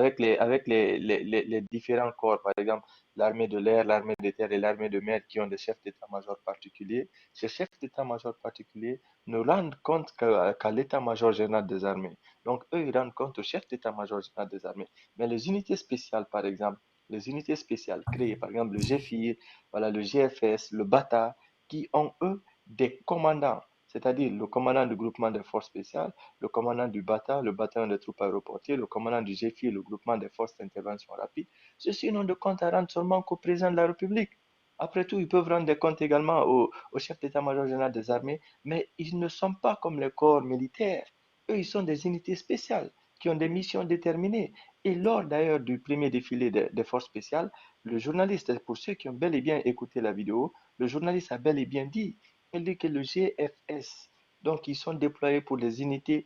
différents corps, par exemple, l'armée de l'air, l'armée de terre et l'armée de mer qui ont des chefs d'état-major particuliers, ces chefs d'état-major particuliers ne rendent compte qu'à l'état-major général des armées. Donc, eux, ils rendent compte au chef d'état-major général des armées. Mais les unités spéciales, par exemple, les unités spéciales créées, par exemple le GFIR, voilà, le GFS, le BATA, qui ont, eux, des commandants, c'est-à-dire le commandant du groupement des forces spéciales, le commandant du BATA, le bataillon des troupes aéroportées, le commandant du GFIR, le groupement des forces d'intervention rapide. Ceux-ci n'ont de compte à rendre seulement qu'au président de la République. Après tout, ils peuvent rendre des comptes également au chef d'état-major général des armées, mais ils ne sont pas comme les corps militaires. Eux, ils sont des unités spéciales qui ont des missions déterminées. Et lors d'ailleurs du premier défilé des forces spéciales, le journaliste, pour ceux qui ont bel et bien écouté la vidéo, le journaliste a bel et bien dit, il dit que le GFS, donc ils sont déployés pour les unités,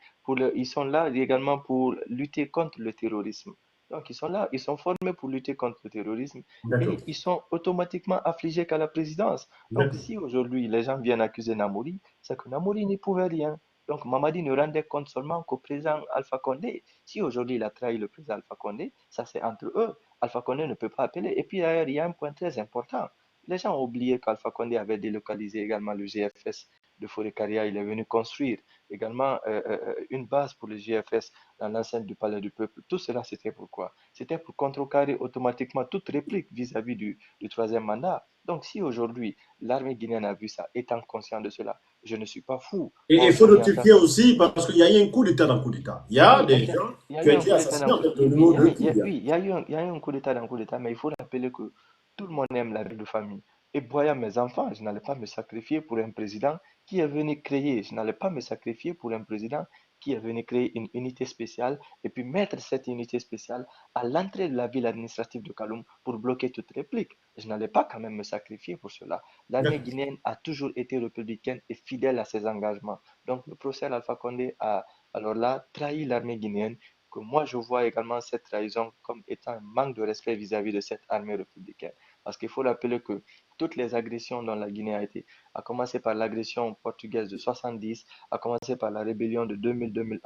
ils sont là également pour lutter contre le terrorisme. Donc ils sont là, ils sont formés pour lutter contre le terrorisme D'accord. et ils sont automatiquement affligés qu'à la présidence. Donc D'accord. si aujourd'hui les gens viennent accuser Namouri, c'est que Namouri n'y pouvait rien. Donc Mamadi ne rendait compte seulement qu'au président Alpha Condé. Si aujourd'hui il a trahi le président Alpha Condé, ça c'est entre eux. Alpha Condé ne peut pas appeler. Et puis d'ailleurs, il y a un point très important. Les gens ont oublié qu'Alpha Condé avait délocalisé également le GFS de Forêt-Caria. Il est venu construire également une base pour le GFS dans l'enceinte du Palais du Peuple. Tout cela, c'était pourquoi? C'était pour contrecarrer automatiquement toute réplique vis-à-vis du troisième mandat. Donc si aujourd'hui l'armée guinéenne a vu ça, étant conscient de cela, je ne suis pas fou. Et Moi il faut aujourd'hui, en tant notifier que... aussi, parce qu'il y a eu un coup d'État dans le coup d'État. Il y a Oui, des exact. gens Il y a qui ont eu un été coup d'État assassinés dans... en fait, au Oui, niveau de Koudia. oui, il y a eu un coup d'État dans le coup d'État, mais il faut rappeler que tout le monde aime la vie de famille. Et voyant mes enfants, je n'allais pas me sacrifier pour un président qui est venu créer, je n'allais pas me sacrifier pour un président qui est venu créer une unité spéciale et puis mettre cette unité spéciale à l'entrée de la ville administrative de Kaloum pour bloquer toute réplique. Je n'allais pas quand même me sacrifier pour cela. L'armée guinéenne a toujours été républicaine et fidèle à ses engagements. Donc le procès Alpha Condé a alors là trahi l'armée guinéenne, que moi je vois également cette trahison comme étant un manque de respect vis-à-vis de cette armée républicaine. Parce qu'il faut rappeler que toutes les agressions dont la Guinée a été, à commencer par l'agression portugaise de 70, à commencer par la rébellion de 2000-2001,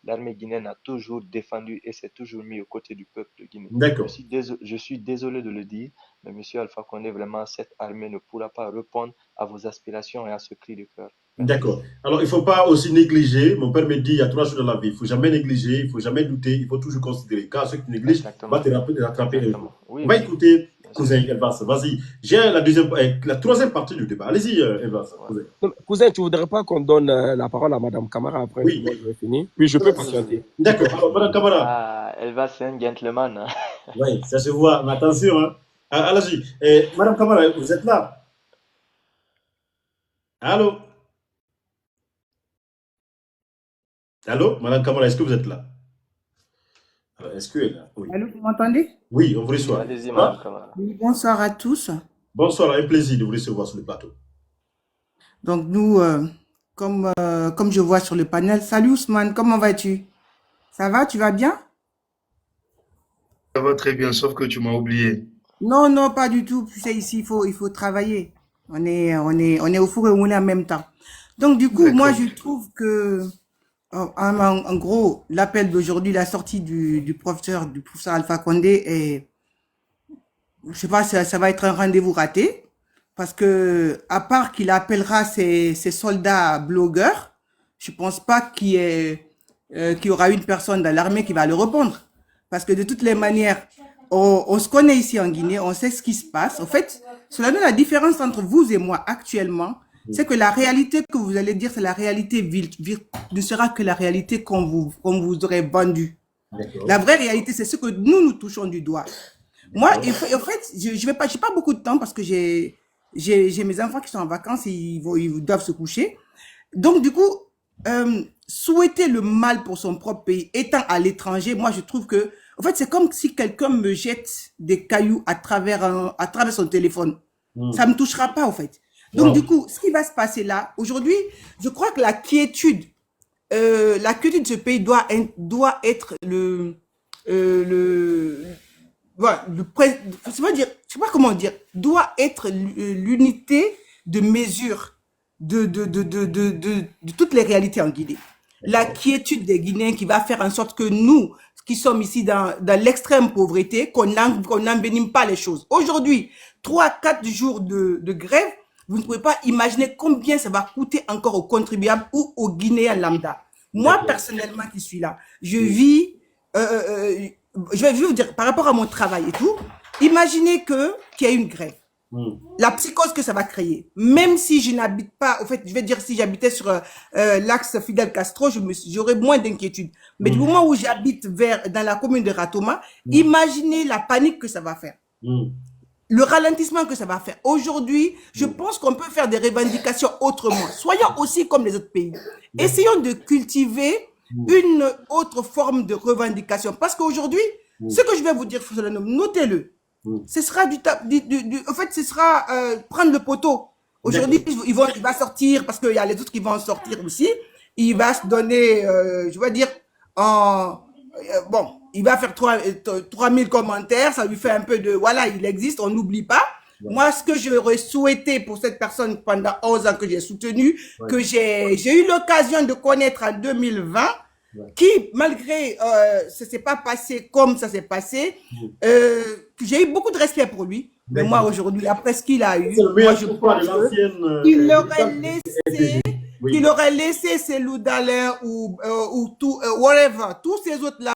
l'armée guinéenne a toujours défendu et s'est toujours mis aux côtés du peuple de Guinée. D'accord. Je suis désolé de le dire, mais monsieur Alpha Condé, vraiment, cette armée ne pourra pas répondre à vos aspirations et à ce cri de cœur. Merci. D'accord. Alors, il ne faut pas aussi négliger. Mon père me dit, il y a trois choses dans la vie. Il ne faut jamais négliger, il ne faut jamais douter, il faut toujours considérer. Car ce que tu négliges va te rattraper un jour. Exactement. Oui, On va oui. écouter Bien sûr. cousin Elvas. Vas-y. J'ai la troisième partie du débat. Allez-y, Elvas. Cousin. Non, cousin, tu voudrais pas qu'on donne la parole à Madame Camara après? Oui. Moi, je vais finir. Oui, je peux patienter. D'accord. Alors, Madame Camara. Ah, elle va c'est un gentleman. Hein. Oui, ça se voit. Mais attention. Hein. Allez-y. Madame Camara, vous êtes là? Allô? Allô, Madame Camara, est-ce que vous êtes là? Alors, est-ce qu'elle est là? Oui. Allô, vous m'entendez? Oui, on vous reçoit. Allez-y, Madame Camara. Oui, bonsoir à tous. Bonsoir, un plaisir de vous recevoir sur le plateau. Donc nous, comme je vois sur le panel, salut Ousmane, comment vas-tu? Ça va, tu vas bien? Ça va très bien, sauf que tu m'as oublié. Non, non, pas du tout. Tu sais, ici, il faut travailler. On est au four et au moulin en même temps. Donc du coup, moi, je trouve que, en gros, l'appel d'aujourd'hui, la sortie du professeur Alpha Condé est, je sais pas, ça va être un rendez-vous raté. Parce que, à part qu'il appellera ses soldats blogueurs, je pense pas qu'il y aura une personne dans l'armée qui va le répondre. Parce que de toutes les manières, on se connaît ici en Guinée, on sait ce qui se passe. En fait, cela donne la différence entre vous et moi actuellement. C'est que la réalité que vous allez dire, c'est la réalité ne sera que la réalité qu'on vous aurait vendue. La vraie réalité, c'est ce que nous touchons du doigt. Moi, en fait, j'ai pas beaucoup de temps parce que j'ai mes enfants qui sont en vacances et ils doivent se coucher. Donc, du coup, souhaiter le mal pour son propre pays, étant à l'étranger, moi, je trouve que, en fait, c'est comme si quelqu'un me jette des cailloux à travers son téléphone. Ça me touchera pas, en fait. Donc, du coup, ce qui va se passer là, aujourd'hui, je crois que la quiétude de ce pays doit être voilà, je sais pas comment dire, doit être l'unité de mesure de toutes les réalités en Guinée. La quiétude des Guinéens qui va faire en sorte que nous, qui sommes ici dans l'extrême pauvreté, qu'on n'envenime pas les choses. Aujourd'hui, 3-4 jours de grève, vous ne pouvez pas imaginer combien ça va coûter encore aux contribuables ou aux Guinéens lambda. Moi, personnellement, qui suis là, je vis, je vais vous dire, par rapport à mon travail et tout, imaginez qu'il y a une grève. La psychose que ça va créer. Même si je n'habite pas, au fait, je vais dire si j'habitais sur l'axe Fidel Castro, j'aurais moins d'inquiétude. Mais du moment où j'habite dans la commune de Ratoma, imaginez la panique que ça va faire. Le ralentissement que ça va faire. Aujourd'hui, je pense qu'on peut faire des revendications autrement. Soyons aussi comme les autres pays. Essayons de cultiver une autre forme de revendication. Parce qu'aujourd'hui, ce que je vais vous dire, notez-le. Ce sera en fait, ce sera prendre le poteau. Aujourd'hui, il va sortir, parce qu'il y a les autres qui vont sortir aussi. Il va se donner, je vais dire, bon, il va faire 3000 commentaires, ça lui fait un peu de, voilà, il existe, on n'oublie pas. Moi, ce que j'aurais souhaité pour cette personne pendant 11 ans que j'ai soutenu, que j'ai eu l'occasion de connaître en 2020, qui, malgré, ça s'est pas passé comme ça s'est passé, j'ai eu beaucoup de respect pour lui. Mais moi, aujourd'hui, après ce qu'il a eu, moi, je pense qu'il aurait laissé ces Loudalin ou tout, whatever, tous ces autres-là.